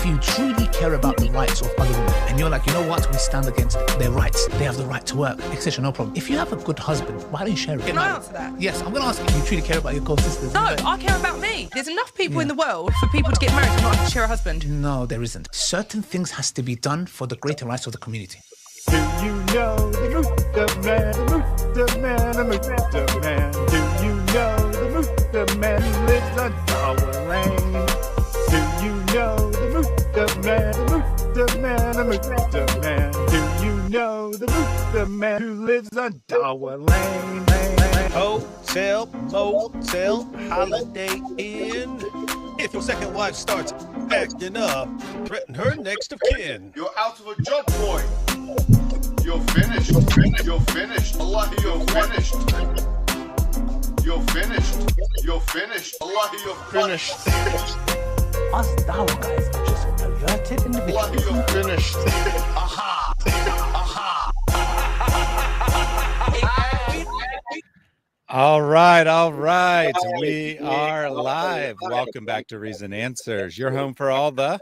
If you truly care about the rights of other women, and you're like, you know what, we stand against their rights, they have the right to work, etc., no problem. If you have a good husband, why don't you share it? Can I answer that? Yes, I'm going to ask you, do you truly care about your co-sisters? No, I care about me. There's enough people in the world for people to get married and not have to share a husband. No, there isn't. Certain things has to be done for the greater rights of the community. Do you know the Muta man, the Muta man, the Muta man? Do you know the Muta man who lives on Dawah Lane? Do you know the Muta man, the Muta man, the Muta man? Do you know the Muta man who lives on Dawah Lane? Hotel, motel, Holiday Inn. If your second wife starts acting up, threaten her next of kin. You're out of a job, boy. You're finished. You're finished. Allah, you're finished. You're finished. You're finished. Allah, you're finished. Us Dawah guys are just perverted individuals. Allah, you're finished. Aha! Aha! All right. We are live. Welcome back to Reason Answers. Your home for all the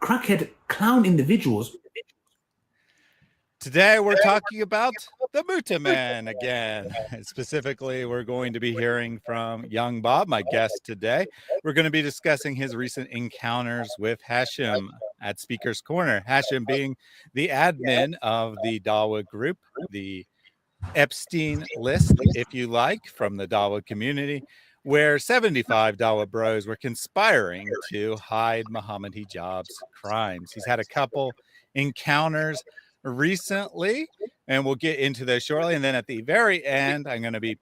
Crackhead clown individuals. Today we're talking about the Muta Man again. Specifically, we're going to be hearing from Young Bob, my guest today. We're going to be discussing his recent encounters with Hashim at Speaker's Corner. Hashim being the admin of the Dawah group, the Epstein List, if you like, from the Dawah community, where 75 Dawah bros were conspiring to hide Mohammed Hijab's crimes. He's had a couple encounters recently, and we'll get into those shortly. And then at the very end, I'm going to be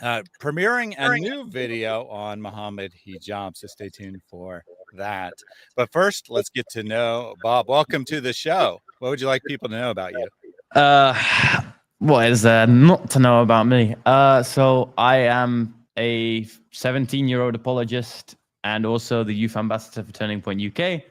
premiering a new video on Mohammed Hijab, so stay tuned for that. But first, let's get to know Bob. Welcome to the show. What would you like people to know about you? What is there not to know about me? So I am a 17-year-old apologist and also the youth ambassador for Turning Point UK.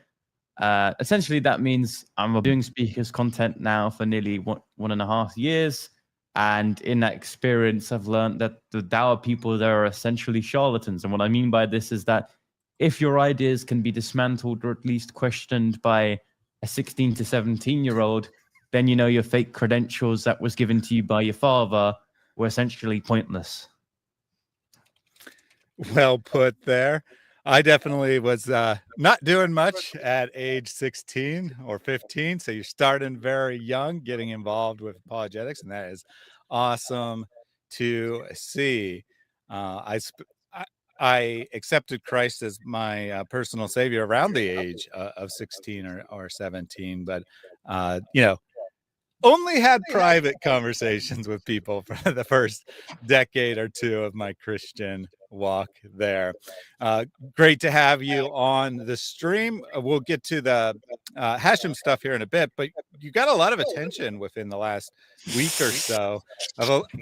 Essentially, that means I'm doing speakers content now for nearly 1.5 years. And in that experience, I've learned that the Dawah people there are essentially charlatans. And what I mean by this is that if your ideas can be dismantled or at least questioned by a 16 to 17-year-old, then you know your fake credentials that was given to you by your father were essentially pointless. Well put there. I definitely was not doing much at age 16 or 15. So you're starting very young, getting involved with apologetics, and that is awesome to see. I accepted Christ as my personal savior around the age of 16 or 17, but only had private conversations with people for the first decade or two of my Christian walk there. Great to have you on the stream. We'll get to the Hashim stuff here in a bit, but you got a lot of attention within the last week or so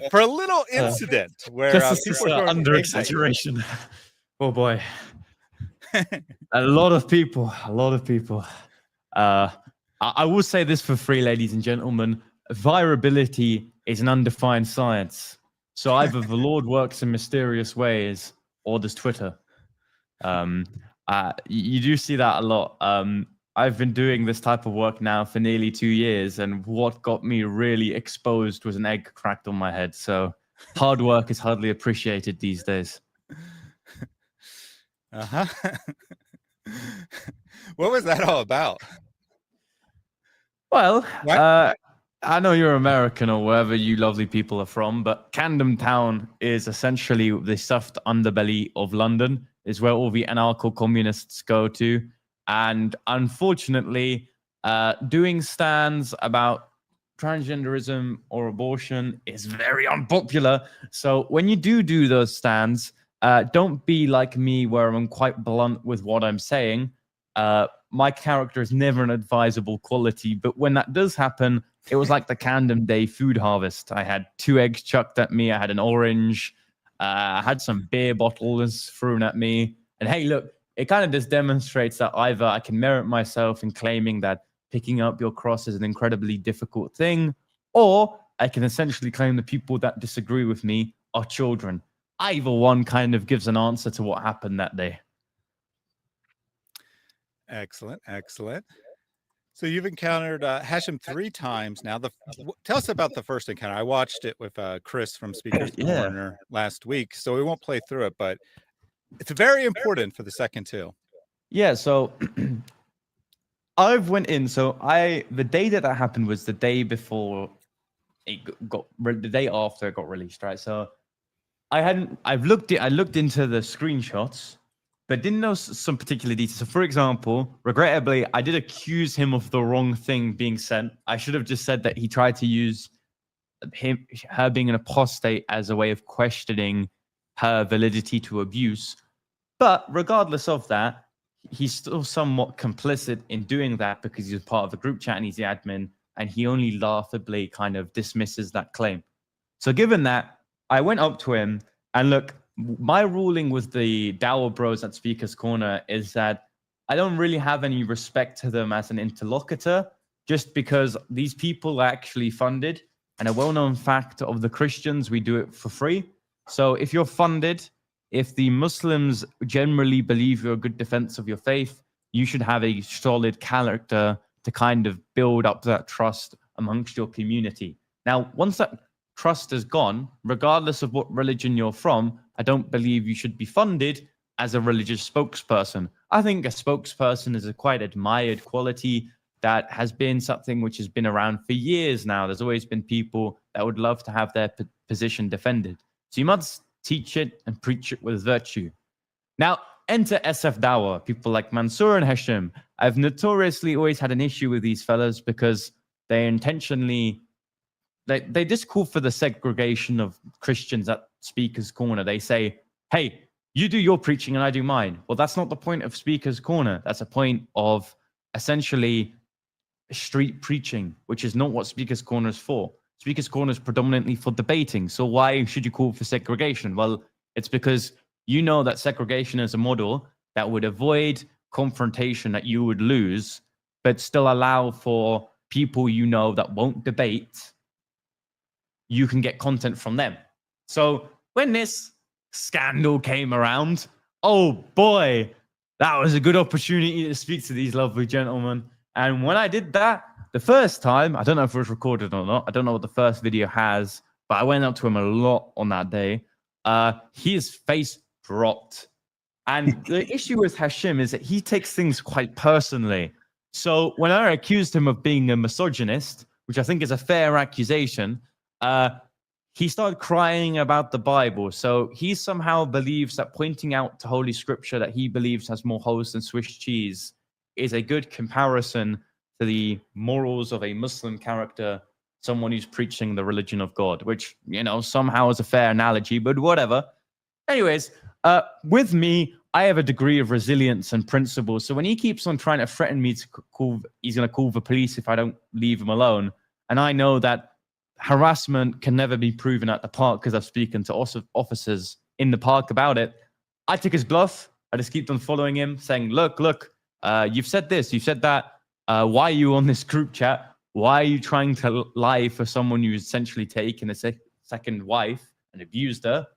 for a little incident where people are under exaggeration. Oh boy. a lot of people. I will say this for free, ladies and gentlemen. Virability is an undefined science. So either the Lord works in mysterious ways or there's Twitter. You do see that a lot. I've been doing this type of work now for nearly 2 years, and what got me really exposed was an egg cracked on my head. So hard work is hardly appreciated these days. What was that all about? Well, I know you're American or wherever you lovely people are from, but Camden Town is essentially the stuffed underbelly of London. Is where all the anarcho-communists go to. And unfortunately, doing stands about transgenderism or abortion is very unpopular. So when you do those stands, don't be like me where I'm quite blunt with what I'm saying. My character is never an advisable quality, but when that does happen, it was like the Camden Day food harvest. I had 2 eggs chucked at me. I had an orange. I had some beer bottles thrown at me. And hey, look, it kind of just demonstrates that either I can merit myself in claiming that picking up your cross is an incredibly difficult thing, or I can essentially claim the people that disagree with me are children. Either one kind of gives an answer to what happened that day. Excellent, excellent. So you've encountered Hashim 3 times now. Tell us about the first encounter. I watched it with Chris from Speaker's Yeah. Corner last week, so we won't play through it, but it's very important for the second too. Yeah, so I've went in. So the day that happened was the day before it the day after it got released, right? So I looked into the screenshots, but didn't know some particular details. So, for example, regrettably, I did accuse him of the wrong thing being sent. I should have just said that he tried to use her being an apostate as a way of questioning her validity to abuse. But regardless of that, he's still somewhat complicit in doing that because he's part of the group chat and he's the admin, and he only laughably kind of dismisses that claim. So given that, I went up to him and look, my ruling with the Dawah bros at Speaker's Corner is that I don't really have any respect to them as an interlocutor, just because these people are actually funded. And a well-known fact of the Christians, we do it for free. So if you're funded, if the Muslims generally believe you're a good defense of your faith, you should have a solid character to kind of build up that trust amongst your community. Now, once that trust is gone, regardless of what religion you're from, I don't believe you should be funded as a religious spokesperson. I think a spokesperson is a quite admired quality that has been something which has been around for years now. There's always been people that would love to have their position defended. So you must teach it and preach it with virtue. Now, enter SF Dawah, people like Mansour and Hashim. I've notoriously always had an issue with these fellas because they intentionally, they just call for the segregation of Christians at Speaker's Corner. They say, hey, you do your preaching and I do mine. Well, that's not the point of Speaker's Corner. That's a point of essentially street preaching, which is not what Speaker's Corner is for. Speaker's Corner is predominantly for debating. So why should you call for segregation? Well, it's because you know that segregation is a model that would avoid confrontation that you would lose, but still allow for people you know that won't debate. You can get content from them. So when this scandal came around, oh boy, that was a good opportunity to speak to these lovely gentlemen. And when I did that, the first time, I don't know if it was recorded or not. I don't know what the first video has, but I went up to him a lot on that day. His face dropped. And the issue with Hashim is that he takes things quite personally. So when I accused him of being a misogynist, which I think is a fair accusation, he started crying about the Bible. So he somehow believes that pointing out to Holy Scripture that he believes has more holes than Swiss cheese is a good comparison to the morals of a Muslim character, someone who's preaching the religion of God, which, you know, somehow is a fair analogy, but whatever. Anyways, with me, I have a degree of resilience and principle. So when he keeps on trying to threaten me to he's going to call the police if I don't leave him alone, and I know that harassment can never be proven at the park because I've spoken to officers in the park about it, I took his bluff. I just keep on following him, saying, look, you've said this, you've said that. Why are you on this group chat? Why are you trying to lie for someone who's essentially taken a second wife and abused her?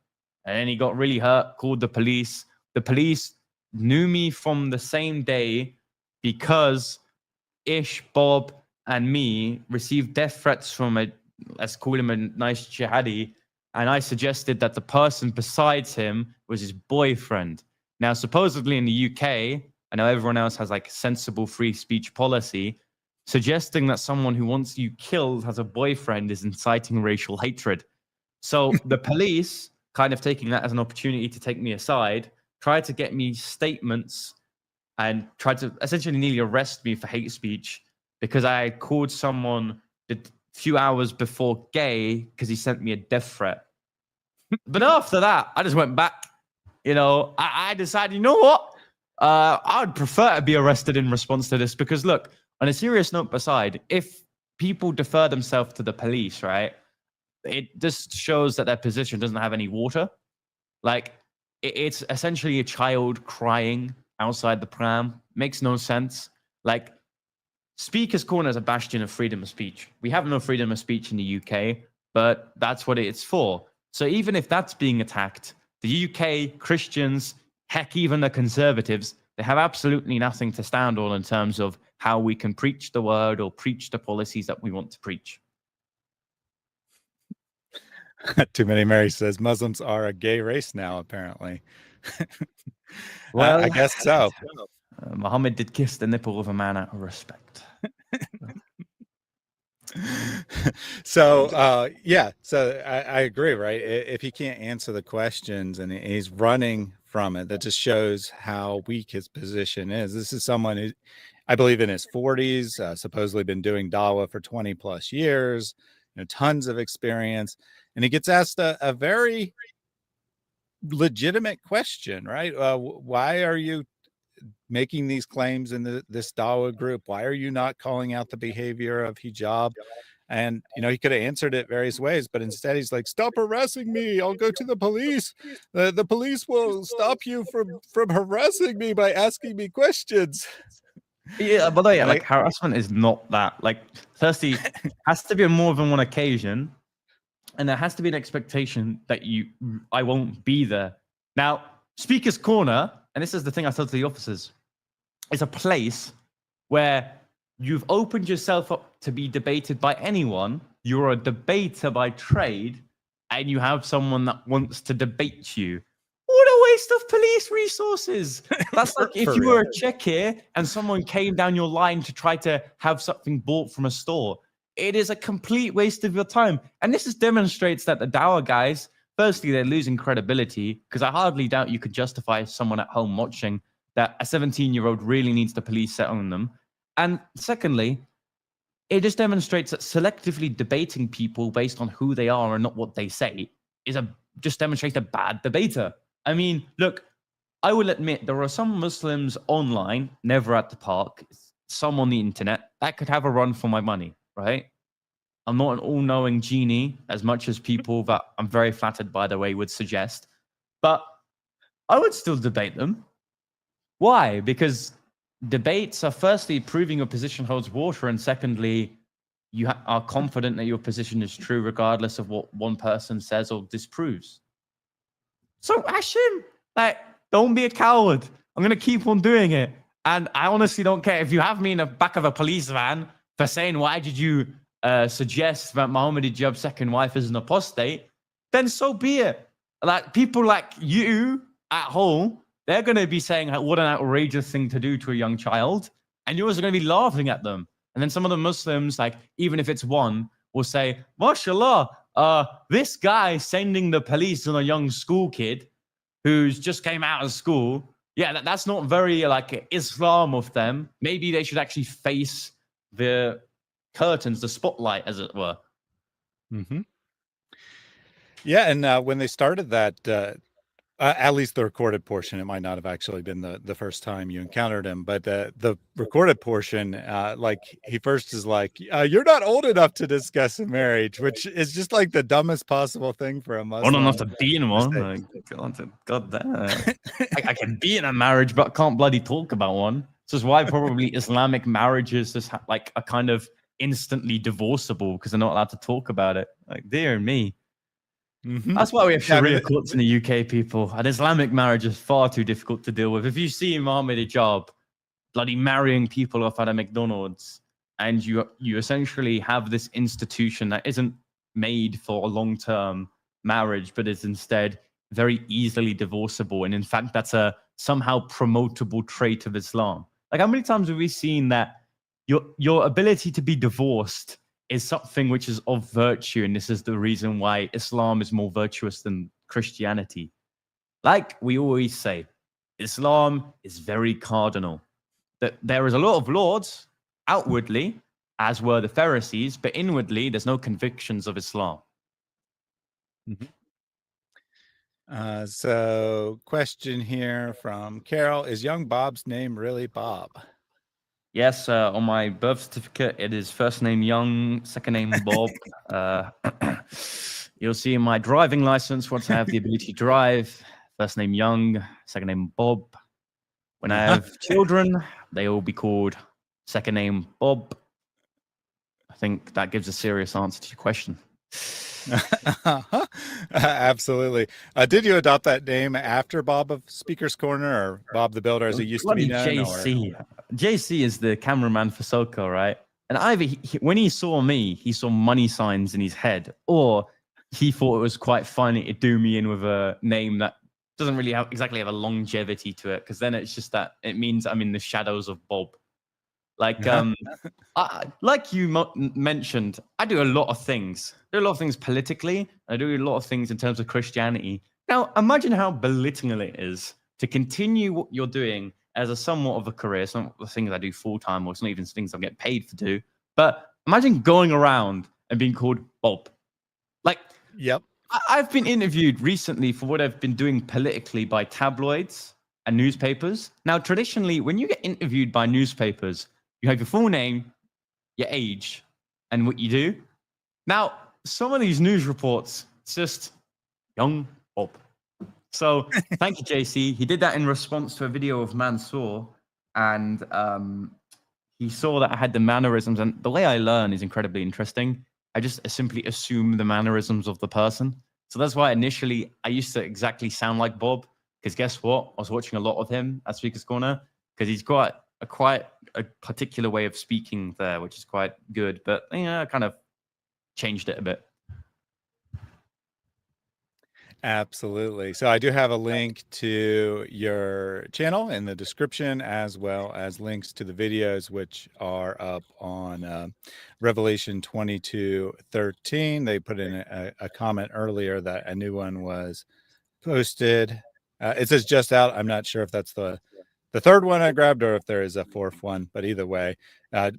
And then he got really hurt, called the police. The police knew me from the same day because Ish, Bob, and me received death threats from let's call him a nice jihadi. And I suggested that the person besides him was his boyfriend. Now, supposedly in the UK, I know everyone else has like sensible free speech policy. Suggesting that someone who wants you killed has a boyfriend is inciting racial hatred. So the police, kind of taking that as an opportunity to take me aside, tried to get me statements and tried to essentially nearly arrest me for hate speech because I had called someone a few hours before gay because he sent me a death threat. But after that, I just went back. You know, I decided, you know what? I would prefer to be arrested in response to this because, look, on a serious note aside, if people defer themselves to the police, right, it just shows that their position doesn't have any water. Like, it's essentially a child crying outside the pram. Makes no sense. Like, Speaker's Corner is a bastion of freedom of speech. We have no freedom of speech in the UK, but that's what it's for. So even if that's being attacked, the UK, Christians, heck, even the conservatives, they have absolutely nothing to stand on in terms of how we can preach the word or preach the policies that we want to preach. Too Many Mary says Muslims are a gay race now, apparently. Well, I guess so. Muhammad did kiss the nipple of a man out of respect. So yeah, so I agree, right? If he can't answer the questions and he's running from it, that just shows how weak his position is. This is someone who, I believe, in his 40s, supposedly been doing Dawah for 20 plus years, tons of experience, and he gets asked a very legitimate question, right? Why are you making these claims in this Dawah group? Why are you not calling out the behavior of hijab? And, he could have answered it various ways, but instead he's like, stop harassing me. I'll go to the police. The police will stop you from harassing me by asking me questions. Yeah, but like harassment is not that. Like, firstly, has to be on more than one occasion. And there has to be an expectation that I won't be there. Now, Speaker's Corner, and this is the thing I tell to the officers, is a place where you've opened yourself up to be debated by anyone. You're a debater by trade, and you have someone that wants to debate you. What a waste of police resources. That's like if you were a check here and someone came down your line to try to have something bought from a store. It is a complete waste of your time. And this demonstrates that the Dawah guys, firstly, they're losing credibility, because I hardly doubt you could justify someone at home watching that a 17-year-old really needs the police set on them. And secondly, it just demonstrates that selectively debating people based on who they are and not what they say just demonstrates a bad debater. I mean, look, I will admit there are some Muslims online, never at the park, some on the internet, that could have a run for my money, right? I'm not an all-knowing genie, as much as people that I'm very flattered, by the way, would suggest. But I would still debate them. Why? Because debates are firstly proving your position holds water, and secondly, you are confident that your position is true regardless of what one person says or disproves. So Hashim, don't be a coward. I'm going to keep on doing it. And I honestly don't care if you have me in the back of a police van for saying, why did you suggest that Mohammed Hijab's second wife is an apostate? Then so be it. Like, people like you at home, they're going to be saying, what an outrageous thing to do to a young child. And you're also going to be laughing at them. And then some of the Muslims, like, even if it's one, will say, mashallah, this guy sending the police on a young school kid who's just came out of school, yeah, that's not very, like, Islam of them. Maybe they should actually face the curtains, the spotlight, as it were. Mm-hmm. Yeah, and when they started that, at least the recorded portion, it might not have actually been the first time you encountered him, but the recorded portion, like, he first is like, you're not old enough to discuss a marriage, which is just like the dumbest possible thing for a Muslim. Old enough to be in one. Like, God damn. I can be in a marriage, but can't bloody talk about one. This is why probably Islamic marriages just like a kind of instantly divorceable, because they're not allowed to talk about it. Like, dear me. Mm-hmm. That's why we have Sharia courts in the UK, people. An Islamic marriage is far too difficult to deal with. If you see Mohammed Hijab bloody marrying people off at a McDonald's, and you essentially have this institution that isn't made for a long-term marriage, but is instead very easily divorceable, and in fact, that's a somehow promotable trait of Islam. Like, how many times have we seen that your ability to be divorced is something which is of virtue, and this is the reason why Islam is more virtuous than Christianity? Like we always say, Islam is very cardinal. That there is a lot of laws outwardly, as were the Pharisees, but inwardly there's no convictions of Islam. Mm-hmm. So question here from Carol, is young Bob's name really Bob? Yes, on my birth certificate, it is first name Young, second name Bob. You'll see in my driving license, once I have the ability to drive, first name Young, second name Bob. When I have children, they will be called second name Bob. I think that gives a serious answer to your question. Absolutely. Did you adopt that name after Bob of Speaker's Corner, or Bob the Builder as he used to be known? JC. JC is the cameraman for Soko, right? And either when he saw me, he saw money signs in his head, or he thought it was quite funny to do me in with a name that doesn't really exactly have a longevity to it, because then it's just that it means I'm in the shadows of Bob. Like, like you mentioned, I do a lot of things. I do a lot of things politically. I do a lot of things in terms of Christianity. Now, imagine how belittling it is to continue what you're doing as a somewhat of a career. It's not the things I do full time, or it's not even things I get paid to do. But imagine going around and being called Bob. Like, yep. I've been interviewed recently for what I've been doing politically by tabloids and newspapers. Now, traditionally, when you get interviewed by newspapers, you have your full name, your age, and what you do. Now, some of these news reports, it's just young Bob. So thank you, JC. He did that in response to a video of Mansour, and he saw that I had the mannerisms. And the way I learn is incredibly interesting. I just simply assume the mannerisms of the person. So that's why initially I used to exactly sound like Bob, because guess what? I was watching a lot of him at Speaker's Corner, because he's got quite a particular way of speaking there, which is quite good. But I kind of changed it a bit. Absolutely. So I do have a link to your channel in the description, as well as links to the videos, which are up on Revelation 22:13. They put in a comment earlier that a new one was posted. It says just out. I'm not sure if that's the third one I grabbed or if there is a fourth one, but either way,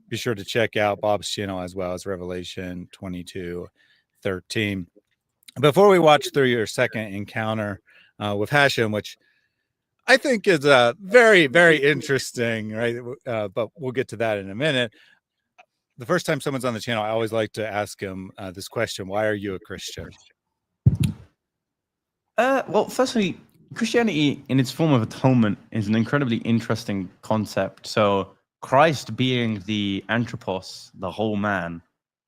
be sure to check out Bob's channel as well as Revelation 22:13. Before we watch through your second encounter with Hashim, which I think is very, very interesting, right? But we'll get to that in a minute. The first time someone's on the channel, I always like to ask them this question: why are you a Christian? Well, firstly, Christianity in its form of atonement is an incredibly interesting concept. So Christ being the anthropos, the whole man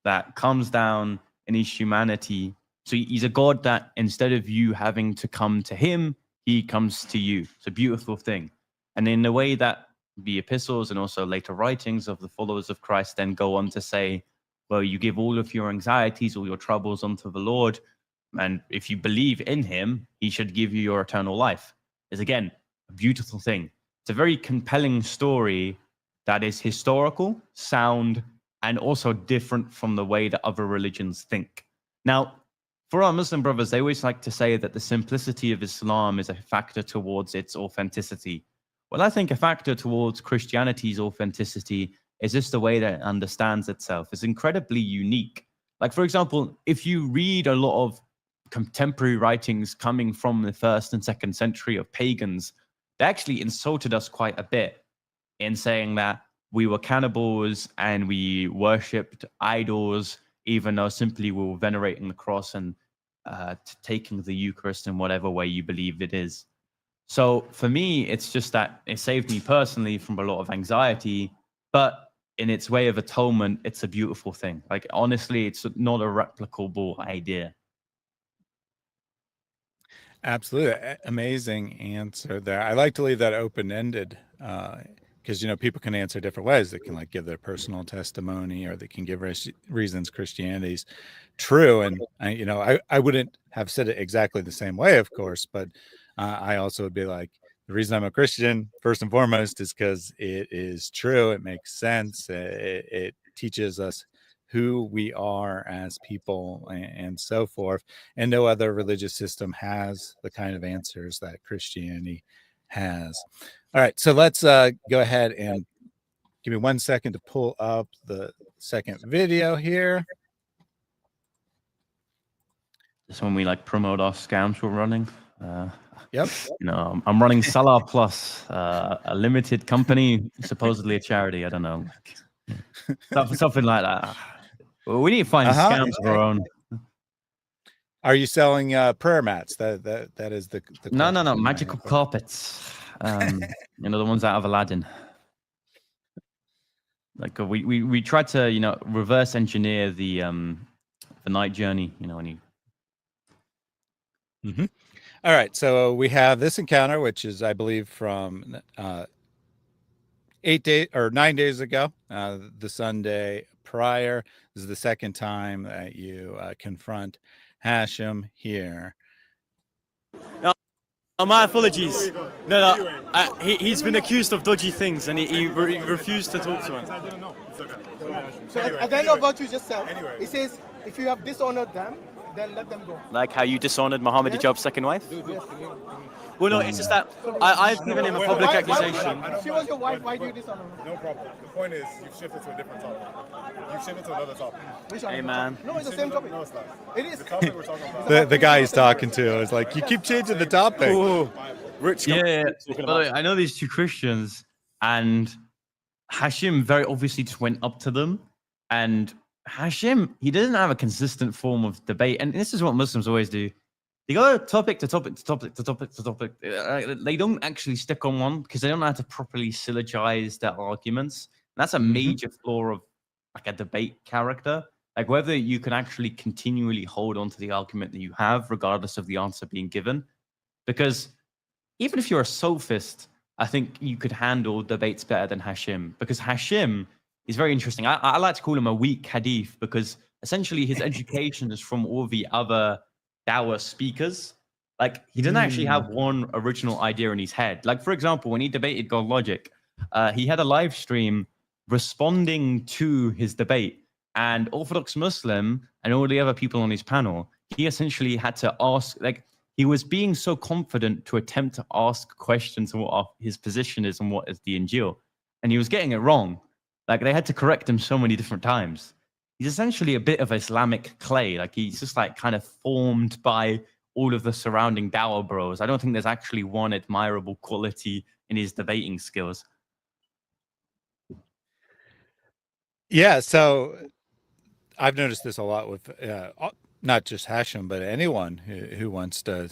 that comes down in his humanity. So he's a God that instead of you having to come to him, he comes to you. It's a beautiful thing. And in the way that the epistles and also later writings of the followers of Christ then go on to say, well, you give all of your anxieties, all your troubles unto the Lord. And if you believe in him, he should give you your eternal life. It's, again, a beautiful thing. It's a very compelling story that is historical, sound, and also different from the way that other religions think. Now, for our Muslim brothers, they always like to say that the simplicity of Islam is a factor towards its authenticity. Well, I think a factor towards Christianity's authenticity is just the way that it understands itself. It's incredibly unique. Like, for example, if you read a lot of contemporary writings coming from the 1st and 2nd century of pagans, they actually insulted us quite a bit in saying that we were cannibals and we worshipped idols, even though simply we were venerating the cross and taking the Eucharist in whatever way you believe it is. So for me, it's just that it saved me personally from a lot of anxiety, but in its way of atonement, it's a beautiful thing. Like, honestly, it's not a replicable idea. Absolutely. Amazing answer there. I like to leave that open-ended because, people can answer different ways. They can give their personal testimony, or they can give reasons Christianity's true. And, I wouldn't have said it exactly the same way, of course, but I also would be like, the reason I'm a Christian, first and foremost, is because it is true. It makes sense. It teaches us who we are as people and so forth. And no other religious system has the kind of answers that Christianity has. All right, so let's go ahead and give me 1 second to pull up the second video here. This when we promote our scams we're running. Yep. I'm running Salah Plus, a limited company, supposedly a charity. I don't know, something like that. Well, we need to find scams of our own. Are you selling prayer mats? That is the no, magical carpets. The ones out of Aladdin. We tried to reverse engineer the the night journey, you know, when you. Mm-hmm. All right, so we have this encounter, which is, I believe, from 9 days ago, the Sunday prior. This is the second time that you confront Hashim here. My apologies. No, he's been accused of dodgy things, and he refused to talk to him. So at the end of what you just said, it says, if you have dishonored them, then let them go. Like how you dishonored Mohammed Hijab's second wife? Well, no, it's just that I've given him a public accusation. She was your wife, why do you dishonor her? No problem. The point is, you've shifted to a different topic. You've shifted to another topic. Hey, man. No, it's the same topic. No, it's not. It is. The topic we're talking about. The guy he's talking to is like, you keep changing the topic. Ooh. Rich. Yeah. By the way, I know these two Christians, and Hashim very obviously just went up to them, and Hashim, he doesn't have a consistent form of debate, and this is what Muslims always do. They go topic to topic to topic to topic to topic. They don't actually stick on one because they don't know how to properly syllogize their arguments. And that's a major flaw of like a debate character. Like whether you can actually continually hold on to the argument that you have, regardless of the answer being given. Because even if you're a sophist, I think you could handle debates better than Hashim. Because Hashim is very interesting. I like to call him a weak hadith because essentially his education is from all the other Dawah speakers. Like he didn't actually have one original idea in his head. Like for example, when he debated God Logic, he had a live stream responding to his debate, and Orthodox Muslim and all the other people on his panel, he essentially had to ask, like he was being so confident to attempt to ask questions on what his position is and what is the Injil, and he was getting it wrong. Like they had to correct him so many different times. He's essentially a bit of Islamic clay. Like he's just like kind of formed by all of the surrounding Dawah bros. I don't think there's actually one admirable quality in his debating skills. Yeah, so I've noticed this a lot with not just Hashim, but anyone who wants to,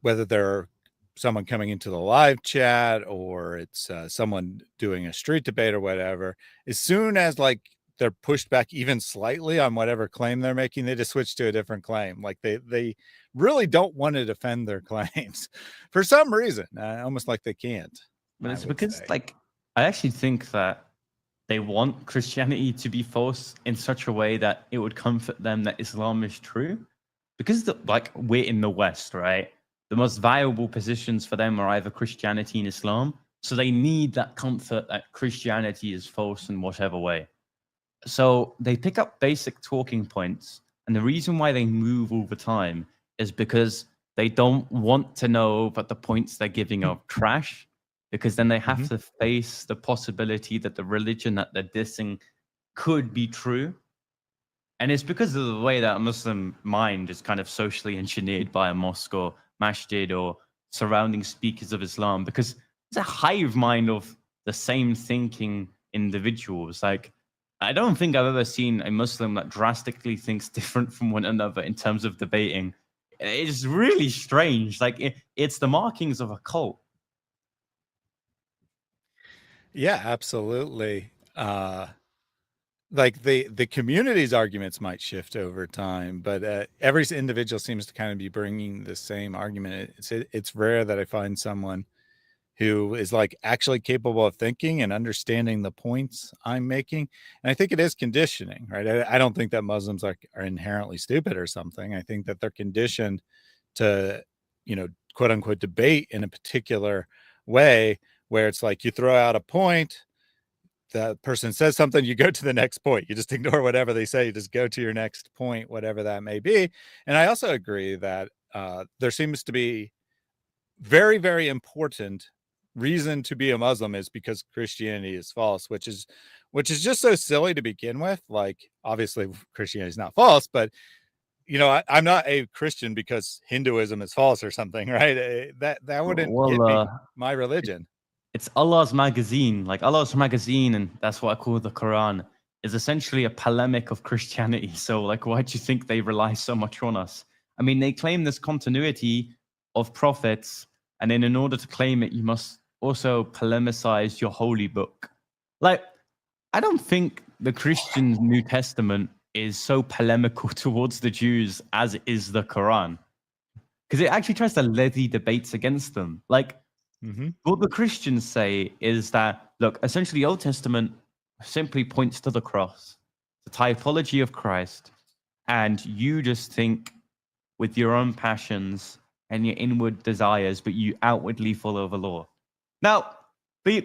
whether they're someone coming into the live chat or it's someone doing a street debate or whatever, as soon as like they're pushed back even slightly on whatever claim they're making, they just switch to a different claim. Like they really don't want to defend their claims for some reason, almost like they can't. But it's because like I actually think that they want Christianity to be false in such a way that it would comfort them that Islam is true. Because like we're in the West, right? The most viable positions for them are either Christianity and Islam. So they need that comfort that Christianity is false in whatever way. So they pick up basic talking points. And the reason why they move all the time is because they don't want to know that the points they're giving are trash, because then they have to face the possibility that the religion that they're dissing could be true. And it's because of the way that a Muslim mind is kind of socially engineered by a mosque or masjid or surrounding speakers of Islam, because it's a hive mind of the same thinking individuals. Like, I don't think I've ever seen a Muslim that drastically thinks different from one another in terms of debating. It's really strange. Like it's the markings of a cult. Yeah, absolutely. Like the community's arguments might shift over time, but every individual seems to kind of be bringing the same argument. It's rare that I find someone who is like actually capable of thinking and understanding the points I'm making. And I think it is conditioning, right? I don't think that Muslims are inherently stupid or something. I think that they're conditioned to, quote unquote, debate in a particular way where it's like you throw out a point, the person says something, you go to the next point. You just ignore whatever they say. You just go to your next point, whatever that may be. And I also agree that there seems to be very, very important reason to be a Muslim is because Christianity is false, which is just so silly to begin with. Like, obviously Christianity is not false, but I'm not a Christian because Hinduism is false or something, right? That wouldn't get me my religion. It's Allah's magazine, like Allah's magazine, and that's what I call the Quran, is essentially a polemic of Christianity. So like, why do you think they rely so much on us? I mean, they claim this continuity of prophets, and then in order to claim it, you must also polemicize your holy book. Like, I don't think the Christian New Testament is so polemical towards the Jews as is the Quran, because it actually tries to levy debates against them. Like, what the Christians say is that, look, essentially the Old Testament simply points to the cross, the typology of Christ, and you just think with your own passions and your inward desires, but you outwardly follow the law. Now, the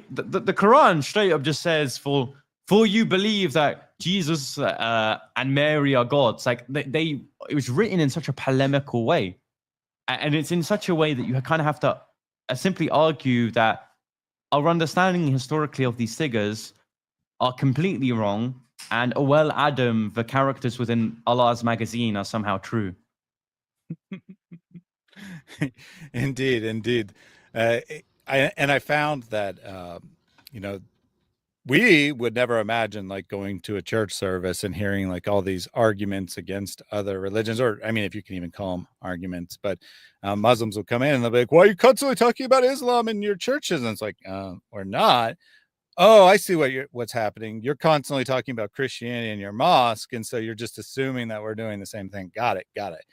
Quran straight up just says, for you believe that Jesus and Mary are gods. Like, it was written in such a polemical way. And it's in such a way that you kind of have to simply argue that our understanding historically of these figures are completely wrong, and Adam, the characters within Allah's magazine, are somehow true. Indeed. I found that, we would never imagine like going to a church service and hearing like all these arguments against other religions, or I mean, if you can even call them arguments, but Muslims will come in and they'll be like, why are you constantly talking about Islam in your churches? And it's like, or not. Oh, I see what's happening. You're constantly talking about Christianity in your mosque. And so you're just assuming that we're doing the same thing. Got it.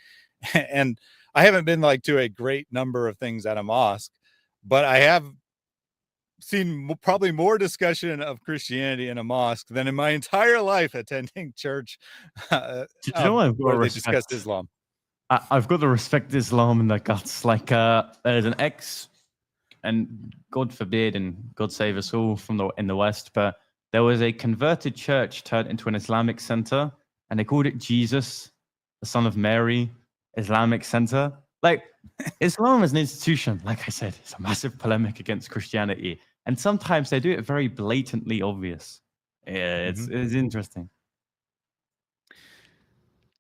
And I haven't been like to a great number of things at a mosque, but I have seen probably more discussion of Christianity in a mosque than in my entire life attending church. Do you know I've got where they discussed Islam? I've got to respect Islam in the guts. Like, there's an and God forbid, and God save us all in the West, but there was a converted church turned into an Islamic center, and they called it Jesus, the Son of Mary, Islamic Center. Like, Islam as an institution, like I said, it's a massive polemic against Christianity. And sometimes they do it very blatantly obvious. Yeah, it's interesting.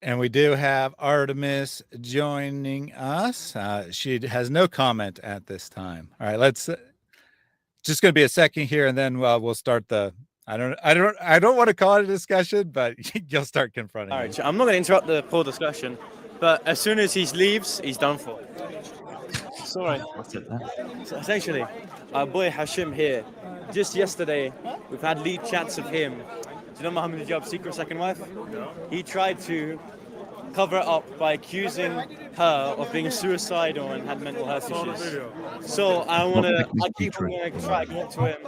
And we do have Artemis joining us. She has no comment at this time. All right, let's just going to be a second here, and then we'll start the. I don't want to call it a discussion, but you'll start confronting. All right, I'm not going to interrupt the poor discussion, but as soon as he leaves, he's done for. Sorry. So essentially, our boy Hashim here. Just yesterday, we've had lead chats of him. Do you know Mohammed Hijab's secret second wife? He tried to cover it up by accusing her of being suicidal and had mental health issues. So I keep on going to try to get to him.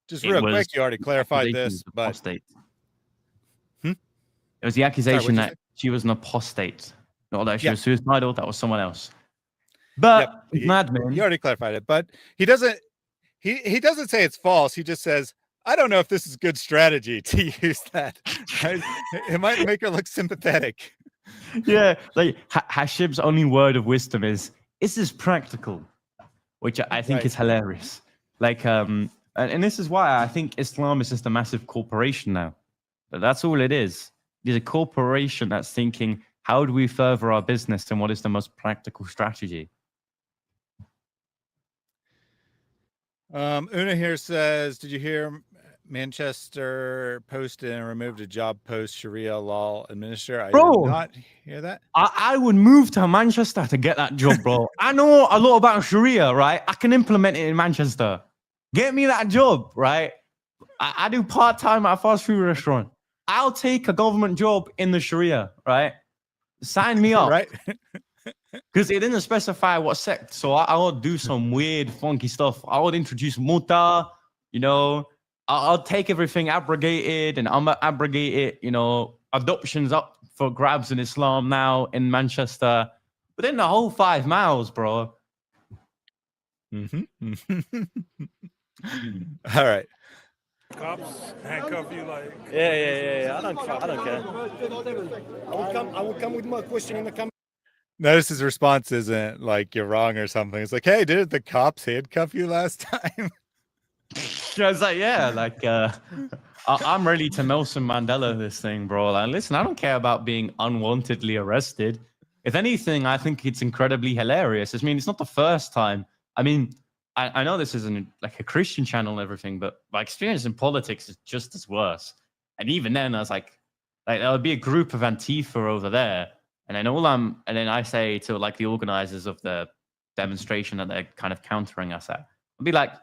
Just real quick, you already clarified this, but it was the accusation that she was an apostate, not that she was suicidal. That was someone else. But madman, he already clarified it. But he doesn't. He doesn't say it's false. He just says, I don't know if this is good strategy to use that. It might make her look sympathetic. Yeah, like Hashim's only word of wisdom is this practical? Which I think is hilarious. Like, and this is why I think Islam is just a massive corporation now. That's all it is. It is a corporation that's thinking, how do we further our business and what is the most practical strategy? Una here says, did you hear Manchester posted and removed a job post Sharia law administrator? I did not hear that. I would move to Manchester to get that job, bro. I know a lot about Sharia, right? I can implement it in Manchester. Get me that job, right? I do part-time at a fast food restaurant. I'll take a government job in the Sharia, right? Sign me up. Right. Because it didn't specify what sect. So I would do some weird, funky stuff. I would introduce muta, I'll take everything abrogated and I'm abrogate it, adoptions up for grabs in Islam now in Manchester. But then the whole 5 miles, bro. All right. Cops handcuff you like. Yeah. I don't care. I will come with my question in the camera. Notice his response isn't like you're wrong or something. It's like, hey, didn't the cops handcuff you last time? I was like, I'm ready to Nelson Mandela this thing, bro. Like, listen, I don't care about being unwantedly arrested. If anything, I think it's incredibly hilarious. I mean, it's not the first time. I mean, I know this isn't like a Christian channel and everything, but my experience in politics is just as worse. And even then, I was like there would be a group of Antifa over there, and then I say to like the organizers of the demonstration that they're kind of countering us at, I'd be like,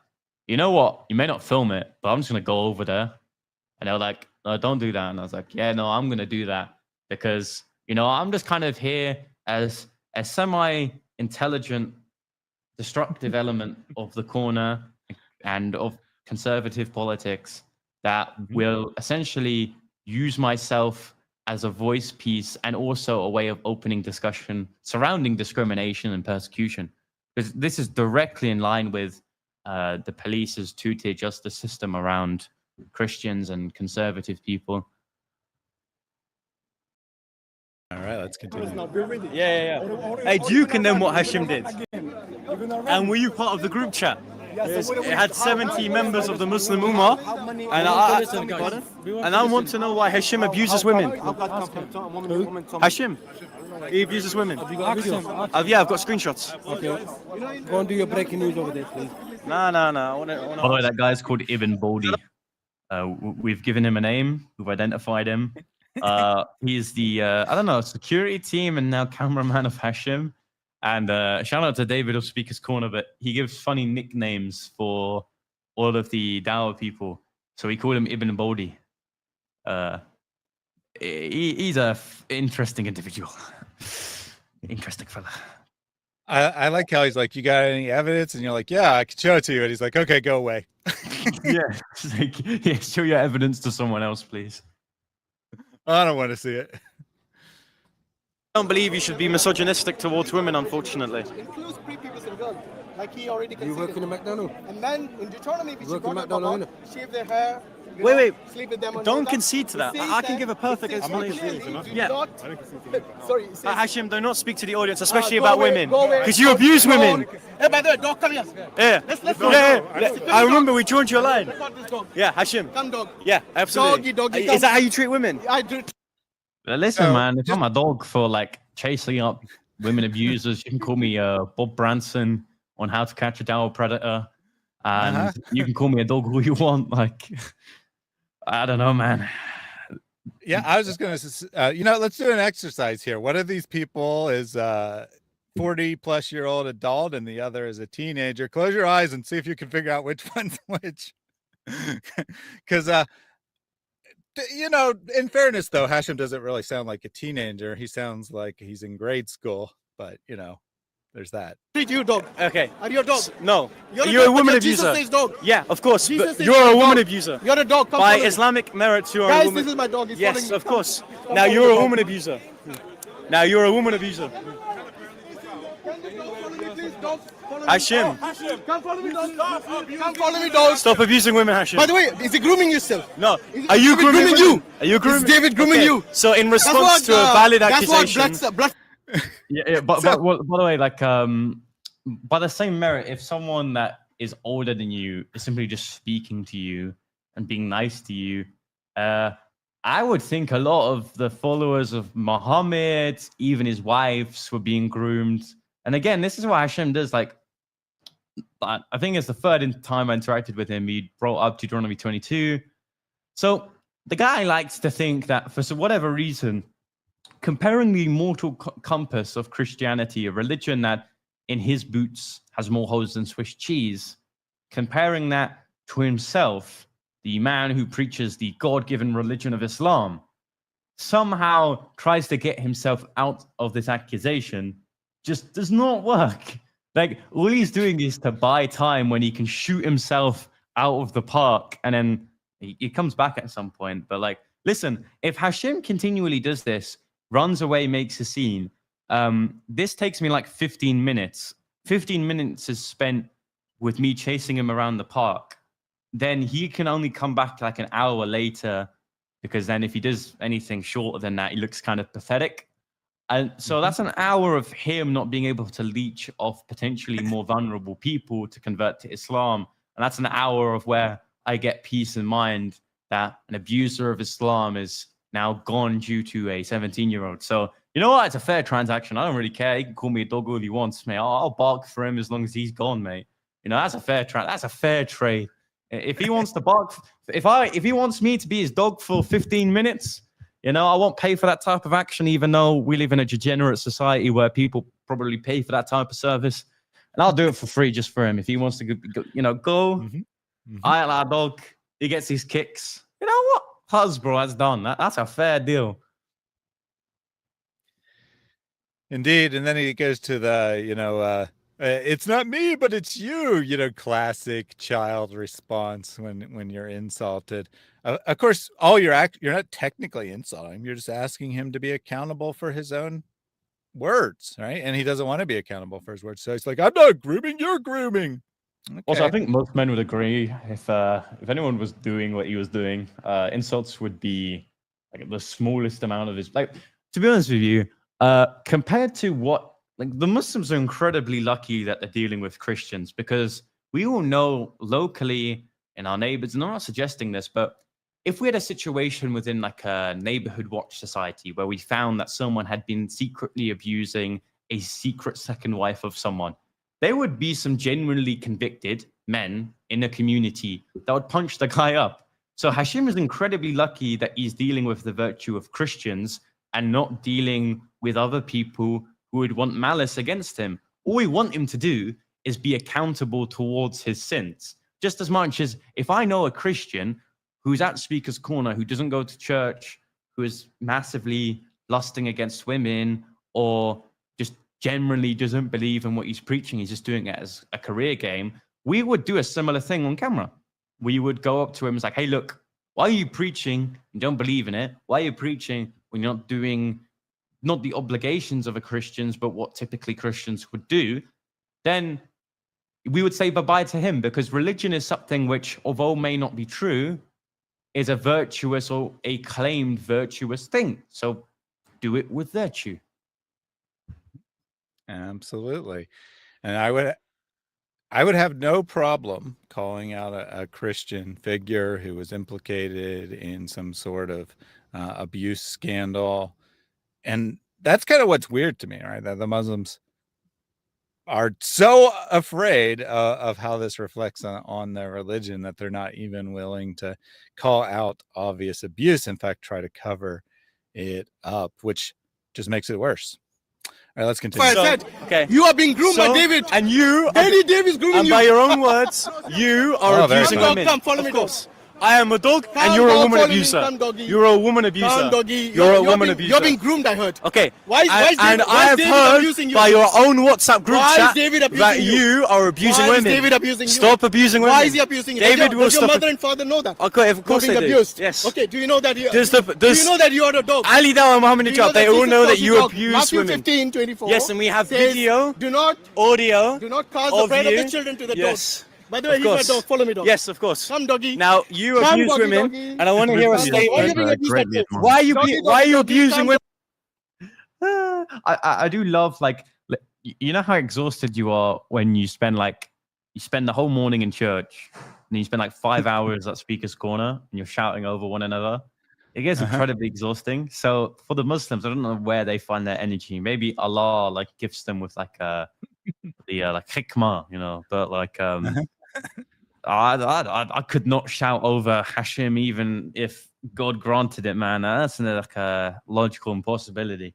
you know what? You may not film it, but I'm just gonna go over there. And they're like, no, don't do that. And I was like, yeah, no, I'm going to do that because, you know, I'm just kind of here as a semi-intelligent, destructive element of the corner and of conservative politics that will essentially use myself as a voice piece and also a way of opening discussion surrounding discrimination and persecution. Because this is directly in line with the police's two-tier justice system around Christians and conservative people. All right, let's continue. Yeah. Hey, do you condemn what Hashim did? And were you part of the group chat? It had 70 members of the Muslim Ummah, and I want to know why Hashim abuses women. Hashim, he abuses women. Yeah, I've got screenshots. Okay. Go and do your breaking news over there, please. No. By the way, that guy's called Ibn Baldi. We've given him a name. We've identified him. He's the, I don't know, security team and now cameraman of Hashim. And shout out to David of Speaker's Corner, but he gives funny nicknames for all of the Dawah people. So we call him Ibn Baldi. He's a interesting individual. Interesting fella. I like how he's like, you got any evidence? And you're like, yeah, I can show it to you. And he's like, okay, go away. Yeah. It's like, yeah, show your evidence to someone else, please. I don't want to see it. I don't believe you should be misogynistic towards women, unfortunately. Includes prepubescent girls, like he already You work in a McDonald's? And then in Deuteronomy, we Work should in McDonald's, shave their hair. Wait. Sleep with them. and all Don't that. concede to that. It says I can that- give a perfect it says explanation. clearly, do Yeah. not- Sorry. It says, Hashim, do not speak to the audience, especially go about away, women. go away. Because you abuse Go women. on. Hey, by the way, dog, come here. Yeah. I remember we joined your line. Record this dog. Yeah, Hashim. Come, dog. Yeah, absolutely. Doggy, Is that how you treat women? I do. But listen, man, if I'm a dog for like chasing up women abusers, you can call me Bob Branson on How to Catch a Dawah Predator. And you can call me a dog all you want. Like, I don't know, man. Yeah, I was just going to, you know, let's do an exercise here. One of these people is 40-plus-year-old adult and the other is a teenager. Close your eyes and see if you can figure out which one's which. Because, you know, in fairness, though, Hashim doesn't really sound like a teenager. He sounds like he's in grade school. But, you know, there's that. Treat you, dog. Okay. Are you a dog? No. You're a woman Jesus abuser. says dog. Yeah, of course. Jesus But says you're a dog. woman abuser. You're a dog. Come By follow me. Islamic merits, you are Guys, a woman. this is my dog. He's Yes, following me. of course. Come Now follow you're me, a dog. woman abuser. Now you're a woman abuser. Hashim, Come follow me, dog. Come follow me, dog. stop abusing women, Hashim. By the way, is he grooming yourself? No. Is Are you David grooming you? Are you grooming? Is David grooming Okay, you? So in That's response to a valid accusation. That's what blood. Yeah, but by the way, like, by the same merit, if someone that is older than you is simply just speaking to you and being nice to you, I would think a lot of the followers of Muhammad, even his wives, were being groomed. And again, this is what Hashem does. Like, I think it's the third time I interacted with him. He brought up Deuteronomy 22. So the guy likes to think that for whatever reason, comparing the mortal compass of Christianity, a religion that in his boots has more holes than Swiss cheese, comparing that to himself, the man who preaches the God-given religion of Islam, somehow tries to get himself out of this accusation, just does not work. Like, all he's doing is to buy time when he can shoot himself out of the park, and then he comes back at some point. But like, listen, if Hashim continually does this, runs away, makes a scene, this takes me like 15 minutes. 15 minutes is spent with me chasing him around the park. Then he can only come back like an hour later, because then if he does anything shorter than that, he looks kind of pathetic. And so that's an hour of him not being able to leech off potentially more vulnerable people to convert to Islam. And that's an hour of where I get peace in mind that an abuser of Islam is now gone due to a 17-year-old. So, you know what? It's a fair transaction. I don't really care. He can call me a dog all he wants, mate. I'll bark for him as long as he's gone, mate. You know, that's a fair that's a fair trade. If he wants to bark, if he wants me to be his dog for 15 minutes, you know, I won't pay for that type of action, even though we live in a degenerate society where people probably pay for that type of service. And I'll do it for free just for him. If he wants to go, I like dog. He gets his kicks. You know what? bro, that's done. That's a fair deal. Indeed. And then he goes to the, it's not me, but it's you, classic child response when you're insulted. Of course, you're not technically insulting him. You're just asking him to be accountable for his own words, right? And he doesn't want to be accountable for his words. So it's like, I'm not grooming, you're grooming. Okay. Also, I think most men would agree if anyone was doing what he was doing, insults would be like the smallest amount of his. Like, to be honest with you, compared to what, like, the Muslims are incredibly lucky that they're dealing with Christians, because we all know locally in our neighbors, and I'm not suggesting this, but if we had a situation within like a neighborhood watch society where we found that someone had been secretly abusing a secret second wife of someone, there would be some genuinely convicted men in the community that would punch the guy up. So Hashim is incredibly lucky that he's dealing with the virtue of Christians and not dealing with other people who would want malice against him. All we want him to do is be accountable towards his sins. Just as much as if I know a Christian who's at Speaker's Corner, who doesn't go to church, who is massively lusting against women, or just generally doesn't believe in what he's preaching, he's just doing it as a career game, we would do a similar thing on camera. We would go up to him and say, hey, look, why are you preaching and don't believe in it? Why are you preaching when you're not doing not the obligations of a Christian, but what typically Christians would do? Then we would say bye-bye to him, because religion is something which, although may not be true, is a virtuous or a claimed virtuous thing. So do it with virtue. Absolutely. And I would have no problem calling out a Christian figure who was implicated in some sort of abuse scandal. And that's kind of what's weird to me, right? That the Muslims are so afraid of how this reflects on their religion that they're not even willing to call out obvious abuse. In fact, try to cover it up, which just makes it worse. All right, let's continue. Okay. You are being groomed by David. And you, David's grooming you. And by your own words, you are abusing women. Come, follow me, course. I am a dog, and you're a woman abuser. You're a woman abuser. Come, doggy. You're a woman abuser. You're being groomed, I heard. Okay. Why is and David, I have heard abusing you? by your own WhatsApp group chat that you? you are abusing women. Why is David abusing you? Stop abusing women. Why is he abusing you? David will does your stop. mother and father know that? Okay, of course they do. Abused? Yes. Okay, do you know that you? Do you know that you are a dog? Ali, Dawah and Mohammed Hijab, they all know that you abuse Matthew women. 15:24. Yes, and we have video, audio. Do not cause the bread of the children to the yes. dogs. By the way, he's my dog. Follow me, dog. Yes, of course. Come, doggy. Now, you abuse women, and I want to hear a statement. Why are you abusing women? I do love, like, you know how exhausted you are when you spend the whole morning in church, and you spend like 5 hours at Speaker's Corner, and you're shouting over one another. It gets incredibly exhausting. So for the Muslims, I don't know where they find their energy. Maybe Allah like gifts them with like the like hikmah, but like I could not shout over Hashim even if God granted it, man. That's like a logical impossibility.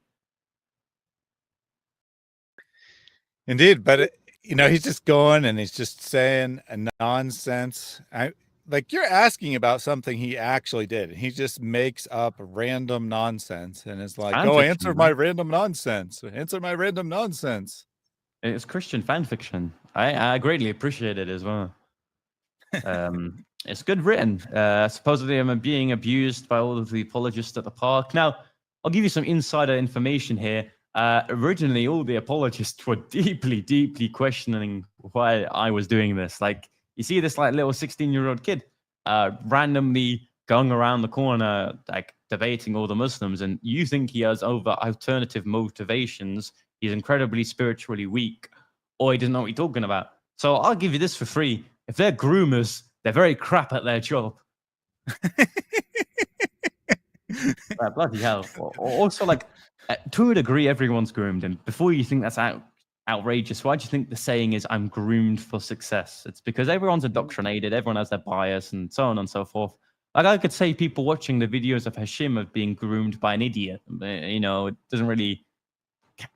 Indeed, but he's just going and he's just saying a nonsense. You're asking about something he actually did. He just makes up random nonsense and is like, "Oh, answer my random nonsense. Answer my random nonsense." It's Christian fan fiction. I greatly appreciate it as well. It's good written. Supposedly, I'm being abused by all of the apologists at the park. Now, I'll give you some insider information here. Originally, all the apologists were deeply, deeply questioning why I was doing this. Like, you see this like little 16-year-old kid randomly going around the corner, like debating all the Muslims, and you think he has over alternative motivations. He's incredibly spiritually weak, or he doesn't know what you're talking about. So I'll give you this for free. If they're groomers, they're very crap at their job. Bloody hell. Also, like, to a degree, everyone's groomed. And before you think that's outrageous, why do you think the saying is, I'm groomed for success? It's because everyone's indoctrinated, everyone has their bias, and so on and so forth. Like, I could say people watching the videos of Hashim of being groomed by an idiot. It doesn't really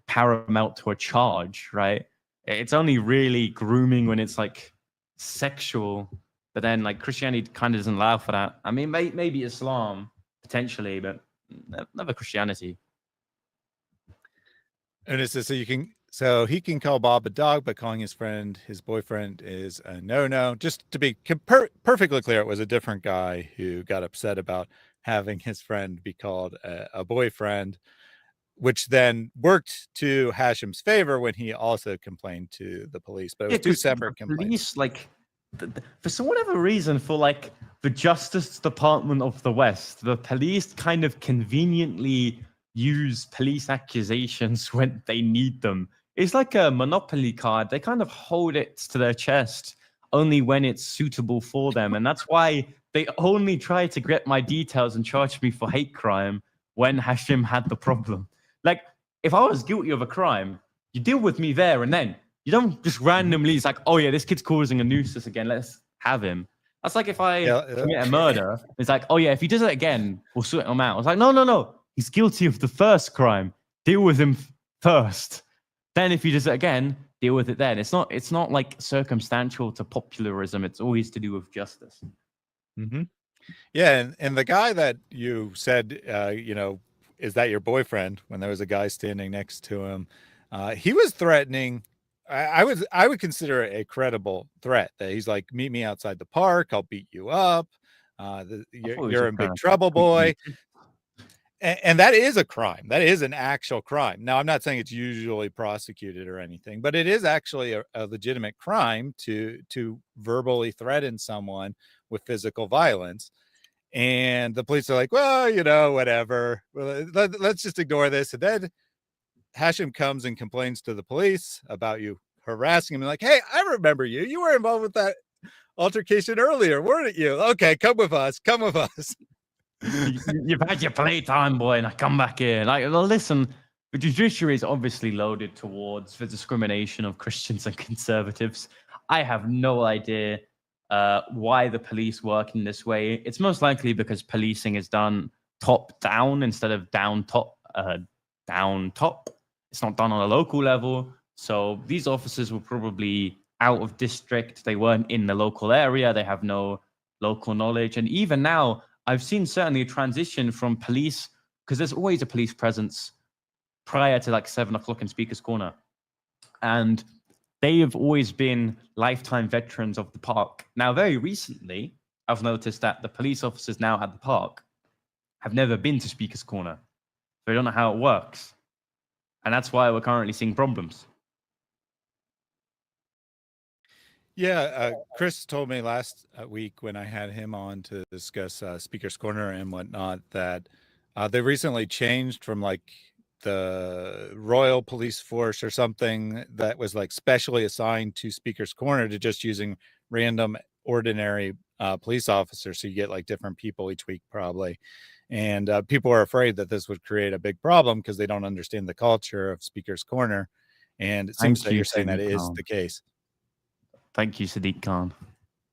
paramount to a charge, right? It's only really grooming when it's like sexual But then, like, Christianity kind of doesn't allow for that. I mean, maybe Islam potentially, but never Christianity. And it says so he can call Bob a dog, but calling his boyfriend is a no. Just to be perfectly clear, it was a different guy who got upset about having his friend be called a boyfriend, which then worked to Hashim's favor when he also complained to the police. But it was two separate complaints. Police, for some whatever reason, for like the Justice Department of the West, the police kind of conveniently use police accusations when they need them. It's like a Monopoly card. They kind of hold it to their chest only when it's suitable for them. And that's why they only try to get my details and charge me for hate crime when Hashim had the problem. Like, if I was guilty of a crime, you deal with me there and then. You don't just randomly, it's like, oh yeah, this kid's causing a nuisance again, let's have him. That's like if I commit a murder, it's like, oh yeah, if he does it again, we'll sort him out. It's like, no. He's guilty of the first crime. Deal with him first. Then if he does it again, deal with it then. It's not like circumstantial to popularism. It's always to do with justice. Mm-hmm. Yeah, and the guy that you said, is that your boyfriend? When there was a guy standing next to him, he was threatening. I would consider it a credible threat. That he's like, meet me outside the park. I'll beat you up. You're in big trouble, boy. And that is a crime. That is an actual crime. Now, I'm not saying it's usually prosecuted or anything, but it is actually a legitimate crime to verbally threaten someone with physical violence. And the police are like, well, whatever. Well, let's just ignore this. And then Hashim comes and complains to the police about you harassing him. And like, hey, I remember you. You were involved with that altercation earlier, weren't you? Okay, come with us. You've had your playtime, boy, now come back here. Like, well, listen, the judiciary is obviously loaded towards the discrimination of Christians and conservatives. I have no idea why the police work in this way. It's most likely because policing is done top down instead of down top. It's not done on a local level. So these officers were probably out of district. They weren't in the local area. They have no local knowledge. And even now, I've seen certainly a transition from police, because there's always a police presence prior to like 7 o'clock in Speaker's Corner. And they have always been lifetime veterans of the park. Now, very recently, I've noticed that the police officers now at the park have never been to Speaker's Corner. They don't know how it works. And that's why we're currently seeing problems. Yeah, Chris told me last week when I had him on to discuss Speaker's Corner and whatnot that they recently changed from like the Royal Police Force or something that was like specially assigned to Speaker's Corner to just using random ordinary police officers. So you get like different people each week probably. And people are afraid that this would create a big problem because they don't understand the culture of Speaker's Corner. And it seems that you're saying that is the case. Thank you, Sadiq Khan.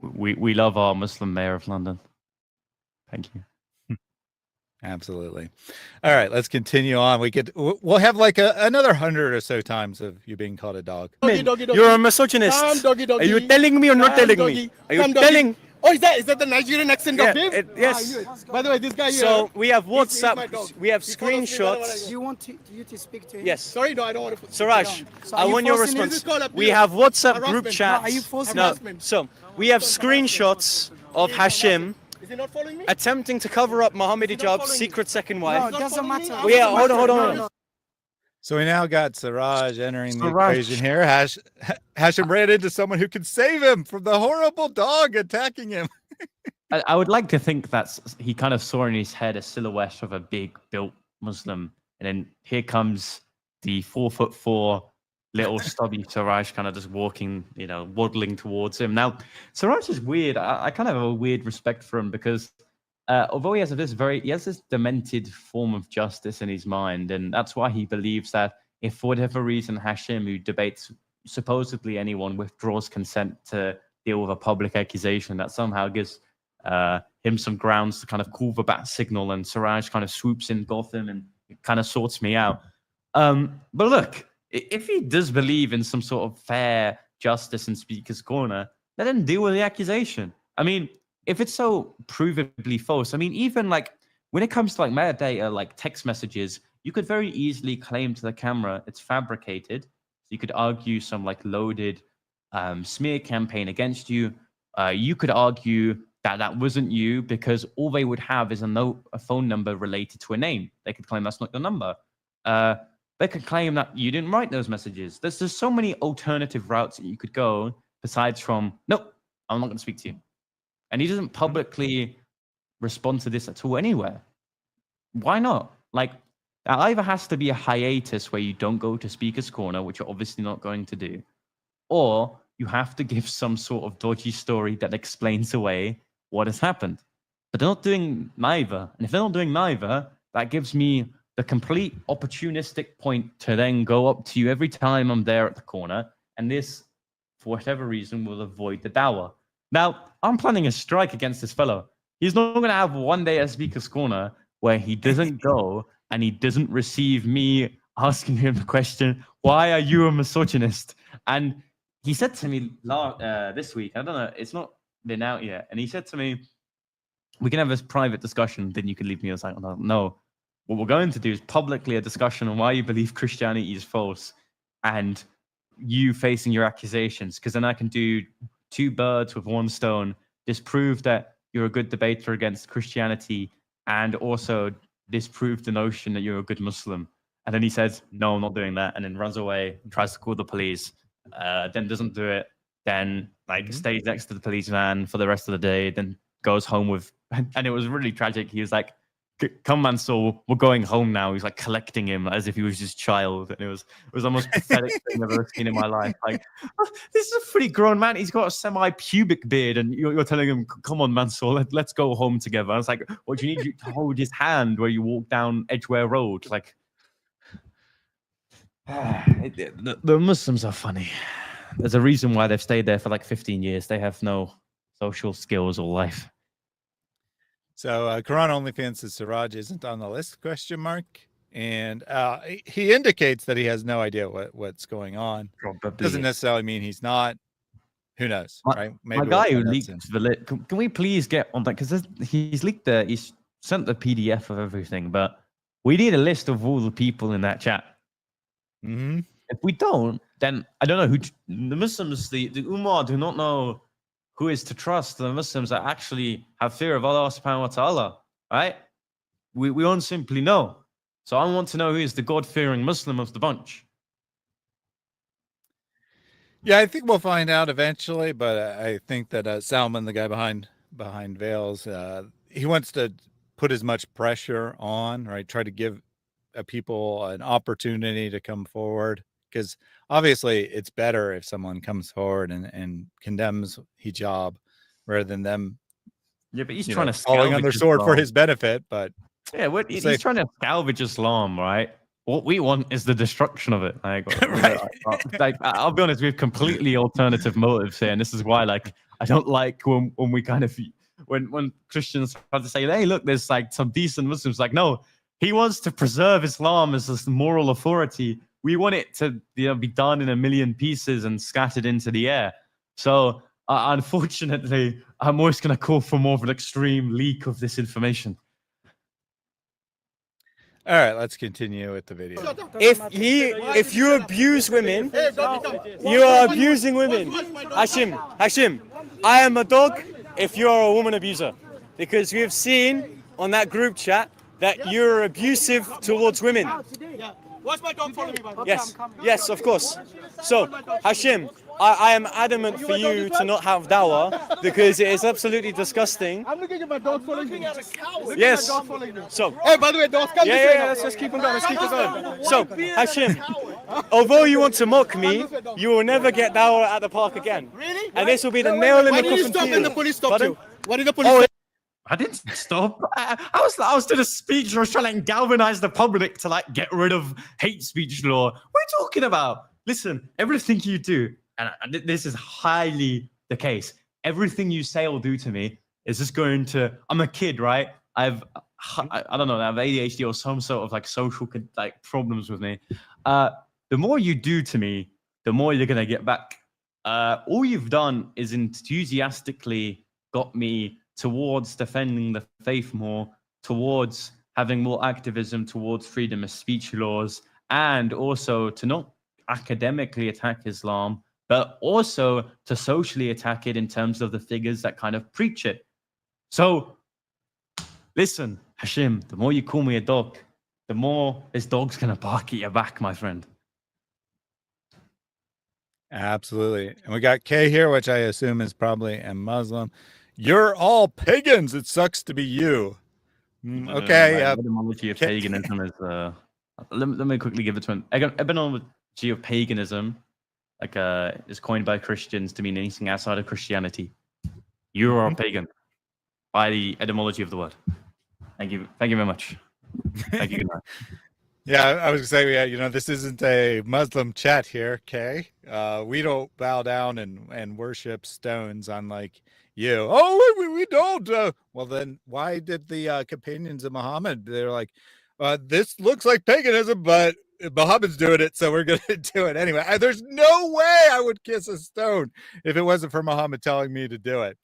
We love our Muslim mayor of London. Thank you. Absolutely. All right, let's continue on. We'll have like another 100 or so times of you being called a dog. Doggy. You're a misogynist. Doggy. Are you telling me or not telling me? Are you telling? Oh, is that the Nigerian accent of him? Yes. By the way, this guy here. So we have he's my WhatsApp. dog. We have He follows me wherever I screenshots. go. You want you to speak to him? Yes. Sorry, no, I don't want to. Suraj, So I are you want your forcing him? response. This is called We have WhatsApp group harassment. chats. Are you forcing No, harassment? so we have screenshots of Hashim Is he not following me? attempting to cover up Mohammed not Hijab's following me. secret second No, wife. it doesn't matter. Well, yeah, hold on. No. So we now got Siraj entering the Siraj. equation here. Hashim ran into someone who could save him from the horrible dog attacking him. I would like to think that he kind of saw in his head a silhouette of a big built Muslim. And then here comes the 4'4" little stubby Siraj kind of just walking, waddling towards him. Now, Siraj is weird. I kind of have a weird respect for him because although he has this demented form of justice in his mind, and that's why he believes that if for whatever reason Hashim, who debates supposedly anyone, withdraws consent to deal with a public accusation, that somehow gives him some grounds to kind of call the bat signal, and Siraj kind of swoops in Gotham and it kind of sorts me out. But look, if he does believe in some sort of fair justice in Speaker's Corner, let him deal with the accusation. I mean, if it's so provably false, I mean, even like when it comes to like metadata, like text messages, you could very easily claim to the camera it's fabricated. So you could argue some like loaded smear campaign against you. You could argue that that wasn't you because all they would have is a phone number related to a name. They could claim that's not your number. They could claim that you didn't write those messages. There's just so many alternative routes that you could go besides from, nope, I'm not going to speak to you. And he doesn't publicly respond to this at all anywhere. Why not? Like, there either has to be a hiatus where you don't go to Speaker's Corner, which you're obviously not going to do, or you have to give some sort of dodgy story that explains away what has happened. But they're not doing neither. And if they're not doing neither, that gives me the complete opportunistic point to then go up to you every time I'm there at the corner. And this, for whatever reason, will avoid the dawah. Now, I'm planning a strike against this fellow. He's not going to have one day at Speaker's Corner where he doesn't go and he doesn't receive me asking him the question, why are you a misogynist? And he said to me this week, I don't know, it's not been out yet. And he said to me, we can have this private discussion, then you can leave me aside. No, what we're going to do is publicly a discussion on why you believe Christianity is false and you facing your accusations, because then I can do two birds with one stone, disprove that you're a good debater against Christianity and also disprove the notion that you're a good Muslim. And then he says, no, I'm not doing that, and then runs away and tries to call the police, then doesn't do it, then like stays next to the police van for the rest of the day, then goes home with, and it was really tragic. He was like, come Mansour, we're going home now. He's like collecting him as if he was his child. And it was the most pathetic thing I've ever seen in my life. Like, this is a pretty grown man. He's got a semi-pubic beard and you're telling him, come on, Mansour, let's go home together. I was like, what do you need to hold his hand where you walk down Edgware Road? Like, the Muslims are funny. There's a reason why they've stayed there for like 15 years. They have no social skills or life. So Quran OnlyFans says Siraj isn't on the list, ? And he indicates that he has no idea what's going on. Probably. Doesn't necessarily mean he's not. Who knows, right? Maybe my guy who leaked the list, can we please get on that? Because he's leaked he's sent the PDF of everything, but we need a list of all the people in that chat. Mm-hmm. If we don't, then I don't know who the Muslims, the Ummah do not know who is to trust. The Muslims that actually have fear of Allah subhanahu wa ta'ala, right? We won't simply know. So I want to know who is the God-fearing Muslim of the bunch. Yeah, I think we'll find out eventually, but I think that Salman, the guy behind veils, he wants to put as much pressure on, right? Try to give people an opportunity to come forward. Because obviously it's better if someone comes forward and condemns hijab rather than them. Yeah, but he's trying to falling on their sword for his benefit. But yeah, he's trying to salvage Islam, right? What we want is the destruction of it. Right. Like, I'll be honest, we have completely alternative motives here, and this is why, like, I don't like when we kind of when Christians try to say, hey, look, there's like some decent Muslims. Like, no, he wants to preserve Islam as this moral authority. We want it to be done in a million pieces and scattered into the air. So unfortunately, I'm always going to call for more of an extreme leak of this information. All right, let's continue with the video. If you abuse women, you are abusing women. Hashim, I am a dog if you are a woman abuser. Because we have seen on that group chat that you're abusive towards women. Watch my dog follow me, by the way. Yes, of course. So, Hashim, I am adamant for you to not have dawah because it is absolutely disgusting. I'm looking at my dog following me. Yes. So, hey, by the way, dogs, come let's keep on going. Let's keep on going. So, Hashim, although you want to mock me, you will never get dawah at the park again. Really? And this will be the nail in the coffin. Why did you stop and the police stopped you? Why did the police stop? I didn't stop. I was doing a speech and I was trying to galvanize the public to like get rid of hate speech law. What are you talking about? Listen, everything you do, and this is highly the case, everything you say or do to me is just going to, I'm a kid, right? I don't know, I have ADHD or some sort of like social like problems with me. The more you do to me, the more you're going to get back. All you've done is enthusiastically got me towards defending the faith more, towards having more activism towards freedom of speech laws, and also to not academically attack Islam, but also to socially attack it in terms of the figures that kind of preach it. So, listen, Hashim, the more you call me a dog, the more this dog's going to bark at your back, my friend. Absolutely. And we got Kay here, which I assume is probably a Muslim. You're all pagans. It sucks to be you. Okay. The etymology of paganism is. Let me quickly give it to him. Etymology of paganism, is coined by Christians to mean anything outside of Christianity. You are a pagan by the etymology of the word. Thank you. Thank you very much. Thank you. Good night. Yeah, I was going to say, this isn't a Muslim chat here, Kay. We don't bow down and worship stones unlike you. Oh, we don't. Well, then why did the companions of Muhammad, they're like, this looks like paganism, but Muhammad's doing it, so we're going to do it anyway. There's no way I would kiss a stone if it wasn't for Muhammad telling me to do it.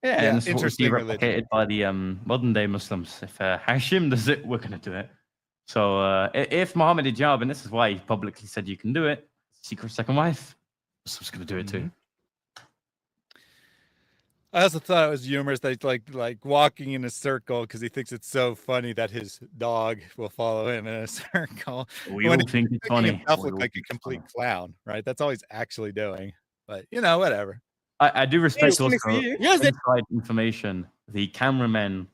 Yeah, and it's interesting replicated by the modern day Muslims. If Hashim does it, we're going to do it. So if Mohammed Hijab, and this is why he publicly said you can do it, secret second wife, Muslims going to do it too. I also thought it was humorous that he's like walking in a circle because he thinks it's so funny that his dog will follow him in a circle. We all think it's funny. Himself look like a complete clown, right? That's all he's actually doing. But whatever. I do respect also inside information. The cameramen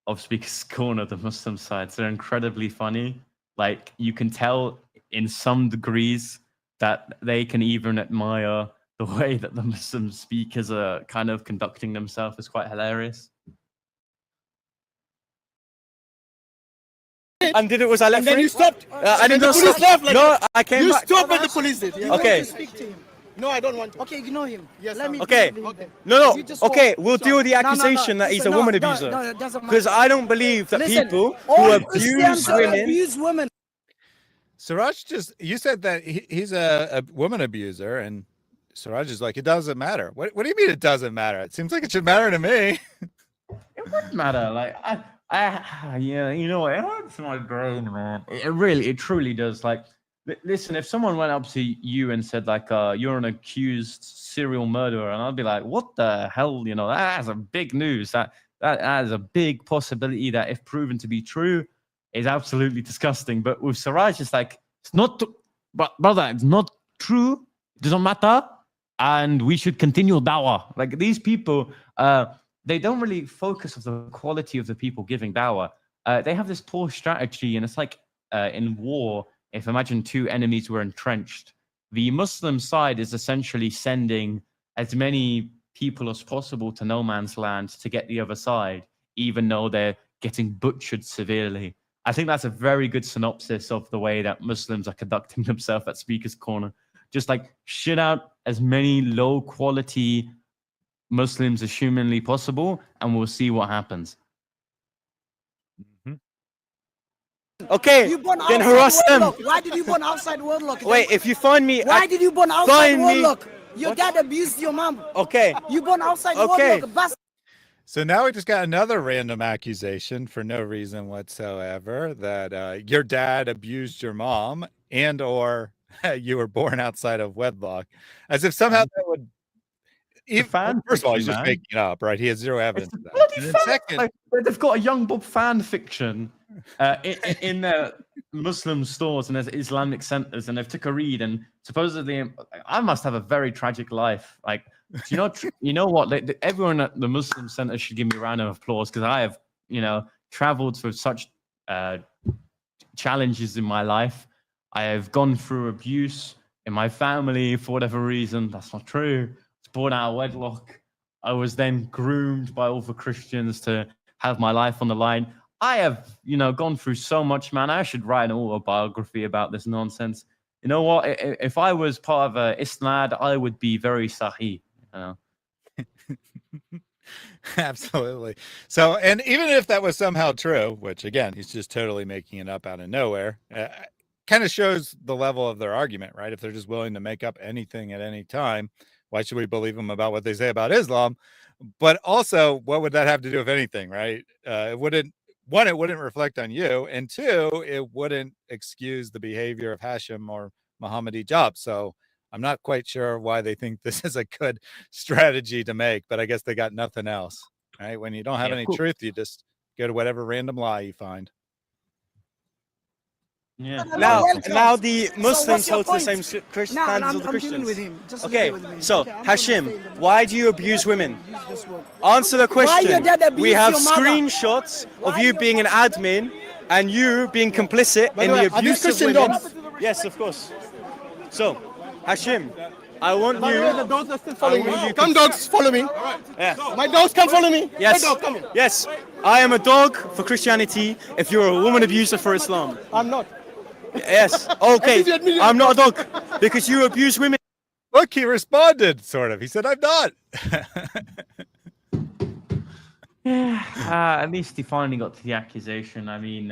of Speaker's Corner, the Muslim sides, they're incredibly funny. Like, you can tell in some degrees that they can even admire the way that the Muslim speakers are kind of conducting themselves is quite hilarious. And did it was I left? And then you stopped. I didn't the police left. No, I came You back. stopped when the police did. You Okay. want to speak to him. No, I don't want to. Okay, ignore him. Yes, Let me. Okay. Okay. No. You just Okay, walk. we'll deal with the No, no, no. accusation that he's a No, woman no, abuser. no, it doesn't Because matter. I don't believe that Listen, people all who Christians abuse don't women. abuse women. Siraj you said that he's a woman abuser, and Siraj is like, it doesn't matter. What do you mean it doesn't matter? It seems like it should matter to me. It wouldn't matter. Like, you know what? It hurts my brain, man. It truly does. Like, listen, if someone went up to you and said, like, you're an accused serial murderer, and I'd be like, what the hell? That's a big news. That is a big possibility that, if proven to be true, is absolutely disgusting. But with Siraj, it's like, it's not, but brother, it's not true. It doesn't matter. And we should continue dawah. Like, these people, they don't really focus on the quality of the people giving dawah. They have this poor strategy, and it's like in war, if imagine two enemies were entrenched, the Muslim side is essentially sending as many people as possible to no man's land to get the other side, even though they're getting butchered severely. I think that's a very good synopsis of the way that Muslims are conducting themselves at Speaker's Corner. Just like shit out as many low quality Muslims as humanly possible, and we'll see what happens. Okay, You born then outside harass them. Warlock. Why did you born outside Warlock? Wait, if you find me, Why did you born outside find me- Warlock? Your dad abused your mom. Okay. You born outside Okay. Warlock. Bastard. So now we just got another random accusation for no reason whatsoever that your dad abused your mom and/or you were born outside of wedlock, as if somehow that would. First of all, he's just making it up, right? He has zero evidence of that. And then second, like, they've got a Young Bob fan fiction in their Muslim stores and there's Islamic centers, and they've took a read, and supposedly I must have a very tragic life. Like, you know what? Everyone at the Muslim center should give me a round of applause, because I have, traveled through such challenges in my life. I have gone through abuse in my family for whatever reason. That's not true. I was born out of wedlock. I was then groomed by all the Christians to have my life on the line. I have, gone through so much, man. I should write an autobiography about this nonsense. You know what? If I was part of Isnad, I would be very sahih. Absolutely. So, and even if that was somehow true, which again, he's just totally making it up out of nowhere, kind of shows the level of their argument, right? If they're just willing to make up anything at any time, why should we believe them about what they say about Islam? But also, what would that have to do with anything, right? It wouldn't. One, it wouldn't reflect on you, and two, it wouldn't excuse the behavior of Hashim or Mohammed Hijab. So I'm not quite sure why they think this is a good strategy to make, but I guess they got nothing else, right? When you don't have any truth, you just go to whatever random lie you find. Yeah. Now the Muslims your hold to the point? same Christian No, standards I'm as the dealing Christians. with him. Just Okay, deal with me. so Okay, I'm gonna say Hashim, the- why do you abuse women? Use this word. Answer the question. your dad abused We have your mother? screenshots of Why you your being an admin and you being complicit By in the way, the are these abuse of Christian women. dogs? Yes, of course. So, Hashim, I want By the way, the you. dogs are still following I want me. you Come, to- dogs, follow me. Yeah. My dogs come follow me. Yes. My dog, come in. Yes. I am a dog for Christianity if you're a woman abuser for Islam. I'm not. Yes. Okay. you admit it. I'm not a dog because you abuse women. Look, he responded, sort of. He said, I'm not. Yeah, at least he finally got to the accusation. I mean,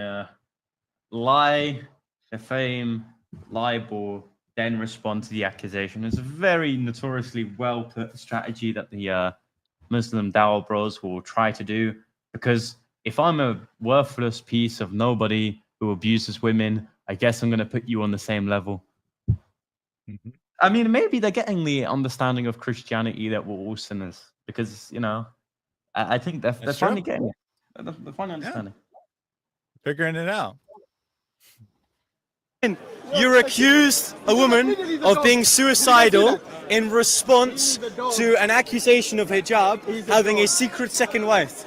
lie, defame, libel, then respond to the accusation. It's a very notoriously well put strategy that the Muslim Dawah bros will try to do. Because if I'm a worthless piece of nobody who abuses women, I guess I'm going to put you on the same level. Mhm. I mean, maybe they're getting the understanding of Christianity that we're all sinners. Because, you know, I think they're That's finally true. getting it. They're finally understanding. Figuring it out. You accused a woman of being suicidal in response to an accusation of hijab having a secret second wife.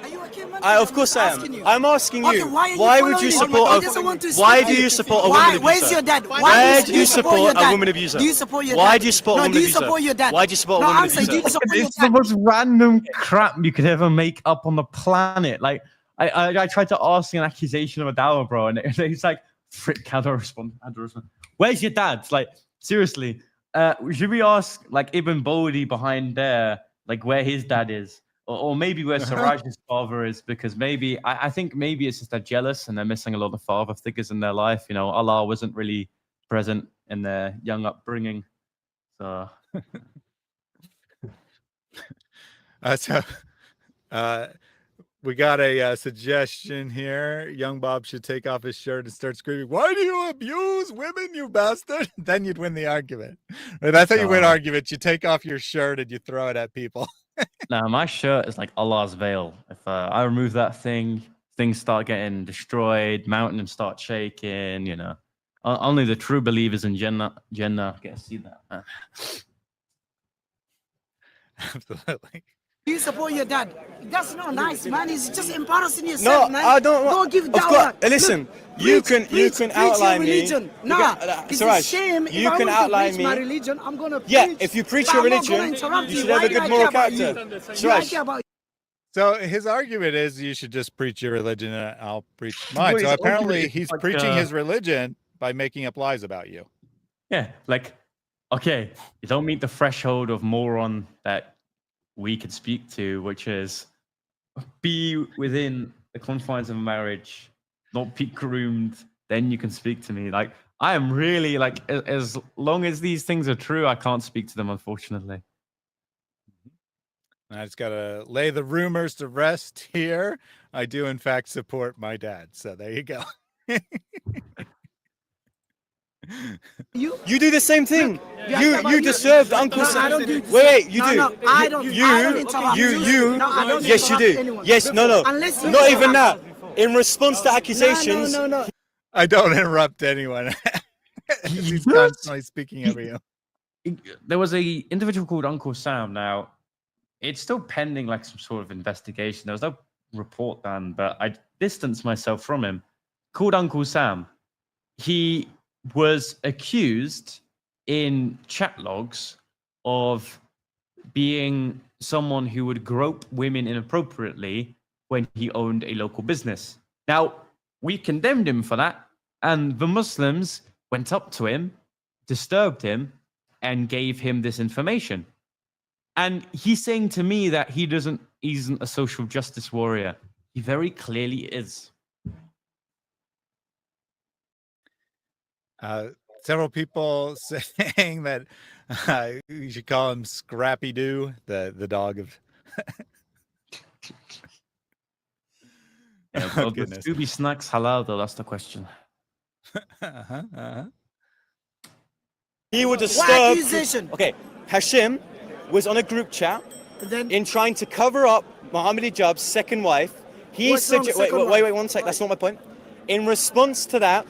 Are you okay, man? Of course I asking am. you. I'm asking Okay, you. why are you Why would following you him? support? He doesn't want to Why speak do to you you. support a Why? woman abuser? Where's your dad? Why do you your support a dad? woman abuser? Do you support your Why dad? do you support a No, woman do you abuser? support your dad? Why do you support a No, woman answer. abuser? Do you support your It's the dad? most random crap you could ever make up on the planet. Like, I tried to ask an accusation of a Dawah bro, and it's like, frick, how do I respond? Where's your dad? Like, seriously, should we ask, like, Ibn Bodhi behind there, like, where his dad is? Or maybe where Siraj's father is, because maybe, I think maybe it's just they're jealous and they're missing a lot of father figures in their life. You know, Allah wasn't really present in their young upbringing. So... We got a suggestion here. Young Bob should take off his shirt and start screaming, "Why do you abuse women, you bastard?" Then you'd win the argument. That's how you win arguments. You take off your shirt and you throw it at people. Now, my shirt is like Allah's veil. If I remove that thing, things start getting destroyed, mountains start shaking, you know. Only the true believers in Jannah get to see that. Absolutely. Do you support your dad? That's not nice, man. It's just embarrassing yourself, No, man. I don't. Don't give Of Dawah. course, listen. Look, You preach can your outline me. religion. Nah, it's a Siraj, shame. If you I can want outline to me. preach my religion, I'm gonna preach. Yeah, if you preach but your I'm not gonna religion, interrupt you should Why have a do good I moral care about you? character. Do I Siraj, care about So his argument is you should just preach your religion and I'll preach mine. Well, So his apparently argument is he's like, preaching his religion by making up lies about you. Yeah, like, okay, you don't meet the threshold of moron that we can speak to, which is be within the confines of a marriage, not be groomed, then you can speak to me. Like, I am really, like, as long as these things are true, I can't speak to them, unfortunately. I just got to lay the rumors to rest here. I do, in fact, support my dad. So there you go. you. you do the same thing. Yeah, You deserve the Uncle No, Sam. I don't do this. Wait, you No, do. no, I don't. You, I don't interrupt. you. No, I don't Yes, you interrupt do. anyone. Yes, no. Unless you Not even interrupt. that. In response to accusations, No. I don't interrupt anyone. He's constantly speaking over you. There was a individual called Uncle Sam. Now, it's still pending like some sort of investigation. There was no report done, but I distanced myself from him. Called Uncle Sam. He was accused in chat logs of being someone who would grope women inappropriately when he owned a local business. Now, we condemned him for that, and the Muslims went up to him, disturbed him, and gave him this information. And he's saying to me that he isn't a social justice warrior. He very clearly is. Several people saying that You should call him Scrappy Doo, the dog of. Yeah, well, does Scooby Snacks halal though? That's the question. He would What disturb. accusation? Okay, Hashim was on a group chat Then in trying to cover up Mohammed Hijab's second wife. He What's wrong said, with wait, second wait, wife? 1 sec. That's not my point. In response to that,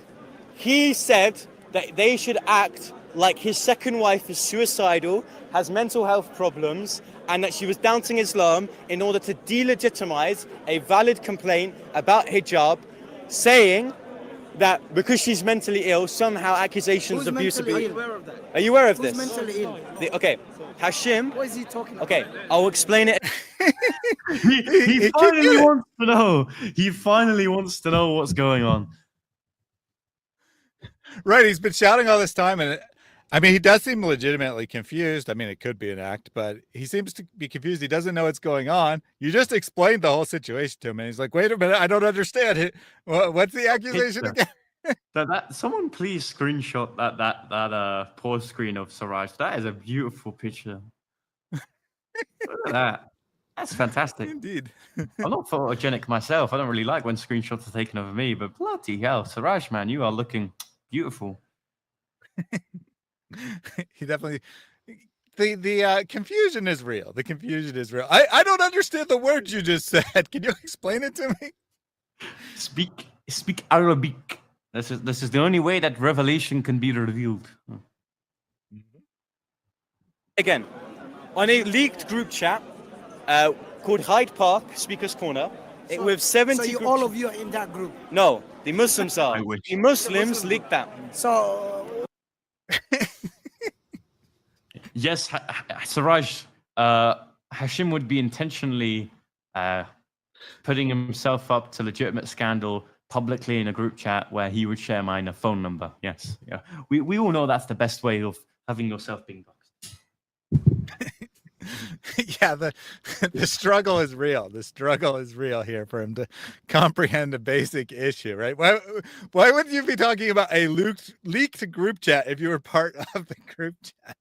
he said that they should act like his second wife is suicidal, has mental health problems, and that she was doubting Islam in order to delegitimize a valid complaint about hijab, saying that because she's mentally ill, somehow accusations who's of abuse. mentally ill? Are you aware of Who's this? mentally ill? Okay, Hashim. What is he talking about? Okay, I'll explain it. He finally wants to know. He finally wants to know what's going on. Right, he's been shouting all this time, and I mean, he does seem legitimately confused. I mean, it could be an act, but he seems to be confused. He doesn't know what's going on. You just explained the whole situation to him, and he's like, "Wait a minute, I don't understand it. What's the accusation again?" Someone please screenshot that pause screen of Siraj. That is a beautiful picture. Look at that. That's fantastic. Indeed. I'm not photogenic myself. I don't really like when screenshots are taken of me, but bloody hell, Siraj, man, you are looking beautiful. He definitely. The confusion is real. The confusion is real. I don't understand the words you just said. Can you explain it to me? Speak Arabic. This is the only way that revelation can be revealed. Again, on a leaked group chat called Hyde Park Speakers Corner, with 70 So all of you are in that group. No, the Muslims are. I wish. The Muslims leaked that. So Yes, Siraj, Hashim would be intentionally putting himself up to legitimate scandal publicly in a group chat where he would share my phone number. Yes, yeah. We all know that's the best way of having yourself being doxed. Yeah, the struggle is real. The struggle is real here for him to comprehend a basic issue, right? Why would you be talking about a leaked group chat if you were part of the group chat?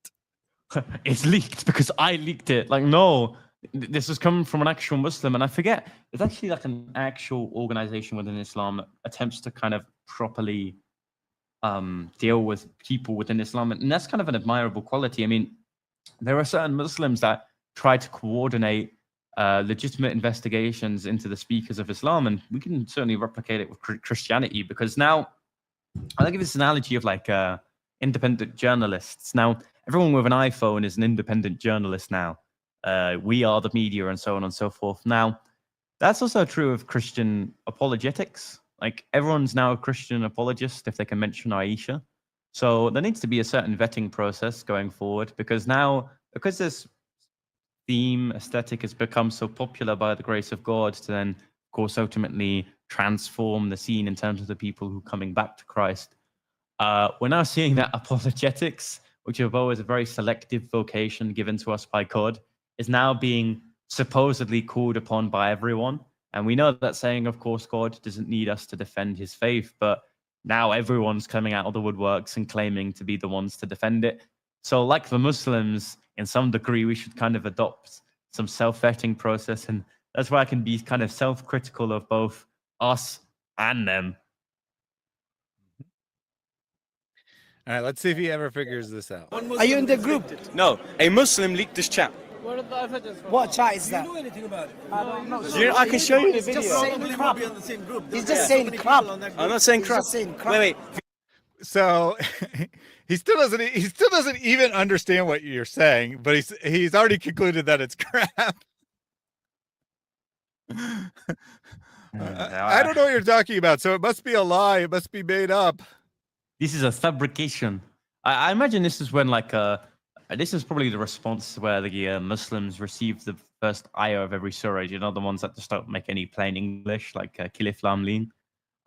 It's leaked because I leaked it. Like, no, this is coming from an actual Muslim, and I forget. It's actually like an actual organization within Islam that attempts to kind of properly deal with people within Islam, and that's kind of an admirable quality. I mean, there are certain Muslims that try to coordinate legitimate investigations into the speakers of Islam, and we can certainly replicate it with Christianity, because now I'll give this analogy of like independent journalists. Now, everyone with an iPhone is an independent journalist now. We are the media and so on and so forth. Now, that's also true of Christian apologetics. Like, everyone's now a Christian apologist if they can mention Aisha. So there needs to be a certain vetting process going forward, because this theme aesthetic has become so popular by the grace of God to then, of course, ultimately transform the scene in terms of the people who are coming back to Christ. We're now seeing that apologetics, which is always a very selective vocation given to us by God, is now being supposedly called upon by everyone. And we know that saying, of course, God doesn't need us to defend his faith, but now everyone's coming out of the woodworks and claiming to be the ones to defend it. So like the Muslims, in some degree, we should kind of adopt some self-vetting process. And that's why I can be kind of self-critical of both us and them. All right, let's see if he ever figures this out. are you in the group? No, a Muslim leaked this chat. What chat is that? I don't know. I can show you the He's just video. saying crap. He's just saying crap. I'm not saying He's crap. just saying crap. Wait. So he still doesn't even understand what you're saying, but he's already concluded that it's crap. I don't know what you're talking about, so it must be a lie. It must be made up. This is a fabrication. I imagine this is when, like, this is probably the response where the Muslims received the first ayah of every surah. You know, the ones that just don't make any plain English, like Kilif Lam Leen.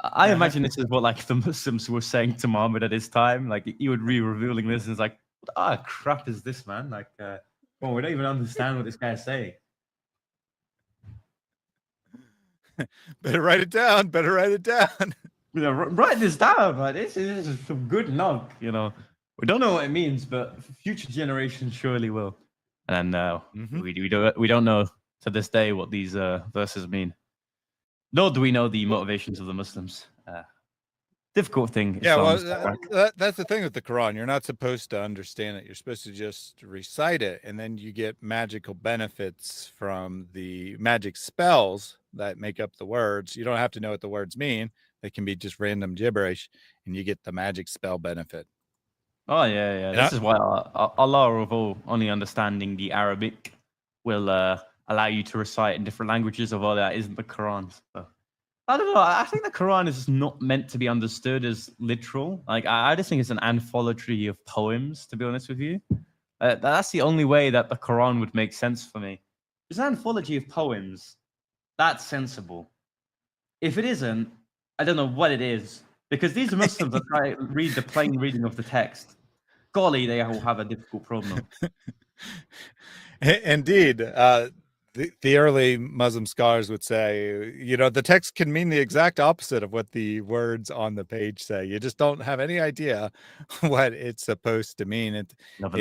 I imagine this is what, like, the Muslims were saying to Muhammad at his time. Like, he would be revealing this, and it's like, what crap is this, man? Like, well, we don't even understand what this guy's saying. Better write it down. Better write it down. You know, write this down, man. This is some good nog, you know. We don't know what it means, but future generations surely will. And we don't know to this day what these verses mean. Nor do we know the motivations of the Muslims. Difficult thing. Yeah, well, Islam that's the thing with the Quran. You're not supposed to understand it. You're supposed to just recite it, and then you get magical benefits from the magic spells that make up the words. You don't have to know what the words mean. They can be just random gibberish, and you get the magic spell benefit. Oh, yeah. This is why Allah, although only understanding the Arabic, will allow you to recite in different languages, although that isn't the Quran. So. I don't know. I think the Quran is not meant to be understood as literal. Like, I just think it's an anthology of poems, to be honest with you. That's the only way that the Quran would make sense for me. It's an anthology of poems. That's sensible. If it isn't, I don't know what it is. Because these Muslims that try to read the plain reading of the text, golly, they will have a difficult problem. Indeed. The early Muslim scholars would say, the text can mean the exact opposite of what the words on the page say. You just don't have any idea what it's supposed to mean. It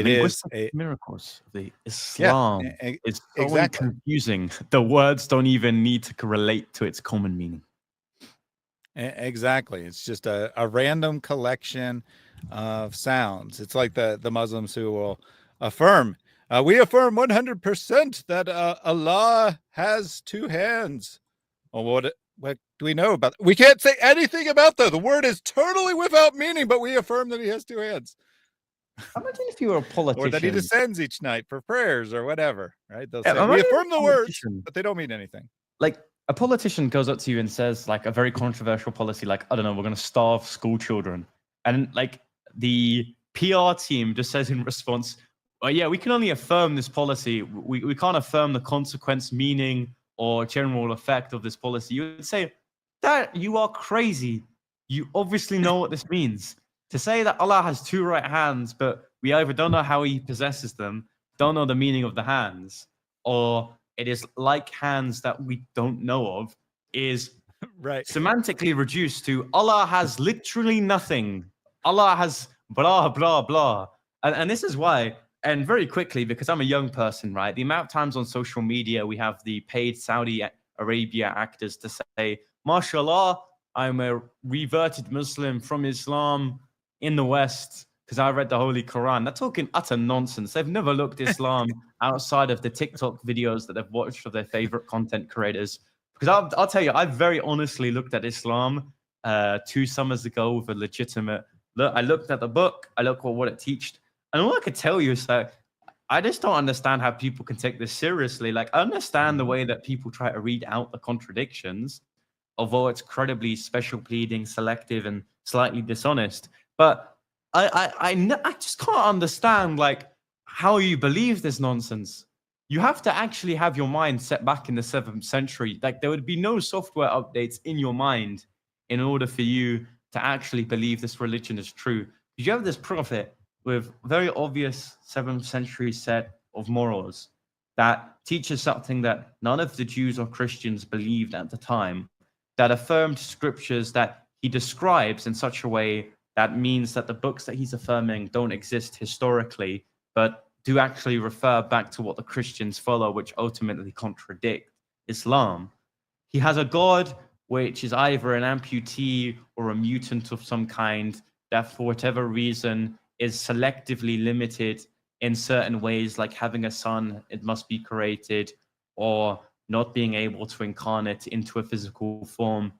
is miracles. The Islam is so confusing. The words don't even need to relate to its common meaning. Exactly. It's just a random collection of sounds. It's like the Muslims who will affirm. We affirm 100% that Allah has two hands. Well, what do we know about? We can't say anything about that. The word is totally without meaning, but we affirm that he has two hands. Imagine if you were a politician. Or that he descends each night for prayers or whatever, right? They'll say, we affirm the words, but they don't mean anything. Like, a politician goes up to you and says, like, a very controversial policy, like, I don't know, we're going to starve school children. And, like, the PR team just says in response, yeah, we can only affirm this policy. We can't affirm the consequence, meaning, or general effect of this policy. You would say, that you are crazy. You obviously know what this means. To say that Allah has two right hands, but we either don't know how he possesses them, don't know the meaning of the hands, or it is like hands that we don't know of, is right semantically reduced to Allah has literally nothing. Allah has blah, blah, blah. And this is why... And very quickly, because I'm a young person, right? The amount of times on social media we have the paid Saudi Arabia actors to say, MashaAllah, I'm a reverted Muslim from Islam in the West because I read the Holy Quran. They're talking utter nonsense. They've never looked Islam outside of the TikTok videos that they've watched of their favorite content creators. Because I'll tell you, I very honestly looked at Islam 2 summers ago with a legitimate look. I looked at the book. I looked at what it teached. And all I could tell you is that I just don't understand how people can take this seriously. Like, I understand the way that people try to read out the contradictions, although it's incredibly special pleading, selective, and slightly dishonest. But I just can't understand, like, how you believe this nonsense. You have to actually have your mind set back in the 7th century. Like, there would be no software updates in your mind in order for you to actually believe this religion is true. You have this prophet with very obvious 7th century set of morals that teaches something that none of the Jews or Christians believed at the time, that affirmed scriptures that he describes in such a way that means that the books that he's affirming don't exist historically, but do actually refer back to what the Christians follow, which ultimately contradict Islam. He has a God which is either an amputee or a mutant of some kind that for whatever reason is selectively limited in certain ways, like having a son, it must be created, or not being able to incarnate into a physical form.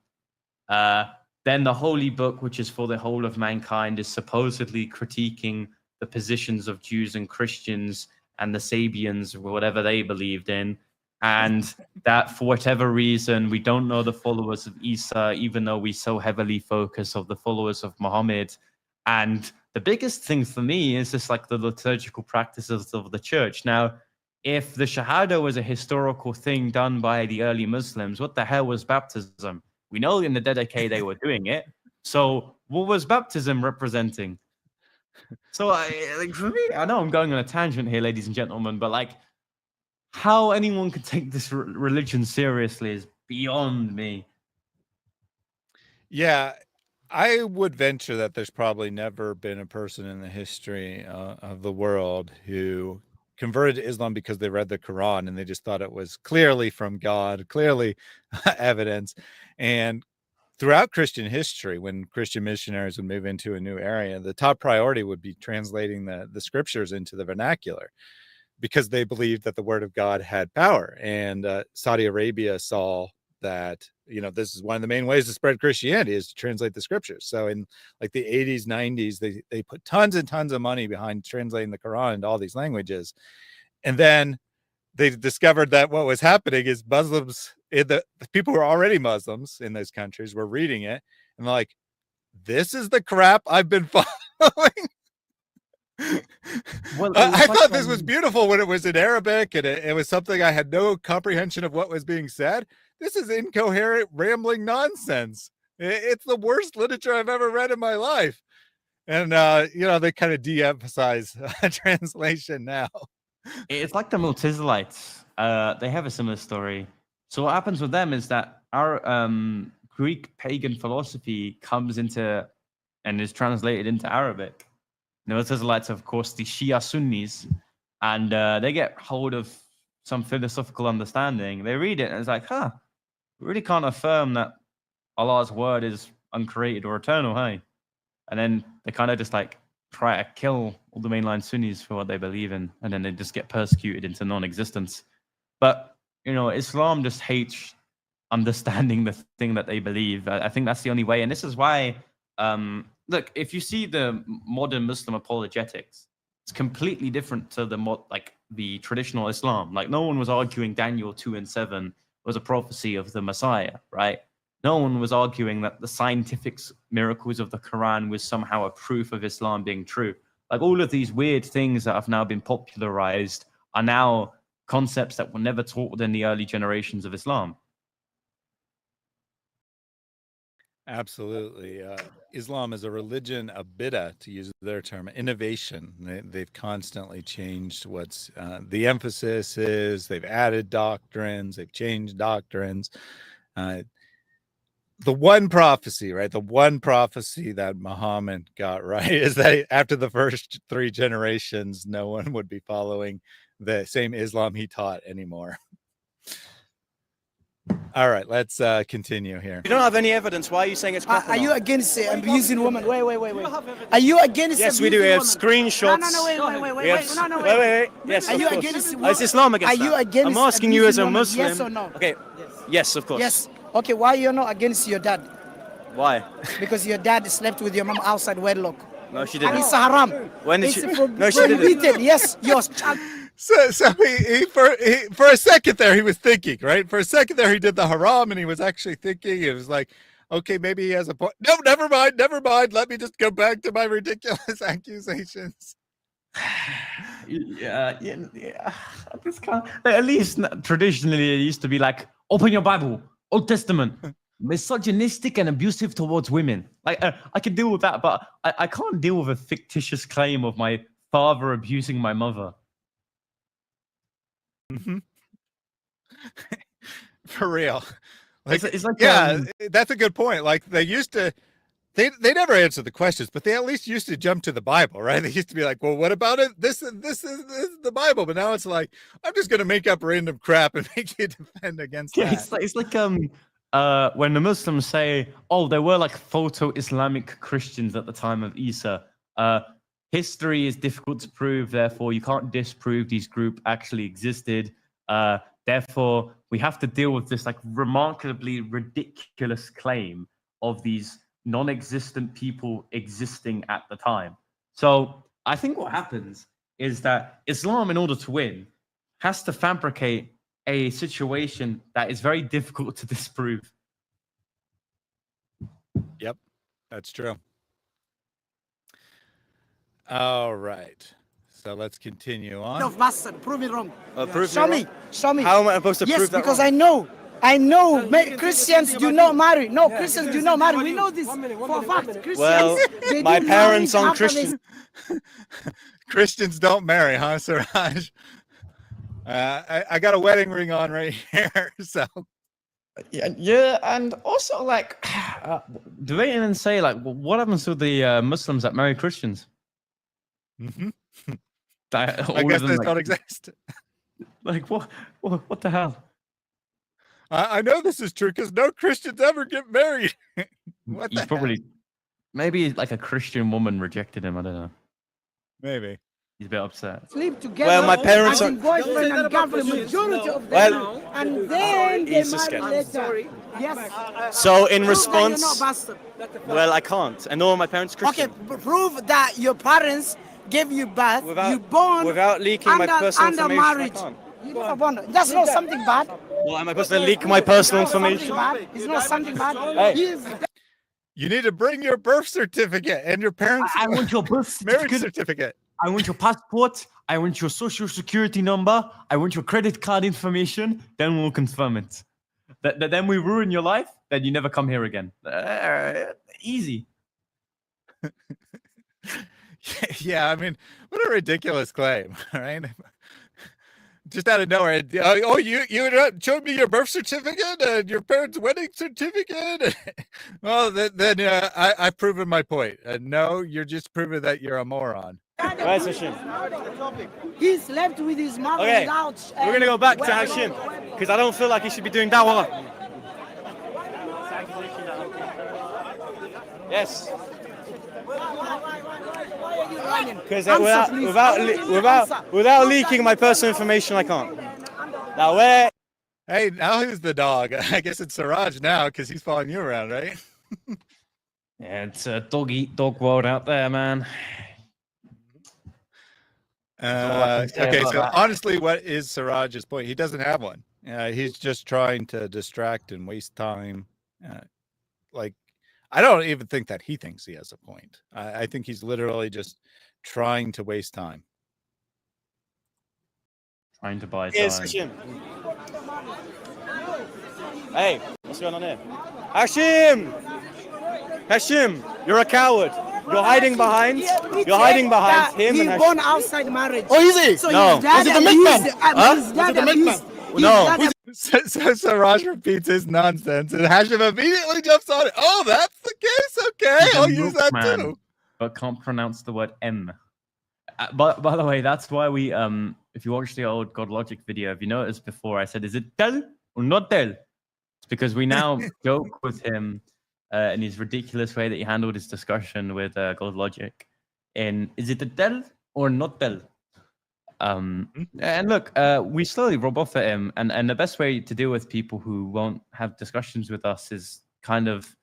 Then the Holy Book, which is for the whole of mankind, is supposedly critiquing the positions of Jews and Christians and the Sabians, or whatever they believed in. And that for whatever reason, we don't know the followers of Isa, even though we so heavily focus on the followers of Muhammad. And the biggest thing for me is just like the liturgical practices of the church. Now, if the Shahada was a historical thing done by the early Muslims, what the hell was baptism? We know in the Dedicate they were doing it. So what was baptism representing? So like for me, I know I'm going on a tangent here, ladies and gentlemen, but like how anyone could take this religion seriously is beyond me. Yeah. I would venture that there's probably never been a person in the history of the world who converted to Islam because they read the Quran and they just thought it was clearly from God, clearly evidence. And throughout Christian history, when Christian missionaries would move into a new area, the top priority would be translating the scriptures into the vernacular, because they believed that the word of God had power. And Saudi Arabia saw that, this is one of the main ways to spread Christianity is to translate the scriptures. So in like the 80s, 90s, they put tons and tons of money behind translating the Quran into all these languages. And then they discovered that what was happening is Muslims, the people who are already Muslims in those countries were reading it and they're like, this is the crap I've been following. Well, I thought this was beautiful when it was in Arabic and it was something I had no comprehension of what was being said. This is incoherent, rambling nonsense. It's the worst literature I've ever read in my life. And, they kind of de-emphasize translation now. It's like the Multizilites. They have a similar story. So what happens with them is that our Greek pagan philosophy comes into and is translated into Arabic. The Multizilites, of course, the Shia Sunnis, and they get hold of some philosophical understanding. They read it and it's like, we really can't affirm that Allah's word is uncreated or eternal, hey? And then they kind of just like try to kill all the mainline Sunnis for what they believe in, and then they just get persecuted into non-existence. But, Islam just hates understanding the thing that they believe. I think that's the only way. And this is why, look, if you see the modern Muslim apologetics, it's completely different to the traditional Islam. Like, no one was arguing Daniel 2:7 was a prophecy of the Messiah, right? No one was arguing that the scientific miracles of the Quran was somehow a proof of Islam being true. Like, all of these weird things that have now been popularized are now concepts that were never taught within the early generations of Islam. Absolutely. Islam is a religion of bid'ah, to use their term, innovation. They've constantly changed what's the emphasis is. They've added doctrines. They've changed doctrines. The one prophecy, right? The one prophecy that Muhammad got right is that after the first 3 generations, no one would be following the same Islam he taught anymore. All right, let's continue here. You don't have any evidence. Why are you saying it's crap? Are you against abusing women? Wait. Are you against? Yes, we do. We have screenshots. No, wait. Wait. Yes, are of you course. against? Is Islam against Are you that? against? I'm asking you as a women, Muslim. Yes or no? Okay. Yes, of course. Yes. Okay. Why you're not against your dad? Why? Because your dad slept with your mom outside wedlock. No, she didn't. And it's haram. When did she? No, she didn't. Yes, yours. So he for a second there he was thinking, right? For a second there he did the haram and he was actually thinking. It was like, okay, maybe he has a point. No, never mind. Let me just go back to my ridiculous accusations. Yeah. At least traditionally it used to be like, open your Bible, Old Testament. Misogynistic and abusive towards women. Like, I can deal with that, but I can't deal with a fictitious claim of my father abusing my mother. Mm-hmm. For real. Like, it's like, that's a good point. Like, they used to, they never answered the questions, but they at least used to jump to the Bible, right? They used to be like, well, what about it? This is the Bible. But now it's like, I'm just going to make up random crap and make you defend against that. It's like when the Muslims say, oh, there were like photo-Islamic Christians at the time of Isa. History is difficult to prove, therefore you can't disprove these groups actually existed. Therefore, we have to deal with this like remarkably ridiculous claim of these non-existent people existing at the time. So I think what happens is that Islam, in order to win, has to fabricate a situation that is very difficult to disprove. Yep, that's true. All right, so let's continue on. No, Master, prove me wrong. Show me. How am I supposed to prove that? Yes, because wrong? I know Christians do not marry. No, Christians do not marry. We know this for a fact. Christians, well, my parents aren't Christian. Christians don't marry, huh, Siraj? I got a wedding ring on right here, so Yeah, and also like, do they even say like, what happens to the Muslims that marry Christians? Mm-hmm. I guess they don't exist. Like what the hell? I know this is true because no Christians ever get married. What He's the probably hell? maybe like a Christian woman rejected him. I don't know. Maybe. He's a bit upset. Sleep together. Well, my parents as are. in boyfriend and girlfriend, majority of them, and then they He's a marry scam. later. Yes. So in Prove that response, you're not bastard. well, I can't, and nor are my parents Okay, Christian. prove that your parents gave you birth, Without- you born without leaking my personal under information, I marriage. can't. You never born. That's not something bad. Well, am I supposed to leak my personal It's not something information? bad. It's not something bad. Hey. He's You need to bring your birth certificate and your parents' I want your birth marriage certificate. certificate. I want your passport. I want your social security number. I want your credit card information. Then we'll confirm it. Then we ruin your life. Then you never come here again. Easy. Yeah, I mean, what a ridiculous claim, right? Just out of nowhere. Oh, you showed me your birth certificate and your parents' wedding certificate. Well, then I've proven my point. No, you're just proving that you're a moron. Where's Hashim? he slept with his mother Okay, without. we're gonna go back to Hashim because I don't feel like he should be doing dawah. Yes. Because without leaking my personal information, I can't. Now where? Hey, now who's the dog? I guess it's Siraj now because he's following you around, right? Yeah, it's a dog world out there, man. Okay, so honestly, what is Siraj's point? He doesn't have one. He's just trying to distract and waste time. Like, I don't even think that he thinks he has a point. I think he's literally just trying to waste time. Trying to buy Here's time. Hashim. Hey, what's going on here? Hashim! Hashim, you're a coward. You're hiding behind. You're hiding behind him He and born Hashim. outside marriage. Oh, is he? So No. his dad Is it the abused- milkman? his dad Is it the abused- milkman? his No. dad So Siraj repeats his nonsense, and Hashim immediately jumps on it. Oh, that's the case. Okay, He's a I'll use that milkman, too. but can't pronounce the word M. But by the way, that's why we if you watch the old God Logic video, if you noticed before, I said, "Is it tel or not tel?" It's because we now joke with him in his ridiculous way that he handled his discussion with God Logic. In is it a tel or not tel? And look, we slowly rub off at him, and the best way to deal with people who won't have discussions with us is kind of,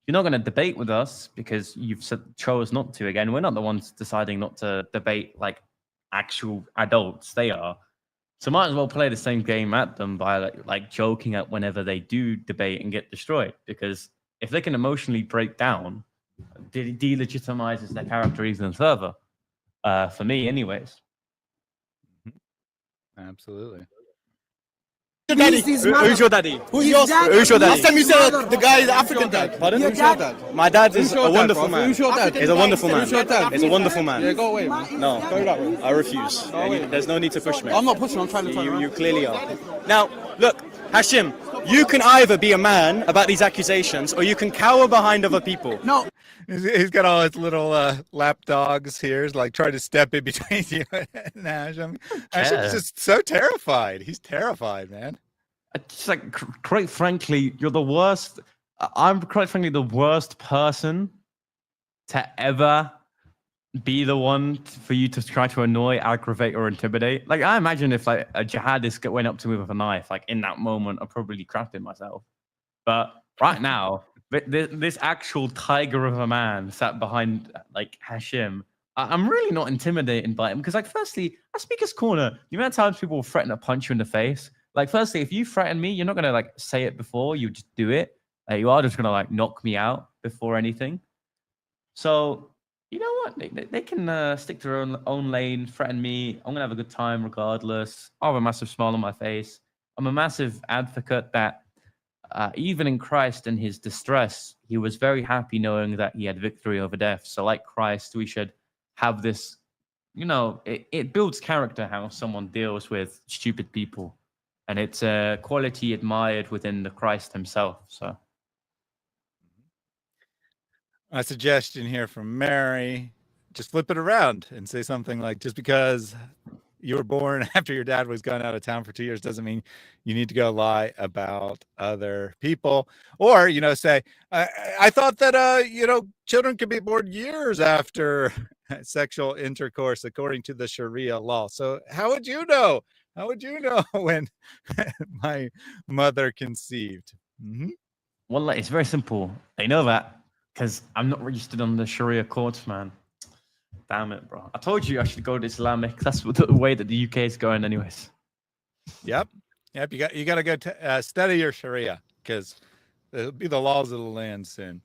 you're not going to debate with us because you've chose not to. Again, we're not the ones deciding not to debate like actual adults. They are. So might as well play the same game at them by like joking at whenever they do debate and get destroyed. Because if they can emotionally break down, it delegitimizes their character even further. For me, anyways. Absolutely. abused his mother. Who's your daddy? Who's His yours? dad Who's your daddy? Last time you abused said his mother. the guy is the African dad. Pardon? Your Who's your dad- dad? My dad is Who's your a dad, wonderful bro? man. Who's your dad? He's a wonderful man. Who's your dad? He's a wonderful man. Yeah, go away, man. No, Go that way. I refuse. Go away. There's no need to push me. I'm not pushing, I'm trying to turn You around. clearly are. Now, look, Hashim, you can either be a man about these accusations or you can cower behind other people. No, He's got all his little lap dogs here, he's like trying to step in between you and Hashim. Hashim's just so terrified. He's terrified, man. It's like, quite frankly, you're the worst. I'm quite frankly the worst person to ever be the one for you to try to annoy, aggravate, or intimidate. Like, I imagine if like a jihadist went up to me with a knife, like in that moment, I'd probably crapped it myself. But right now, this actual tiger of a man sat behind like Hashim. I'm really not intimidated by him because, like, firstly, at Speaker's Corner, the amount of times people will threaten to punch you in the face. Like, firstly, if you threaten me, you're not gonna like say it before, you just do it. You are just gonna like knock me out before anything. So you know what? They can stick to their own lane, threaten me. I'm gonna have a good time regardless. I have a massive smile on my face. I'm a massive advocate that even in Christ and his distress, he was very happy knowing that he had victory over death. So like Christ, we should have this, you know, it builds character how someone deals with stupid people. and it's a quality admired within the Christ himself. So a suggestion here from Mary, just flip it around and say something like, just because you were born after your dad was gone out of town for 2 years doesn't mean you need to go lie about other people. Or, say, I thought that, children could be born years after sexual intercourse according to the Sharia law. So how would you know? How would you know when my mother conceived? Mm-hmm. Well, it's very simple. I know that because I'm not registered on the Sharia courts, man. Damn it, bro. I told you I should go to Islamic. That's the way that the UK is going anyways. Yep. You got to go study your Sharia, because it'll be the laws of the land soon.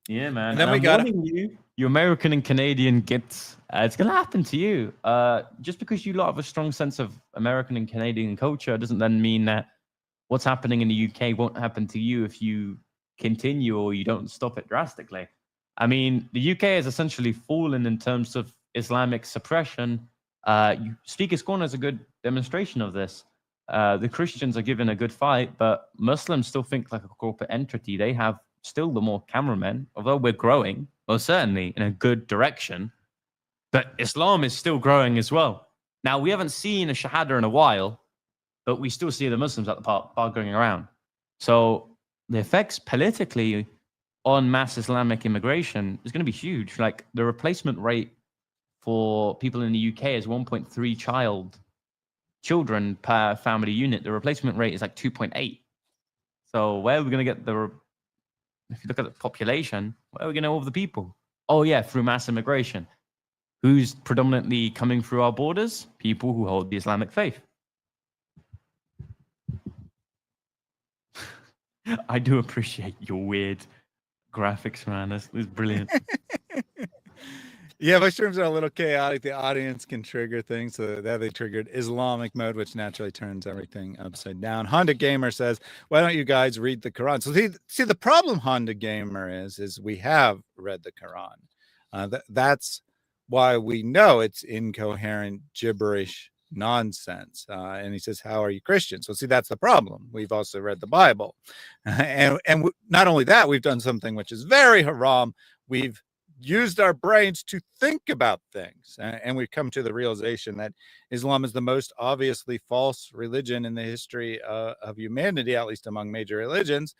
Yeah, man. And then I'm we got you American and Canadian gits. It's going to happen to you. Just because you lot have a strong sense of American and Canadian culture doesn't then mean that what's happening in the UK won't happen to you if you continue or you don't stop it drastically. I mean, the UK has essentially fallen in terms of Islamic suppression. Speaker's Corner is a good demonstration of this. The Christians are given a good fight, but Muslims still think like a corporate entity. They have still the more cameramen, although we're growing, most certainly in a good direction. But Islam is still growing as well. Now, we haven't seen a Shahada in a while, but we still see the Muslims at the park going around. So the effects politically on mass Islamic immigration is going to be huge. Like the replacement rate for people in the UK is 1.3 children per family unit. The replacement rate is like 2.8. So where are we going to get if you look at the population, where are we going to all the people? Oh yeah, through mass immigration. Who's predominantly coming through our borders? People who hold the Islamic faith. I do appreciate your weird graphics, man. That's brilliant. Yeah, my streams are a little chaotic. The audience can trigger things. So that they triggered Islamic mode, which naturally turns everything upside down. Honda Gamer says, why don't you guys read the Quran? So see the problem, Honda Gamer, is we have read the Quran. That's why we know it's incoherent, gibberish nonsense. And he says, how are you Christians? So see, that's the problem. We've also read the Bible. And not only that, we've done something which is very haram. We've used our brains to think about things. And we've come to the realization that Islam is the most obviously false religion in the history of humanity, at least among major religions.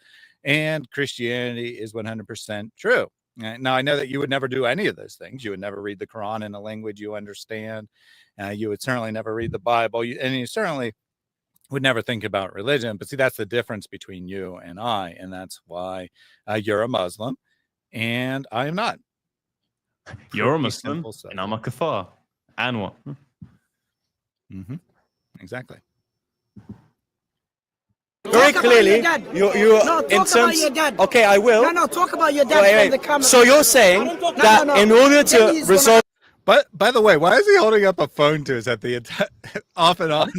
And Christianity is 100% true. Now, I know that you would never do any of those things. You would never read the Quran in a language you understand. You would certainly never read the Bible. And you certainly would never think about religion. But see, that's the difference between you and I. And that's why you're a Muslim and I am not. You're a Muslim and I'm a kafar. And what? Mm-hmm. Exactly. Very clearly, you No, talk about your dad. Okay, I will. No, talk about your dad. Wait. The camera. So you're saying that in order to resolve. But by the way, why is he holding up a phone to us at the off and on?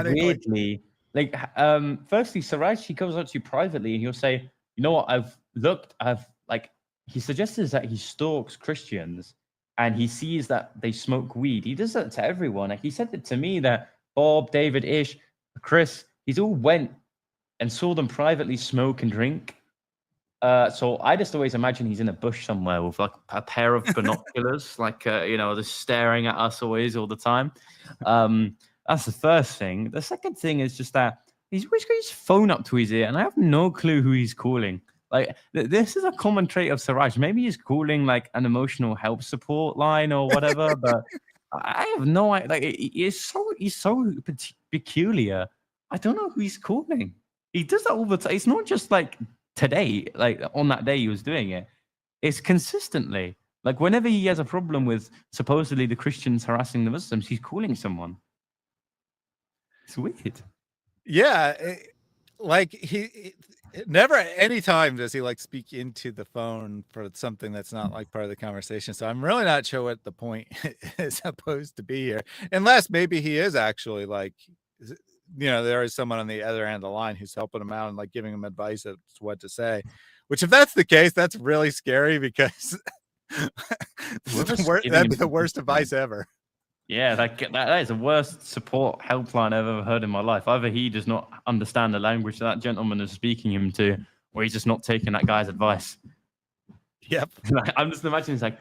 Weirdly, like, firstly, Siraj, he comes up to you privately and he'll say, you know what, he suggests that he stalks Christians and he sees that they smoke weed. He does that to everyone. Like, he said it to me that Bob, David, Ish, Chris, he's all went and saw them privately smoke and drink. So I just always imagine he's in a bush somewhere with like a pair of binoculars, like, they're staring at us always all the time. That's the first thing. The second thing is just that he's always got his phone up to his ear and I have no clue who he's calling. Like, this is a common trait of Siraj. Maybe he's calling like an emotional help support line or whatever, but I have no idea. Like, he's so peculiar. I don't know who he's calling. He does that all the time. It's not just like today, like on that day he was doing it. It's consistently. Like, whenever he has a problem with supposedly the Christians harassing the Muslims, he's calling someone. It's weird. Yeah. He never any time does he like speak into the phone for something that's not like part of the conversation. So I'm really not sure what the point is supposed to be here, unless maybe he is actually like, there is someone on the other end of the line who's helping him out and like giving him advice as to what to say, which if that's the case, that's really scary because that'd be the worst advice ever. Yeah, that is the worst support helpline I've ever heard in my life. Either he does not understand the language that gentleman is speaking him to, or he's just not taking that guy's advice. Yep. Like, I'm just imagining it's like,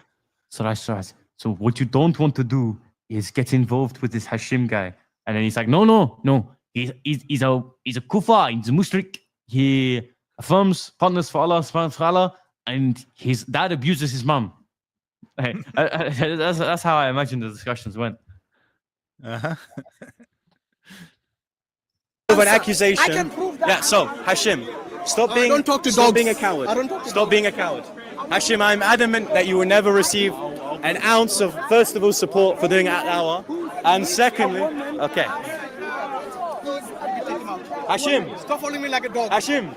so what you don't want to do is get involved with this Hashim guy. And then he's like, no. He's a kufar, he's a mushrik. He affirms partners for Allah, subhanahu wa ta'ala, and his dad abuses his mum. Hey, that's how I imagine the discussions went. Uh-huh. Of an accusation. I can prove that. Yeah, so Hashim, stop being being a coward. Stop being a coward. Hashim, I'm adamant that you will never receive an ounce of, first of all, support for doing Dawah, and secondly, okay. Hashim, Stop following me like a dog. Hashim,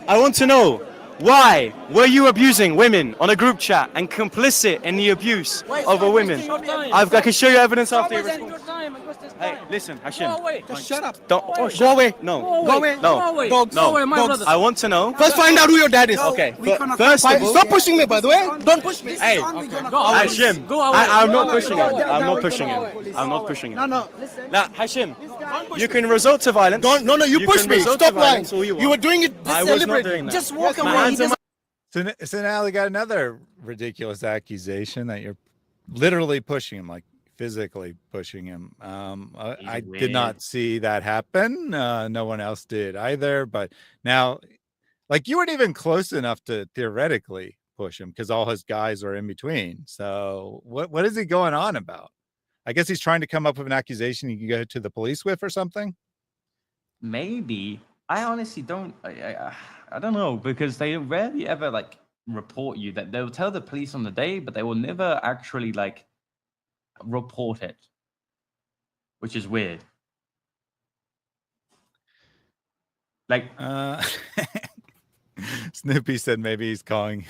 I want to know, why were you abusing women on a group chat and complicit in the abuse of a women? I can show you evidence after you respond. Hey, listen, Hashim. Just shut up. Don't Go away. No. Go away. No. Dogs. No. Dogs. I want to know. First find out who your dad is. Okay. First of all, Stop pushing me, by the way. Don't push me. hey, Hashim. I'm not pushing him. I'm not pushing him. I'm not pushing him. No, listen. Now, Hashim, you can resort to violence. No, you push can me. resort Stop to lying. violence all you want. You were doing it I was not deliberately. doing that. Just walk My away. hands on So now they got another ridiculous accusation that you're literally pushing him, like physically pushing him. I did not see that happen. No one else did either. But now, like, you weren't even close enough to theoretically push him because all his guys are in between. So what is he going on about? I guess he's trying to come up with an accusation you can go to the police with or something. Maybe. I honestly don't. I don't know, because they rarely ever like report you. That they'll tell the police on the day, but they will never actually like report it, which is weird. Like, Snoopy said maybe he's calling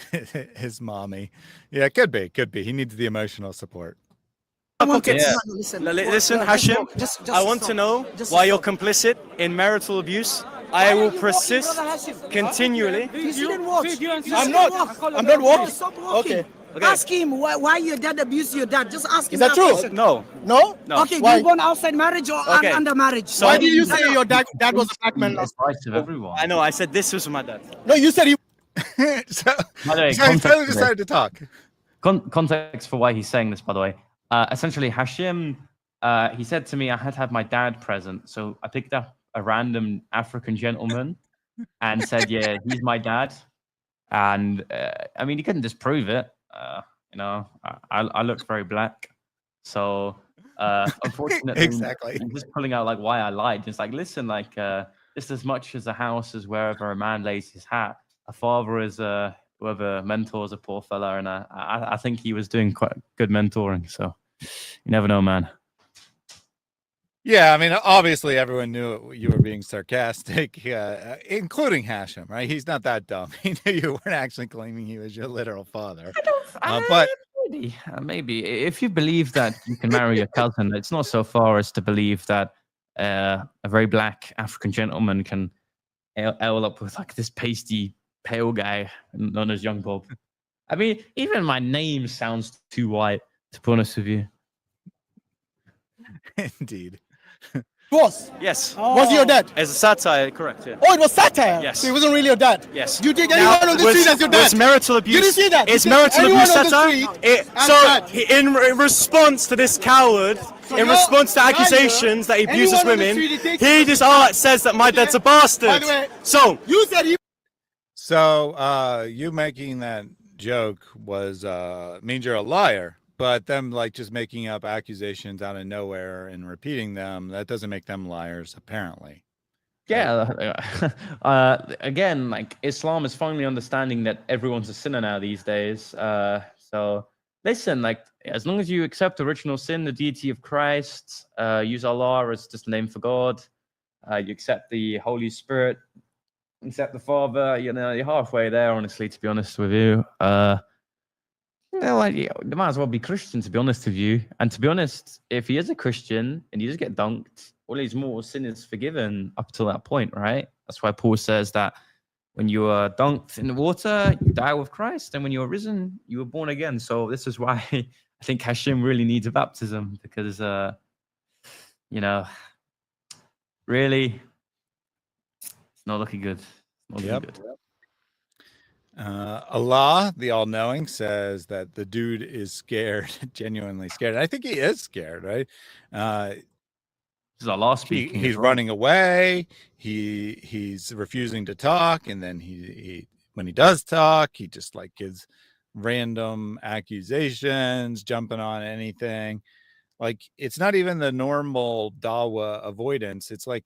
his mommy. Yeah, could be. He needs the emotional support. Okay. Yeah. Listen, Hashim, I want to know why you're complicit in marital abuse. I will persist continually. You didn't watch. I'm not walking. Stop walking. Okay. Ask him why your dad abused your dad. Just ask him. Is that true? question. No. No? Okay, Why? you born outside marriage or Okay. under marriage? So- Why did you say your dad was a black man? it's rights of everyone. I know. I said this was my dad. No, you said he. so By the way, so he context finally for decided to talk. Context for why he's saying this, by the way. Essentially, Hashim, he said to me, I had to have my dad present. So I picked up a random African gentleman and said, yeah, he's my dad. And I mean, he couldn't disprove it. You know, I look very black. So unfortunately, Exactly. I'm just pulling out like why I lied. It's like, listen, like just as much as a house is wherever a man lays his hat, a father is whoever mentors a poor fella. And I think he was doing quite good mentoring. So you never know, man. Yeah, I mean, obviously everyone knew you were being sarcastic, including Hashim, right? He's not that dumb. He knew you weren't actually claiming he was your literal father. But maybe if you believe that you can marry your cousin, it's not so far as to believe that a very black African gentleman can owl up with like this pasty, pale guy known as Young Bob. I mean, even my name sounds too white, to be honest with you. Indeed. Was? Yes. Was he your dad? As a satire, correct. Yeah. Oh, it was satire. Yes. So he wasn't really your dad. Yes. You take anyone on the street as your dad. Was marital abuse? You didn't see that. Is You said marital anyone abuse on the satire? street as In response to this coward, in you're response to liar. accusations that he abuses Anyone on the women, street, he takes he you just says that my dad's a By bastard. the way, So you said he. So you making that joke was means you're a liar, but them like just making up accusations out of nowhere and repeating them, that doesn't make them liars, apparently. Yeah. Again, like Islam is finally understanding that everyone's a sinner now these days. So listen, like as long as you accept original sin, the deity of Christ, use Allah as just a name for God, you accept the Holy Spirit, accept the Father, you know, you're halfway there, honestly, to be honest with you. You know, like, you might as well be Christian, to be honest with you. And to be honest, if he is a Christian and you just get dunked, all his mortal sin is forgiven up to that point, right? That's why Paul says that when you are dunked in the water, you die with Christ, and when you are risen, you were born again. So this is why I think Hashim really needs a baptism because, really, it's not looking good. It's not looking good. Allah, the all-knowing, says that the dude is scared, genuinely scared. And I think he is scared, right? This is Allah speaking. He's running away. He's refusing to talk, and then he when he does talk, he just like gives random accusations, jumping on anything. Like, it's not even the normal Dawah avoidance. It's like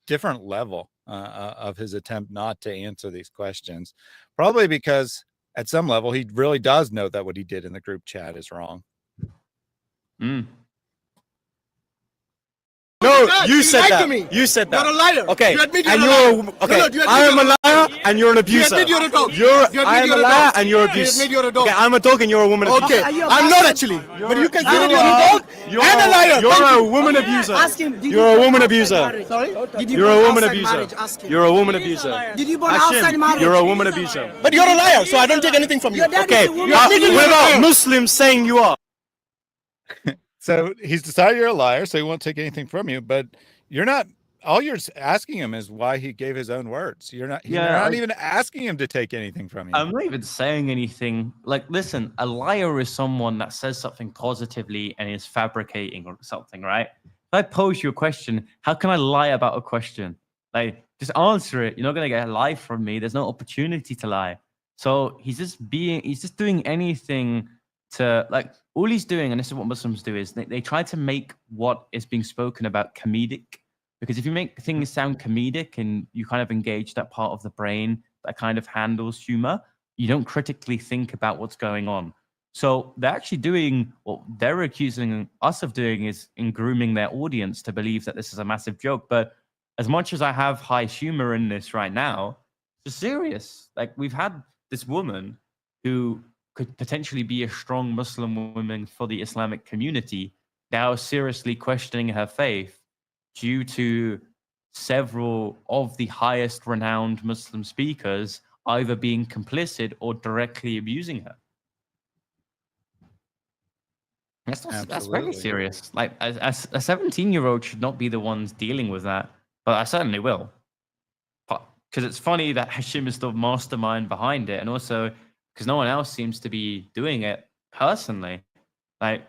different level of his attempt not to answer these questions, probably because at some level he really does know that what he did in the group chat is wrong. No, you said that. You said that. You're a liar. Okay, You admit and you're a liar. okay. I am a liar, and you're an abuser. You admit you're a dog. I am a liar, and you're an abuser. You admit you're a dog. Okay, I'm a dog, and you're a woman abuser. Okay, I'm not actually. But you can say that you're a dog and a liar. You're a woman abuser. You're a woman abuser. Sorry? You're a woman abuser. You're a woman abuser. Did you born outside marriage? You're a woman abuser. But you're a liar, so I don't take anything from you. Okay, what about Muslims saying you are? So he's decided you're a liar, so he won't take anything from you. But you're not. All you're asking him is why he gave his own words. You're not. You're not even asking him to take anything from you. I'm not even saying anything. Like, listen, a liar is someone that says something positively and is fabricating or something, right? If I pose you a question, how can I lie about a question? Like, just answer it. You're not gonna get a lie from me. There's no opportunity to lie. So he's just doing anything to, like, all he's doing, and this is what Muslims do, is they try to make what is being spoken about comedic. Because if you make things sound comedic and you kind of engage that part of the brain that kind of handles humor, you don't critically think about what's going on. So they're actually doing what they're accusing us of doing, is in grooming their audience to believe that this is a massive joke. But as much as I have high humor in this right now, it's serious. Like, we've had this woman who could potentially be a strong Muslim woman for the Islamic community now seriously questioning her faith due to several of the highest renowned Muslim speakers either being complicit or directly abusing her. That's very serious. Like, a 17-year-old should not be the ones dealing with that, but I certainly will. Because it's funny that Hashim is the mastermind behind it, and also because no one else seems to be doing it personally. Like,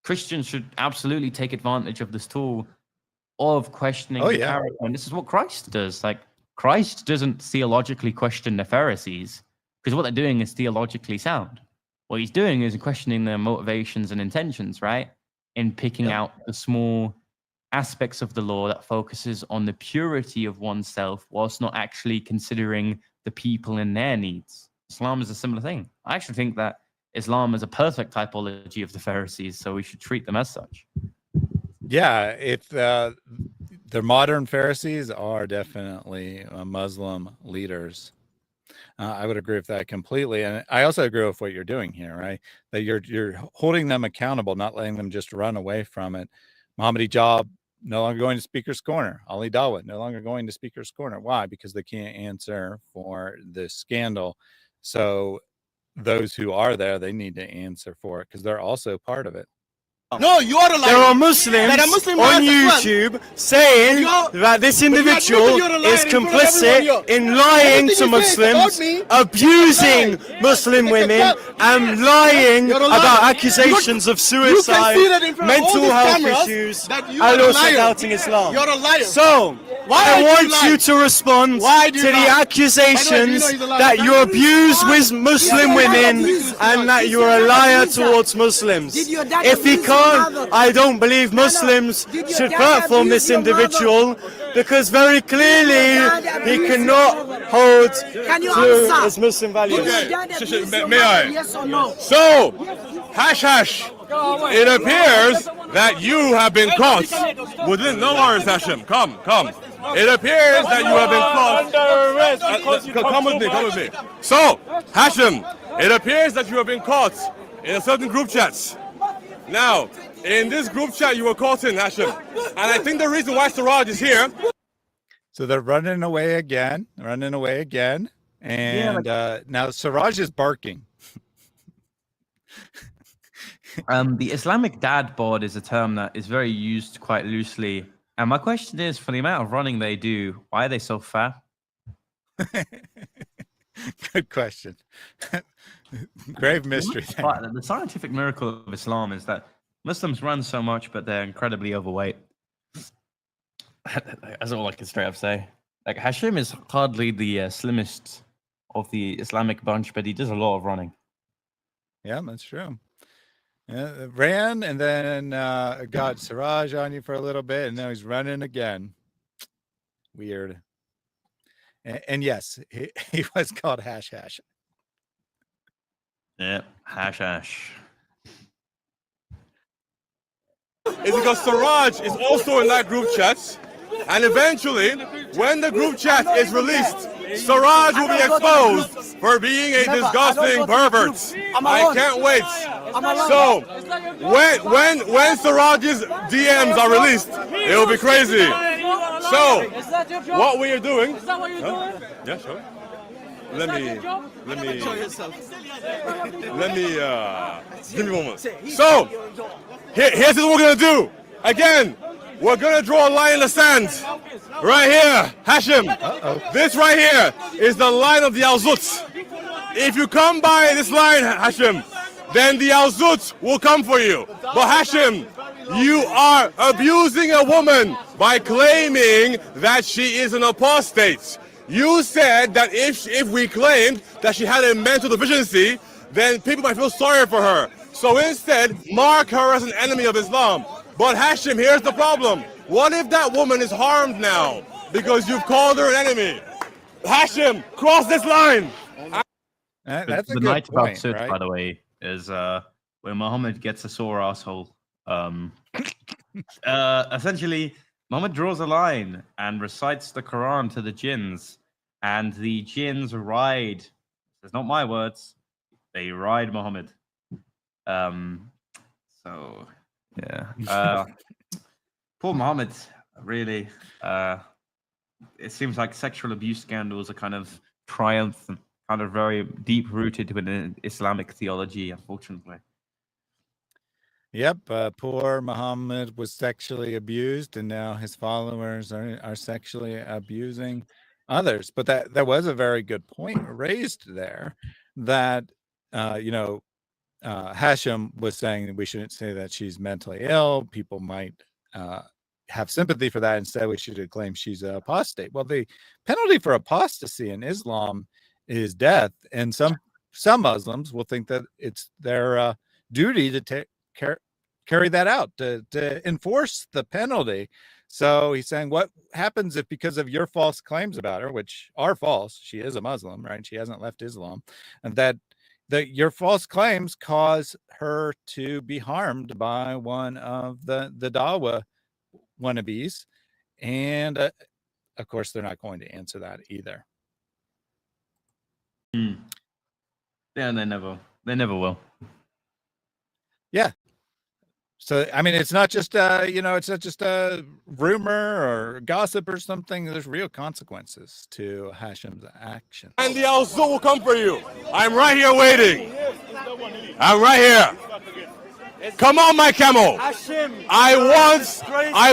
Christians should absolutely take advantage of this tool of questioning the character. And this is what Christ does. Like, Christ doesn't theologically question the Pharisees, because what they're doing is theologically sound. What he's doing is questioning their motivations and intentions, right? In picking out the small aspects of the law that focuses on the purity of oneself whilst not actually considering the people and their needs. Islam is a similar thing. I actually think that Islam is a perfect typology of the Pharisees, so we should treat them as such. Yeah, if the modern Pharisees are definitely Muslim leaders. I would agree with that completely, and I also agree with what you're doing here, right? That you're holding them accountable, not letting them just run away from it. Mohammed Hijab no longer going to Speaker's Corner. Ali Dawah no longer going to Speaker's Corner. Why? Because they can't answer for this scandal. So those who are there, they need to answer for it because they're also part of it. No, you are a liar. There are Muslims on YouTube saying that this individual is complicit in lying to Muslims, abusing Muslim women, and lying about accusations of suicide, mental health issues, and also doubting Islam. You're a liar. So, I want you to respond to the accusations that you abuse with Muslim women and that you're a liar towards Muslims. If he can't, I don't believe Muslims should platform this individual because very clearly he cannot hold to his Muslim values. May I? Yes or no? So, Hash, it appears that you have been caught within. No worries, Hashim. Come. It appears that you have been caught. Come with me. So, Hashim, it appears that you have been caught in a certain group chat. Now, in this group chat you were caught in, Hashim, and I think the reason why Siraj is here. So they're running away again, and now Siraj is barking. The Islamic dad bod is a term that is very used quite loosely. And my question is, for the amount of running they do, why are they so fat? Good question. Grave mystery. The scientific miracle of Islam is that Muslims run so much, but they're incredibly overweight. That's all I can straight up say. Like, Hashim is hardly the slimmest of the Islamic bunch, but he does a lot of running. Yeah, that's true. Yeah, ran and then got Siraj on you for a little bit, and now he's running again. Weird. And yes, he was called Hash Hash. Yeah, Hash Hash. It's because Siraj is also in that group chat, and eventually, when the group chat is released, Siraj will be exposed for being a disgusting pervert. I can't wait. So, when Siraj's DMs are released, it will be crazy. So, what we are doing? Yeah, sure. Let me give me one moment. So, here's what we're gonna do. Again, we're gonna draw a line in the sand. Right here, Hashim. This right here is the line of the Al-Zut. If you come by this line, Hashim, then the Al-Zut will come for you. But Hashim, you are abusing a woman by claiming that she is an apostate. You said that if we claimed that she had a mental deficiency, then people might feel sorry for her. So instead, mark her as an enemy of Islam. But Hashim, here's the problem. What if that woman is harmed now because you've called her an enemy? Hashim, cross this line. That's a the good night about point, Sud, right? by the way, is when Muhammad gets a sore asshole. Essentially, Muhammad draws a line and recites the Quran to the jinns, and the jinns ride. It's not my words. They ride Muhammad. So yeah. Poor Muhammad, really. It seems like sexual abuse scandals are kind of triumphant, kind of very deep rooted within Islamic theology, unfortunately. Yep, poor Muhammad was sexually abused, and now his followers are sexually abusing others. But that was a very good point raised there, that Hashim was saying that we shouldn't say that she's mentally ill. People might have sympathy for that. Instead, we should claim she's an apostate. Well, the penalty for apostasy in Islam is death, and some Muslims will think that it's their duty to carry that out, to enforce the penalty. So he's saying, what happens if, because of your false claims about her, which are false, she is a Muslim, right? She hasn't left Islam, and that your false claims cause her to be harmed by one of the Dawah wannabes. And of course, they're not going to answer that either. Yeah, they never will. Yeah. So, I mean, it's not just, it's not just a rumor or gossip or something. There's real consequences to Hashim's action. And the Al-Zut will come for you. I'm right here waiting. I'm right here. Come on, my camel. I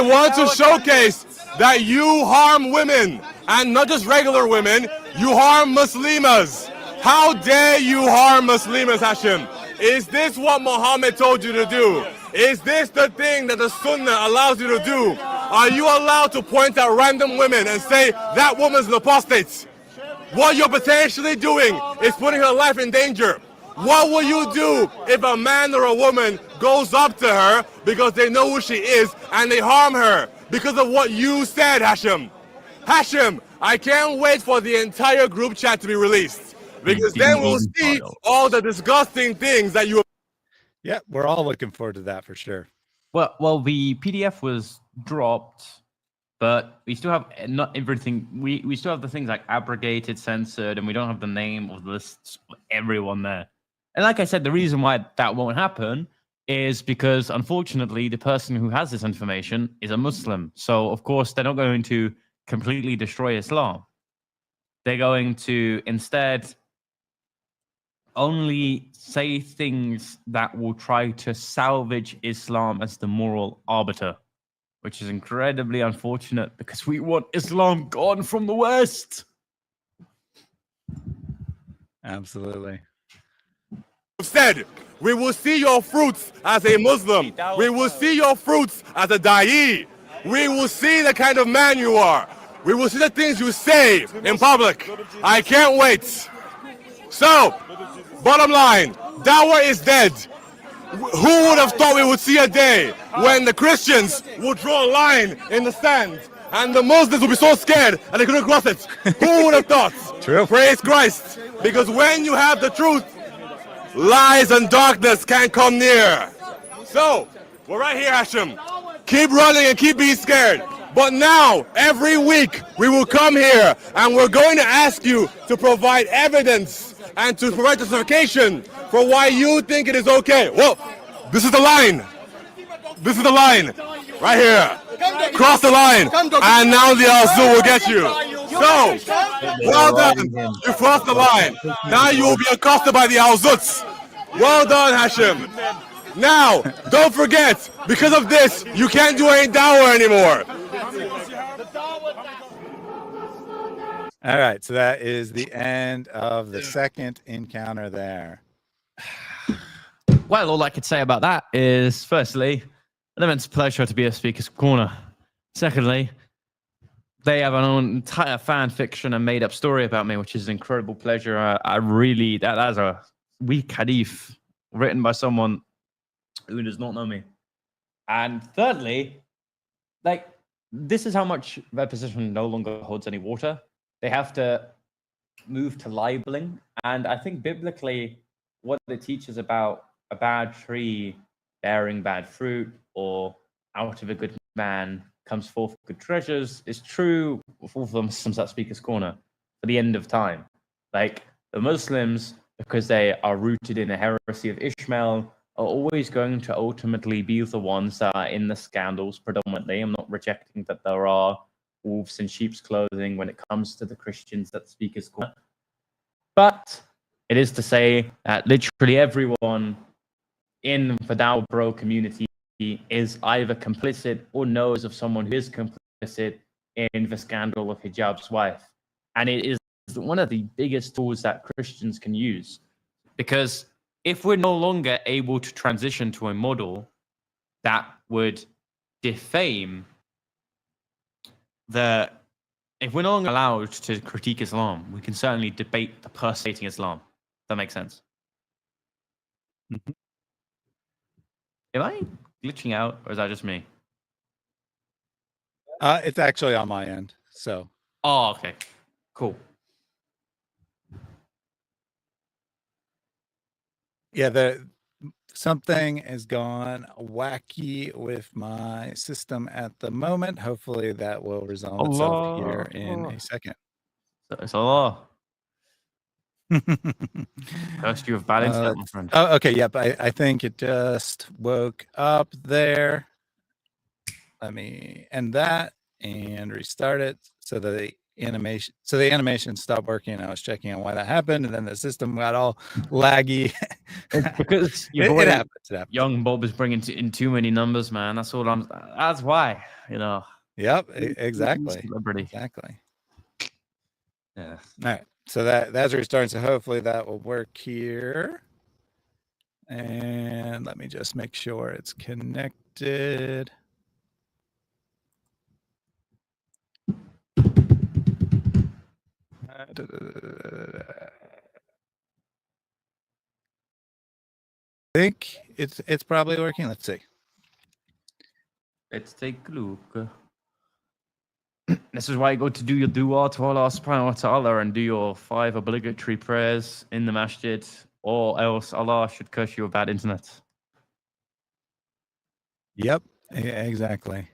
want to showcase that you harm women, and not just regular women. You harm Muslimas. How dare you harm Muslimas, Hashim? Is this what Muhammad told you to do? Is this the thing that the Sunnah allows you to do? Are you allowed to point at random women and say that woman's an apostate? What you're potentially doing is putting her life in danger. What will you do if a man or a woman goes up to her because they know who she is and they harm her because of what you said, Hashim? Hashim, I can't wait for the entire group chat to be released, because then we'll see all the disgusting things that you... Yeah, we're all looking forward to that for sure. Well, the PDF was dropped, but we still have not everything. We still have the things like abrogated, censored, and we don't have the name of the lists of everyone there. And like I said, the reason why that won't happen is because, unfortunately, the person who has this information is a Muslim. So, of course, they're not going to completely destroy Islam. They're going to instead only say things that will try to salvage Islam as the moral arbiter, which is incredibly unfortunate because we want Islam gone from the West. Absolutely. Said, we will see your fruits as a Muslim. We will see your fruits as a da'i. We will see the kind of man you are. We will see the things you say in public. I can't wait. So, bottom line, Dawah is dead. Who would have thought we would see a day when the Christians would draw a line in the sand and the Muslims would be so scared and they couldn't cross it? Who would have thought? True. Praise Christ. Because when you have the truth, lies and darkness can't come near. So, we're right here, Hashim. Keep running and keep being scared. But now, every week, we will come here and we're going to ask you to provide evidence and to provide justification for why you think it is okay. Well, this is the line. This is the line. Right here. Cross the line. And now the Al-Zu will get you. So, well done. You crossed the line. Now you will be accosted by the Al-Zuts. Well done, Hashim. Now, don't forget, because of this, you can't do any dawah anymore. All right, so that is the end of the second encounter there. Well, all I could say about that is, firstly, an immense pleasure to be a Speaker's Corner. Secondly, they have an entire fan fiction and made up story about me, which is an incredible pleasure. I really, that's a weak hadith written by someone who does not know me. And thirdly, like, this is how much their position no longer holds any water. They have to move to libeling. And I think biblically, what it teaches about a bad tree bearing bad fruit, or out of a good man comes forth good treasures, is true for the Muslims at Speaker's Corner for the end of time. Like, the Muslims, because they are rooted in the heresy of Ishmael, are always going to ultimately be the ones that are in the scandals predominantly. I'm not rejecting that there are wolves in sheep's clothing when it comes to the Christians at Speaker's Corner. But it is to say that literally everyone in the Dawah Bro community is either complicit or knows of someone who is complicit in the scandal of Hijab's wife. And it is one of the biggest tools that Christians can use. Because if we're no longer able to transition to a model that would defame if we're no longer allowed to critique Islam, we can certainly debate the persecuting Islam. That makes sense. Mm-hmm. Am I glitching out, or is that just me? It's actually on my end. So. Oh, okay. Cool. Yeah, something has gone wacky with my system at the moment. Hopefully that will resolve itself here in a second. It's Allah. First, you have bad internet, my friend. Oh, okay. Yep. I think it just woke up there. Let me end that and restart it so that the animation stopped working. I was checking on why that happened, and then the system got all laggy. It's because it happens. Young Bob is bringing in too many numbers, man. That's why, you know. Yep, exactly. Celebrity. Exactly. Yeah. All right. So that's restarting. So hopefully that will work here. And let me just make sure it's connected. I think it's probably working. Let's see. Let's take a look. This is why you go to do your dua to Allah subhanahu wa ta'ala and do your 5 obligatory prayers in the masjid, or else Allah should curse you with bad internet. Yep, exactly.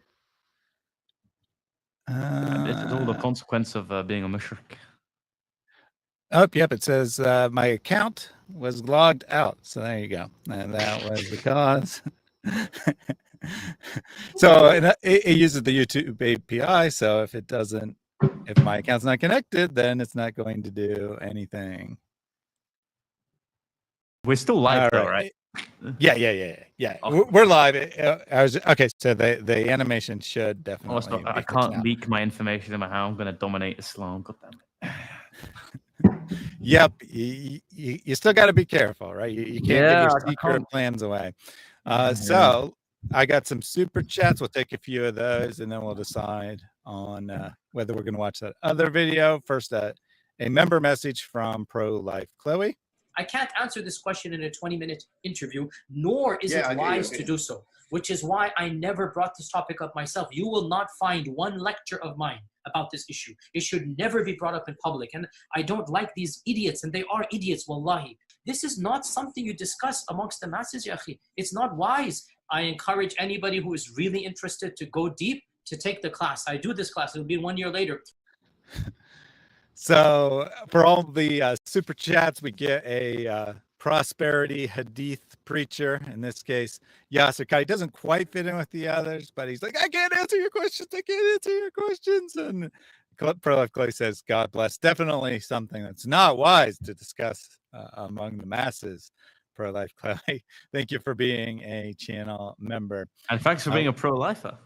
And this is all the consequence of being a mushrik. Oh, yep, it says my account was logged out. So there you go. And that was the cause. So it uses the YouTube API. So if my account's not connected, then it's not going to do anything. We're still live, though, right? Yeah. Okay. We're live. Okay, so the animation should definitely. I can't leak my information in how I'm going to dominate Islam. God damn it. Yep, you still got to be careful, right? You can't give your secret plans away. So I got some super chats. We'll take a few of those, and then we'll decide on whether we're going to watch that other video. First, a member message from Pro-Life Chloe. I can't answer this question in a 20-minute interview, nor is it wise to do so, which is why I never brought this topic up myself. You will not find one lecture of mine about this issue. It should never be brought up in public. And I don't like these idiots, and they are idiots, wallahi. This is not something you discuss amongst the masses, ya akhi. It's not wise. I encourage anybody who is really interested to go deep to take the class. I do this class. It'll be 1 year later. So for all the super chats, we get a prosperity hadith preacher. In this case, Yasser Kai doesn't quite fit in with the others, but he's like, I can't answer your questions. I can't answer your questions. And Pro-Life Clay says, God bless. Definitely something that's not wise to discuss among the masses. Pro-Life Clay, thank you for being a channel member. And thanks for being a pro-lifer.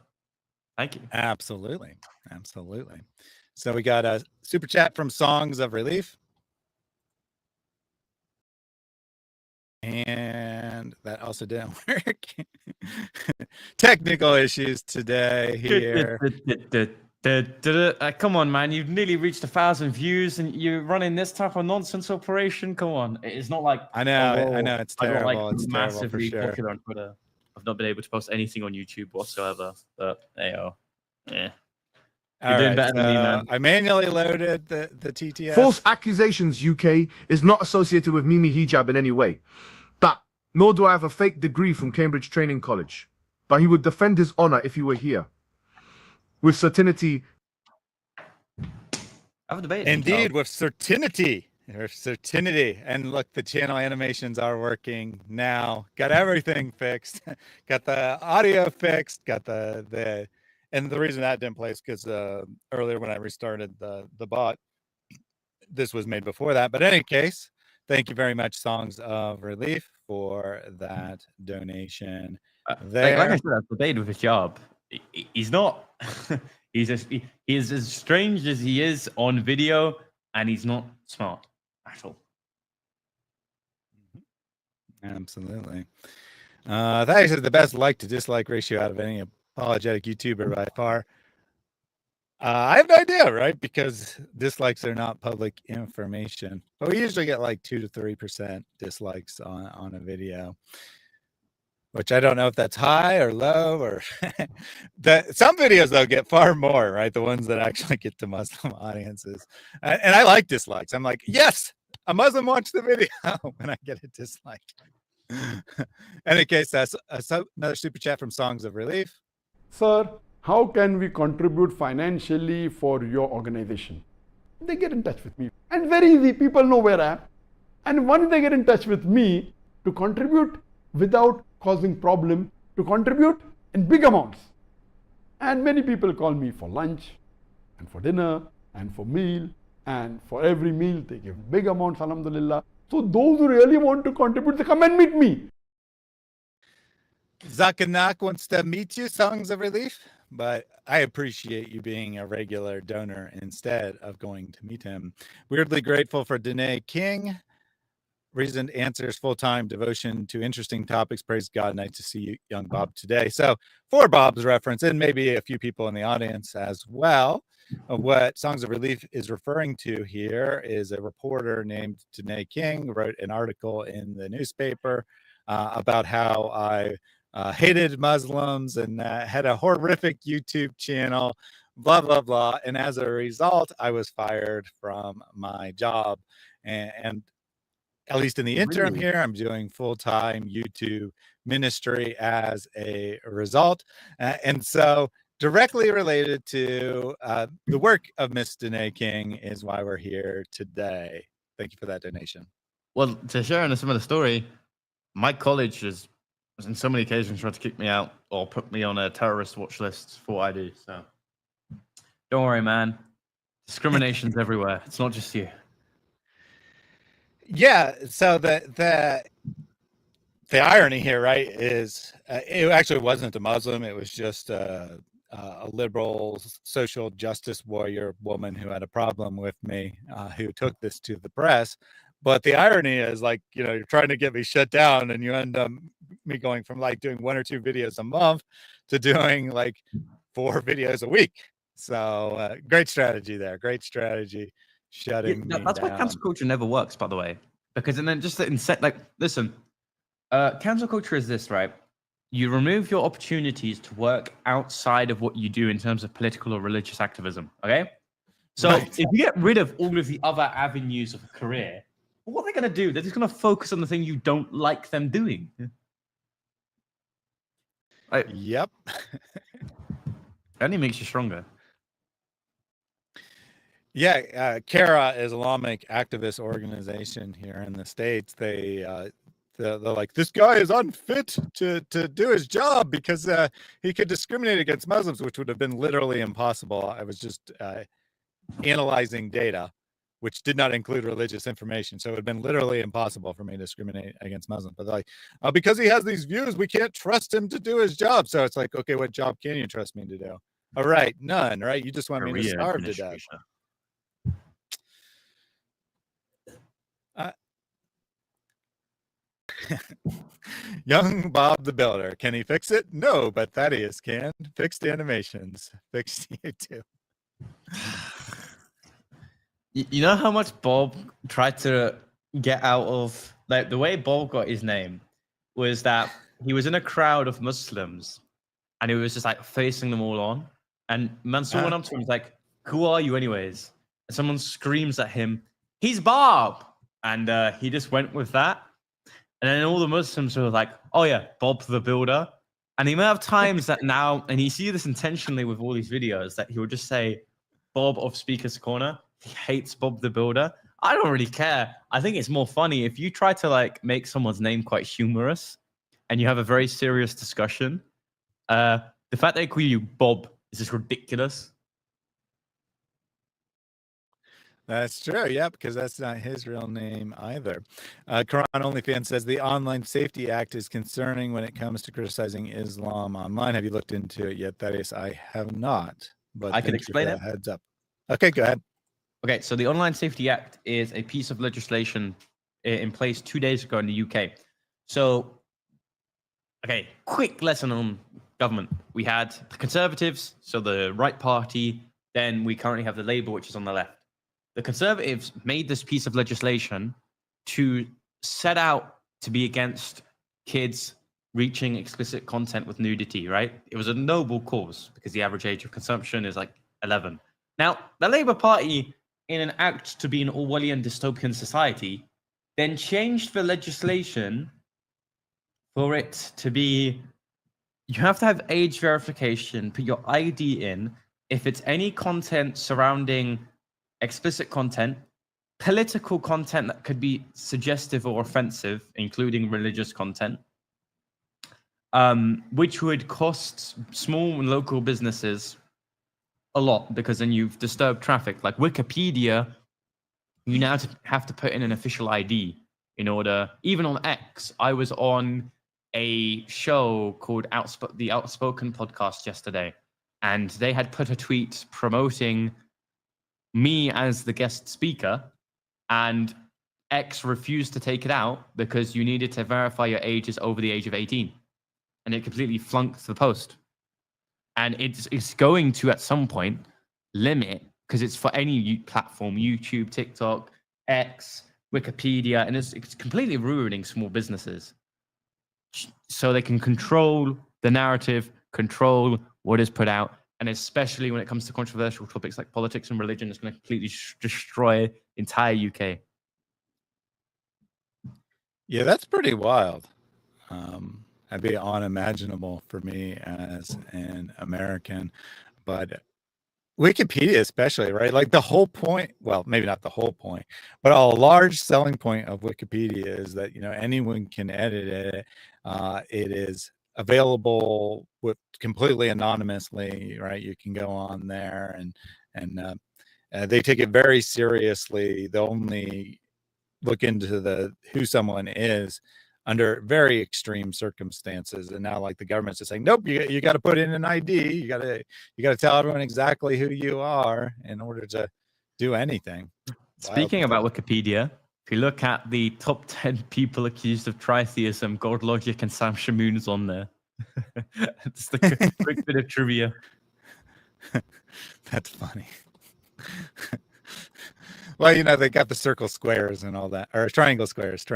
Thank you. Absolutely. So we got a super chat from Songs of Relief. And that also didn't work. Technical issues today here. Come on, man. You've nearly reached 1,000 views and you're running this type of nonsense operation. Come on. It's not like... I know. It's terrible. Like it's massively terrible for popular on Twitter. I've not been able to post anything on YouTube whatsoever. But, yeah. You're doing better than me, man. I manually loaded the TTS. False accusations UK is not associated with Mimi Hijab in any way. That, nor do I have a fake degree from Cambridge Training College. But he would defend his honor if he were here. With certainty. Have a debate. Indeed, with certainty. And look, the channel animations are working now. Got everything fixed. Got the audio fixed. Got the and the reason that didn't play is because earlier when I restarted the bot, this was made before that. But in any case, thank you very much, Songs of Relief, for that donation. There. Like I said, I've debated with Hijab. He's not. He's as strange as he is on video, and he's not smart at all. Absolutely. That is the best like to dislike ratio out of any apologetic YouTuber by far. I have no idea, right? Because dislikes are not public information. But we usually get like 2 to 3% dislikes on a video, which I don't know if that's high or low or some videos though get far more, right? The ones that actually get to Muslim audiences. And I like dislikes. I'm like, yes, a Muslim watched the video when I get a dislike. In any case, that's another super chat from Songs of Relief. Sir, how can we contribute financially for your organization? They get in touch with me. And very easy, people know where I am. And once they get in touch with me to contribute without causing problem, to contribute in big amounts. And many people call me for lunch and for dinner and for meal. And for every meal, they give big amounts, alhamdulillah. So those who really want to contribute, they come and meet me. Zakanak wants to meet you, Songs of Relief, but I appreciate you being a regular donor instead of going to meet him. Weirdly grateful for Danae King. Reasoned answers, full-time devotion to interesting topics. Praise God. Nice to see you, young Bob, today. So for Bob's reference, and maybe a few people in the audience as well, what Songs of Relief is referring to here is a reporter named Danae King wrote an article in the newspaper about how I hated Muslims and had a horrific YouTube channel, blah, blah, blah. And as a result, I was fired from my job. And at least in the interim here, I'm doing full-time YouTube ministry as a result. And so directly related to the work of Miss Danae King is why we're here today. Thank you for that donation. Well, to share in a similar story, my college has on so many occasions tried to kick me out or put me on a terrorist watch list for what I do. So don't worry, man. Discrimination's everywhere. It's not just you. Yeah. So the the irony here, right, is it actually wasn't a Muslim. It was just a liberal social justice warrior woman who had a problem with me, who took this to the press. But the irony is, like, you know, you're trying to get me shut down, and you end up me going from like doing 1 or 2 videos a month to doing like 4 videos a week. So great strategy there. Great strategy. Shutting me that's down. why cancel culture never works, by the way. Because and then just like, listen, cancel culture is this, right? You remove your opportunities to work outside of what you do in terms of political or religious activism. Okay, so if you get rid of all of the other avenues of a career, what are they going to do? They're just going to focus on the thing you don't like them doing. Like, yep. only makes you stronger. Yeah, CARA is an Islamic activist organization here in the States. They're like, this guy is unfit to do his job because he could discriminate against Muslims, which would have been literally impossible. I was just analyzing data, which did not include religious information. So it would have been literally impossible for me to discriminate against Muslims. But like, because he has these views, we can't trust him to do his job. So it's like, okay, what job can you trust me to do? All right, none, right? You just want me to starve to death. Young Bob the Builder. Can he fix it? No, but Thaddeus can. Fixed animations. Fixed YouTube. You know how much Bob tried to get out of, like, the way Bob got his name was that he was in a crowd of Muslims and he was just like facing them all on. And Mansour went up to him, was like, who are you anyways? And someone screams at him, he's Bob. And he just went with that. And then all the Muslims were like, oh yeah, Bob the Builder. And the amount of times that now, and you see this intentionally with all these videos, that he would just say Bob of Speaker's Corner. He hates Bob the Builder. I don't really care. I think it's more funny if you try to like make someone's name quite humorous and you have a very serious discussion. The fact they call you Bob is just ridiculous. That's true, yeah, because that's not his real name either. Quran OnlyFans says the Online Safety Act is concerning when it comes to criticizing Islam online. Have you looked into it yet? That is, I have not. But I can explain it. Heads up. Okay, go ahead. Okay, so the Online Safety Act is a piece of legislation in place 2 days ago in the UK. So, okay, quick lesson on government. We had the Conservatives, so the right party. Then we currently have the Labour, which is on the left. The Conservatives made this piece of legislation to set out to be against kids reaching explicit content with nudity, right? It was a noble cause because the average age of consumption is like 11. Now, the Labour Party, in an act to be an Orwellian dystopian society, then changed the legislation for it to be, you have to have age verification, put your ID in. If it's any content surrounding explicit content, political content that could be suggestive or offensive, including religious content, which would cost small and local businesses a lot because then you've disturbed traffic. Like Wikipedia, you now have to put in an official ID in order, even on X. I was on a show called the Outspoken Podcast yesterday, and they had put a tweet promoting me as the guest speaker, and X refused to take it out because you needed to verify your age is over the age of 18. And it completely flunked the post. And it's going to, at some point, limit, because it's for any platform, YouTube, TikTok, X, Wikipedia, and it's completely ruining small businesses. So they can control the narrative, control what is put out, and especially when it comes to controversial topics like politics and religion, it's going to completely destroy entire UK. Yeah, that's pretty wild. That'd be unimaginable for me as an American, but Wikipedia especially, right? Like the whole point, well, maybe not the whole point, but a large selling point of Wikipedia is that, you know, anyone can edit it. It is available with completely anonymously, right? You can go on there and they take it very seriously. They only look into who someone is under very extreme circumstances. And now like the government's just saying, nope, you got to put in an ID. You got to tell everyone exactly who you are in order to do anything. Speaking about Wikipedia, if you look at the top 10 people accused of tritheism, God Logic and Sam Shamoon's on there. Just a quick bit of trivia. That's funny. Well, you know, they got the circle squares and all that, or triangle squares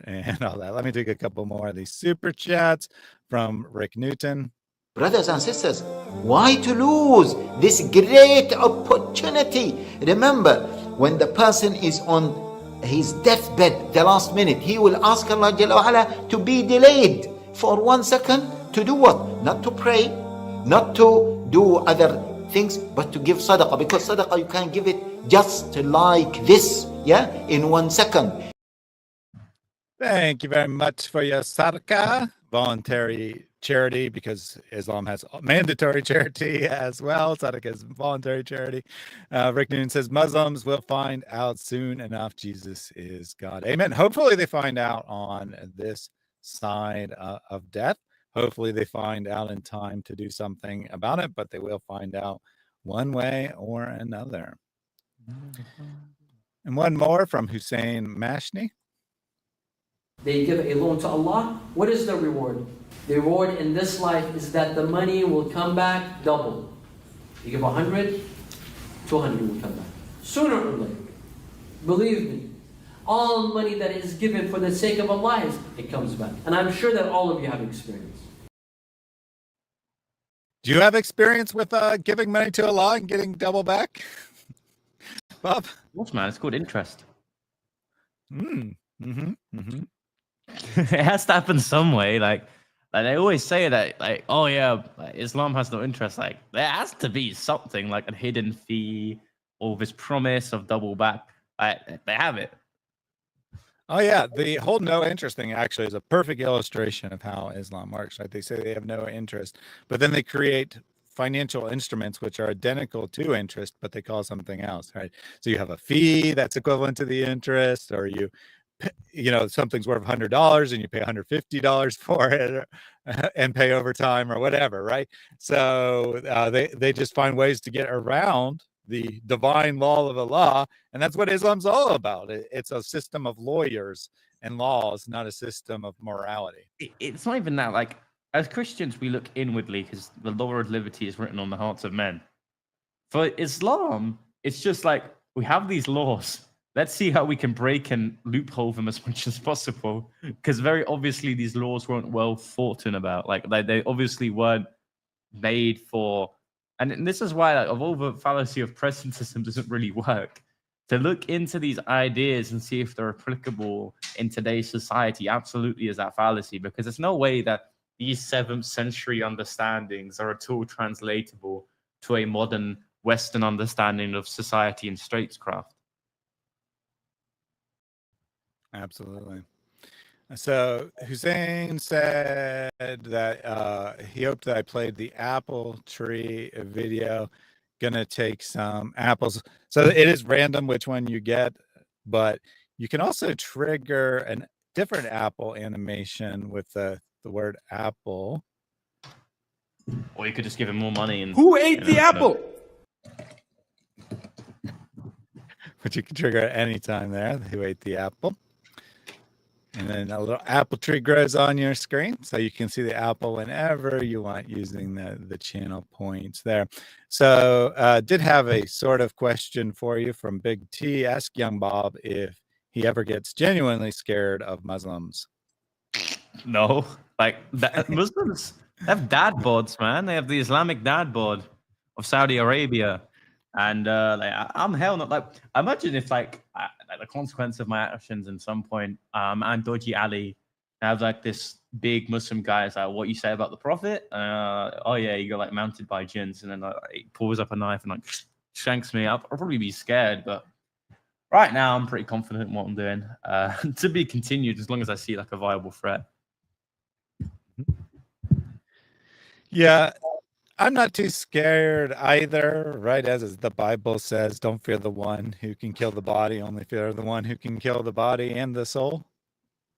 and all that. Let me take a couple more of these super chats from Rick Newton. Brothers and sisters, why to lose this great opportunity? Remember, when the person is on his deathbed, the last minute, he will ask Allah Jalla wa Ala to be delayed for 1 second to do what? Not to pray, not to do other things, but to give sadaqah, because sadaqah you can give it just like this, in 1 second. Thank you very much for your sadaqah, voluntary charity, because Islam has mandatory charity as well. Sadaqah is voluntary charity. Rick Noon says Muslims will find out soon enough Jesus is God. Amen. Hopefully they find out on this side of death. Hopefully they find out in time to do something about it, but they will find out one way or another. And one more from Hussein Mashni. They give a loan to Allah. What is the reward? The reward in this life is that the money will come back double. You give 100, 200 will come back. Sooner or later. Believe me, all money that is given for the sake of Allah, it comes back. And I'm sure that all of you have experience. Do you have experience with giving money to Allah and getting double back? Bob? What, man? It's called interest. Mm-hmm. It has to happen some way. Like they always say that, like, oh yeah, Islam has no interest. Like there has to be something, like a hidden fee or this promise of double back. They have it. Oh yeah, the whole no interest thing actually is a perfect illustration of how Islam works. Right? They say they have no interest, but then they create financial instruments which are identical to interest, but they call something else. Right? So you have a fee that's equivalent to the interest, or you know, something's worth $100 and you pay $150 for it, and pay over time or whatever. Right? So they just find ways to get around the divine law of Allah, and that's what Islam's all about. It's a system of lawyers and laws, not a system of morality. It's not even that. Like, as Christians, we look inwardly because the law of liberty is written on the hearts of men. For Islam, it's just like, we have these laws. Let's see how we can break and loophole them as much as possible, because very obviously these laws weren't well thought about. Like, they obviously weren't made for. And this is why, like, of all the fallacy of presentism doesn't really work. To look into these ideas and see if they're applicable in today's society absolutely is that fallacy, because there's no way that these 7th century understandings are at all translatable to a modern Western understanding of society and statecraft. Absolutely. So Hussein said that he hoped that I played the apple tree video. Gonna take some apples. So it is random which one you get, but you can also trigger a different apple animation with the word apple. Or you could just give him more money. And who ate the apple? Which you can trigger at any time there. Who ate the apple? And then a little apple tree grows on your screen, so you can see the apple whenever you want using the channel points there. So did have a sort of question for you from Big T. Ask Young Bob if he ever gets genuinely scared of Muslims. No, like Muslims have dad boards, man. They have the Islamic dad board of Saudi Arabia. And I'm hell not like. Imagine if like the consequence of my actions in some point, and Dodgy Ali have like this big Muslim guy is like, what you say about the Prophet? Oh yeah, you got like mounted by jinns, and then he pulls up a knife and like shanks me up. I'll probably be scared, but right now I'm pretty confident in what I'm doing. To be continued as long as I see like a viable threat. Yeah. I'm not too scared either, right? As the Bible says, don't fear the one who can kill the body, only fear the one who can kill the body and the soul.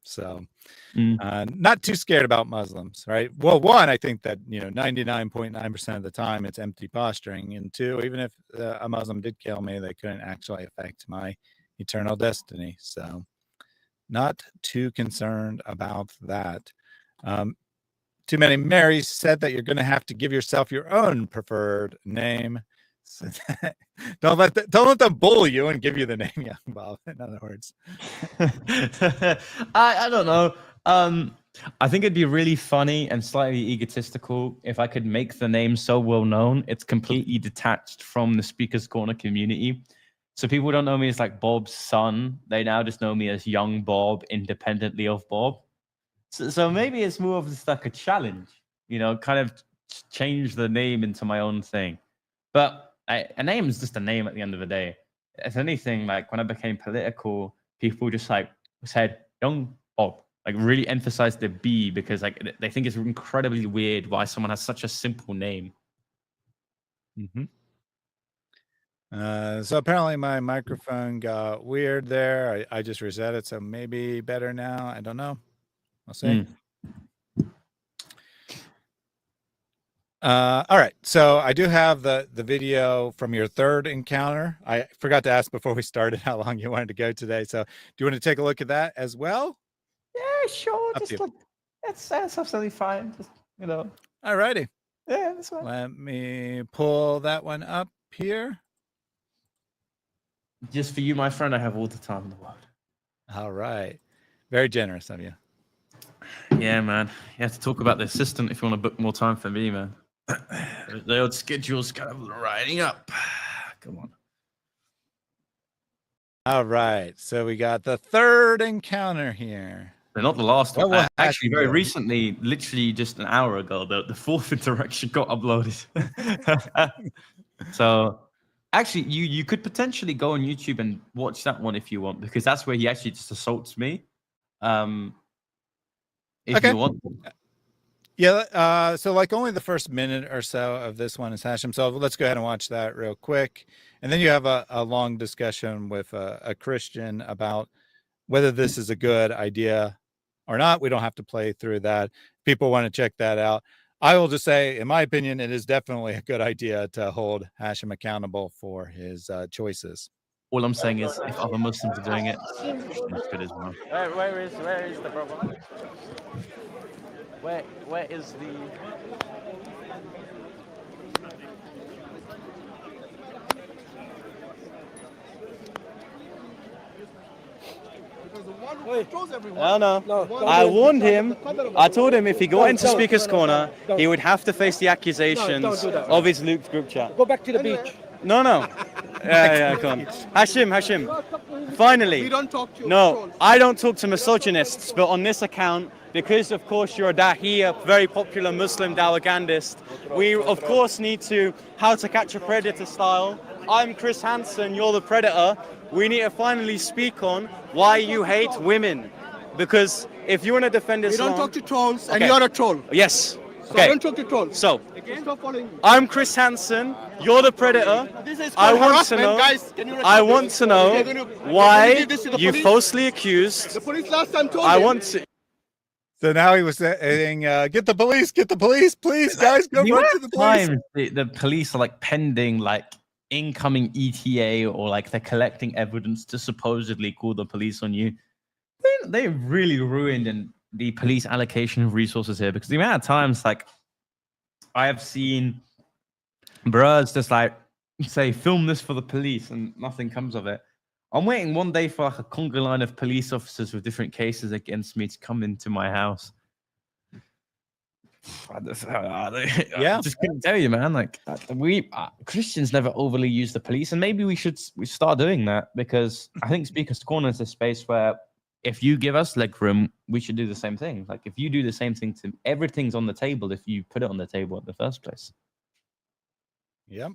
So not too scared about Muslims, right? Well, one, I think that 99.9% of the time it's empty posturing, and two, even if a Muslim did kill me, they couldn't actually affect my eternal destiny. So not too concerned about that. Too many Marys said that you're going to have to give yourself your own preferred name. So don't let them bully you and give you the name Young Bob. In other words, I don't know. I think it'd be really funny and slightly egotistical if I could make the name so well known it's completely detached from the Speaker's Corner community. So people don't know me as like Bob's son. They now just know me as Young Bob, independently of Bob. So maybe it's more of just like a challenge, kind of change the name into my own thing. But a name is just a name at the end of the day. If anything, like when I became political, people just like said Young Bob, like really emphasized the B because like they think it's incredibly weird why someone has such a simple name. So apparently my microphone got weird there. I just reset it, so maybe better now. I don't know. I'll see. All right. So I do have the video from your third encounter. I forgot to ask before we started how long you wanted to go today. So do you want to take a look at that as well? Yeah, sure. Up to you. That's absolutely fine. Just, All righty. Yeah, that's fine. Let me pull that one up here. Just for you, my friend, I have all the time in the world. All right. Very generous of you. Yeah, man. You have to talk about the assistant if you want to book more time for me, man. The old schedule's kind of riding up. Come on. All right. So we got the third encounter here. They're not the last one. Well, Actually, very recently, literally just an hour ago, the fourth interaction got uploaded. So actually, you could potentially go on YouTube and watch that one if you want, because that's where he actually just assaults me. If you want. Yeah, so like only the first minute or so of this one is Hashim. So let's go ahead and watch that real quick. And then you have a long discussion with a Christian about whether this is a good idea or not. We don't have to play through that. People want to check that out. I will just say, in my opinion, it is definitely a good idea to hold Hashim accountable for his choices. All I'm saying is, if other Muslims are doing it, that's good as well. Where is the problem? Where is the? No. I warned him. I told him if he got into Speaker's Corner, he would have to face the accusations of his Luke group chat. Go back to the beach. No. Yeah, come on. Hashim. Finally. We don't talk to No, I don't talk to misogynists, but on this account, because of course you're a dahi, a very popular Muslim dawahgandist, we of course need to How to Catch a Predator style. I'm Chris Hansen, you're the predator. We need to finally speak on why you hate women. Because if you want to defend Islam... We don't talk to trolls, and Okay. you're a troll. Yes. So I don't talk to trolls. So, Stop following me. I'm Chris Hansen, you're the predator. This is I called want to harassment, know, guys. Can you I respect want this? to know You're gonna why give this to the you police? falsely accused... The police last time told I me. want to... So now he was saying, get the police, please, guys, go run to the police. Times the police are like pending like incoming ETA, or like they're collecting evidence to supposedly call the police on you. They really ruined the police allocation of resources here, because the amount of times like I have seen bros just like say, film this for the police, and nothing comes of it. I'm waiting one day for like a conga line of police officers with different cases against me to come into my house. Yeah, just couldn't tell you, man. Like we Christians never overly use the police, and maybe we start doing that, because I think Speaker's Corner is a space where if you give us leg room, we should do the same thing. Like if you do the same thing to everything's on the table if you put it on the table in the first place. Yep.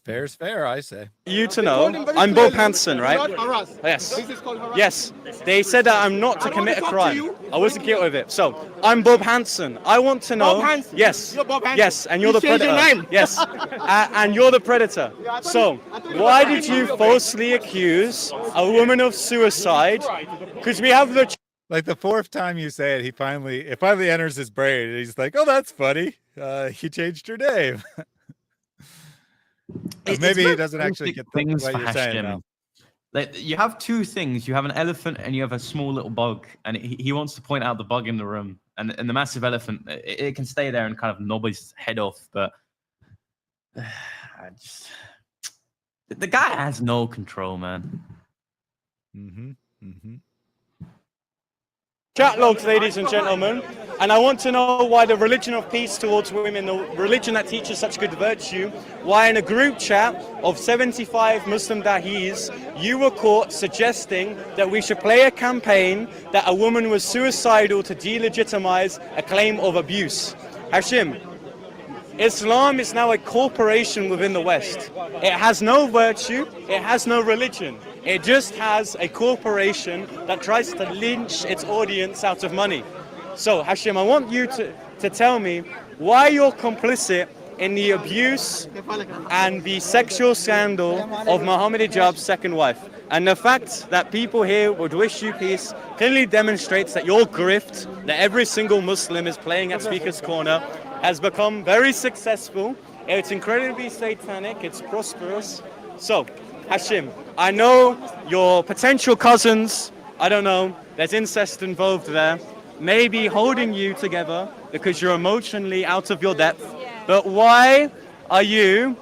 Fair's fair, I say. You to know, I'm Bob Hansen, right? Yes. This is called harassment. Yes. They said that I'm not to commit a crime. I wasn't guilty of it. So, I'm Bob Hansen. I want to know... Bob Hansen? Yes. You're Bob Hansen? Yes, and you're the Please change predator. your name. Yes. And you're the predator. So, why did you falsely accuse a woman of suicide? Because we have the... Like the fourth time you say it, it finally enters his brain, and he's like, "Oh, that's funny. He changed your name." Maybe he doesn't actually get what you're saying though. Like, you have two things. You have an elephant and you have a small little bug, and he wants to point out the bug in the room. And the massive elephant, it can stay there and kind of knob his head off, but the guy has no control, man. Chat logs, ladies and gentlemen, and I want to know why the religion of peace towards women, the religion that teaches such good virtue, why in a group chat of 75 Muslim dahis, you were caught suggesting that we should play a campaign that a woman was suicidal to delegitimize a claim of abuse. Hashim, Islam is now a corporation within the West. It has no virtue, it has no religion. It just has a corporation that tries to lynch its audience out of money. So, Hashim, I want you to tell me why you're complicit in the abuse and the sexual scandal of Mohammed Hijab's second wife. And the fact that people here would wish you peace clearly demonstrates that your grift, that every single Muslim is playing at Speaker's Corner, has become very successful. It's incredibly satanic, it's prosperous. So, Hashim, I know your potential cousins, I don't know, there's incest involved there, maybe holding you together because you're emotionally out of your depth. But why are you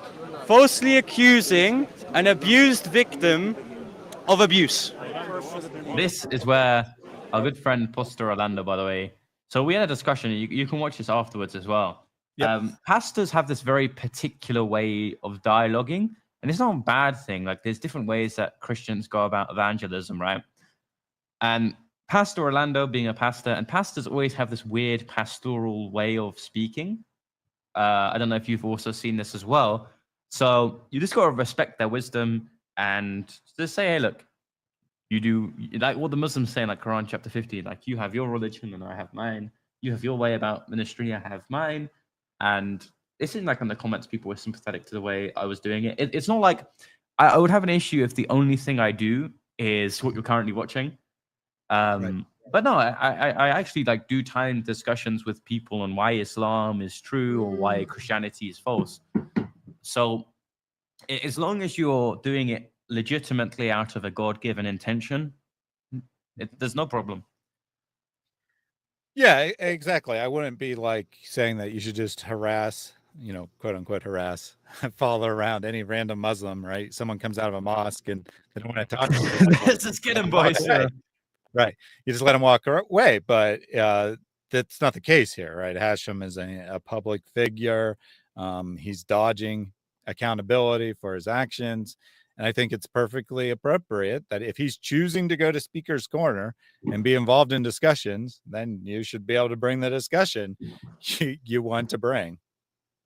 falsely accusing an abused victim of abuse? This is where our good friend Pastor Orlando, by the way. So we had a discussion. You can watch this afterwards as well. Yep. Pastors have this very particular way of dialoguing. And it's not a bad thing. Like, there's different ways that Christians go about evangelism, right? And Pastor Orlando, being a pastor, and pastors always have this weird pastoral way of speaking. I don't know if you've also seen this as well. So you just got to respect their wisdom and just say, hey, look, you do, like what the Muslims say in like Quran chapter 50, like, you have your religion and I have mine. You have your way about ministry, I have mine. And it seemed like in the comments, people were sympathetic to the way I was doing it. It's not like I would have an issue if the only thing I do is what you're currently watching. Right. But no, I actually like do time discussions with people on why Islam is true or why Christianity is false. So as long as you're doing it legitimately out of a God-given intention, there's no problem. Yeah, exactly. I wouldn't be like saying that you should just harass, you know, quote unquote harass, follow around any random Muslim, right? Someone comes out of a mosque and they don't want to talk to you. Let's just get him, boys. Right. You just let him walk away. But that's not the case here, right? Hashim is a public figure. He's dodging accountability for his actions. And I think it's perfectly appropriate that if he's choosing to go to Speaker's Corner and be involved in discussions, then you should be able to bring the discussion you want to bring.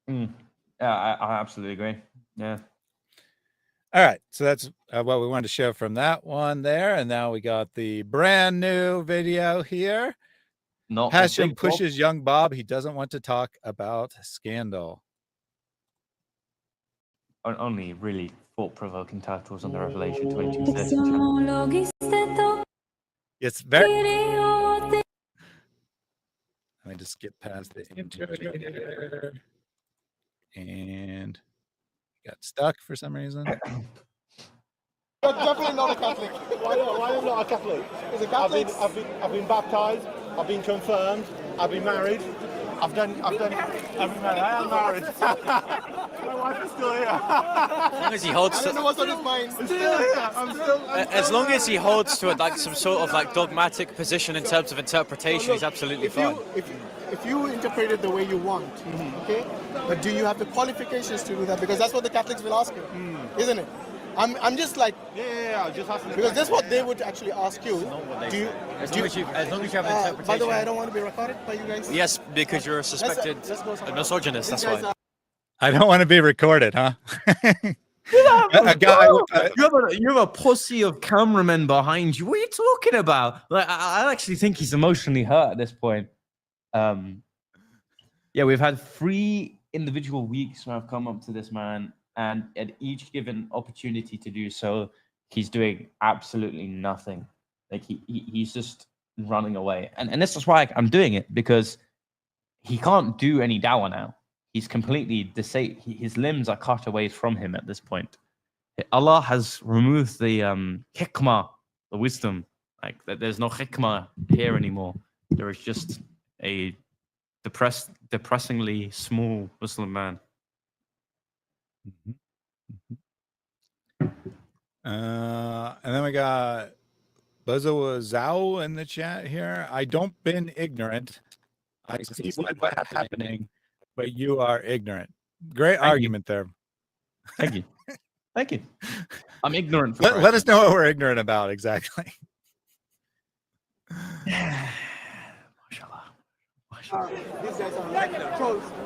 Yeah, I absolutely agree. Yeah. All right. So that's what we wanted to show from that one there. And now we got the brand new video here. Hashim pushes young Bob. He doesn't want to talk about scandal. Only really thought-provoking titles on the Revelation 22:30 channel. It's very... Let me just skip past the intro here. And got stuck for some reason. You're definitely not a Catholic. Why am I not a Catholic? Is a Catholic? I've been baptized. I've been confirmed. I've been married. I've been married. I am married. My wife is still here. As long as he holds I don't know what's on his mind. I'm still here. As long as he holds to like some sort of like dogmatic position in terms of interpretation, he's absolutely fine. If you interpret it the way you want, okay, but do you have the qualifications to do that? Because that's what the Catholics will ask you, isn't it? I'm just like, yeah, just asking because that's what they would actually ask you. As long as you have an interpretation. By the way, I don't want to be recorded by you guys. Yes, because you're a suspected misogynist. That's why. I don't want to be recorded, huh? You have a posse of cameramen behind you. What are you talking about? Like, I actually think he's emotionally hurt at this point. Yeah, we've had 3 individual weeks where I've come up to this man, and at each given opportunity to do so, he's doing absolutely nothing. Like he's just running away. And this is why I'm doing it, because he can't do any dawah now. He's completely disabled. His limbs are cut away from him at this point. Allah has removed the hikmah, the wisdom. Like, there's no hikmah here anymore. There is just a depressingly small Muslim man. And then we got Bozo Zhao in the chat here. I don't been ignorant. I see what's happening, but you are ignorant. Great argument there. Thank you. Thank you. I'm ignorant. Let us know what we're ignorant about exactly.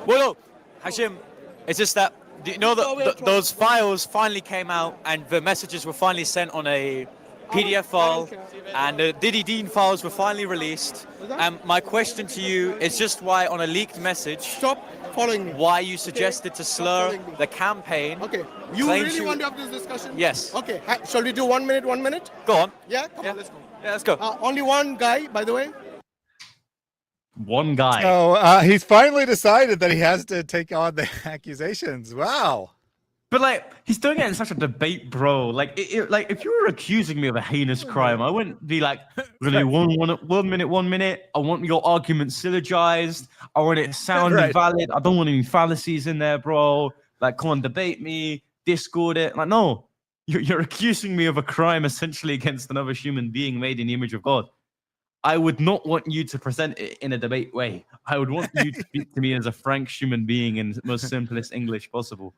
Well, look, Hashim, it's just that, do you know that those files finally came out and the messages were finally sent on a PDF file and the Diddy Dean files were finally released. And my question to you is just why on a leaked message, stop following me. Why you suggested to slur the campaign. Okay, you really want to have this discussion? Yes. Okay, shall we do 1 minute, 1 minute? Go on. Yeah, come on, let's go. Yeah, let's go. Only one guy, by the way. One guy. So he's finally decided that he has to take on the accusations. Wow. But like, he's doing it in such a debate, bro. Like, like if you were accusing me of a heinous crime, I wouldn't be like, we're gonna do 1 minute, 1 minute. I want your argument syllogized. I want it sounding valid. I don't want any fallacies in there, bro. Like, come on, debate me, Discord it. Like, no, you're accusing me of a crime essentially against another human being made in the image of God. I would not want you to present it in a debate way. I would want you to speak to me as a frank human being in the most simplest English possible.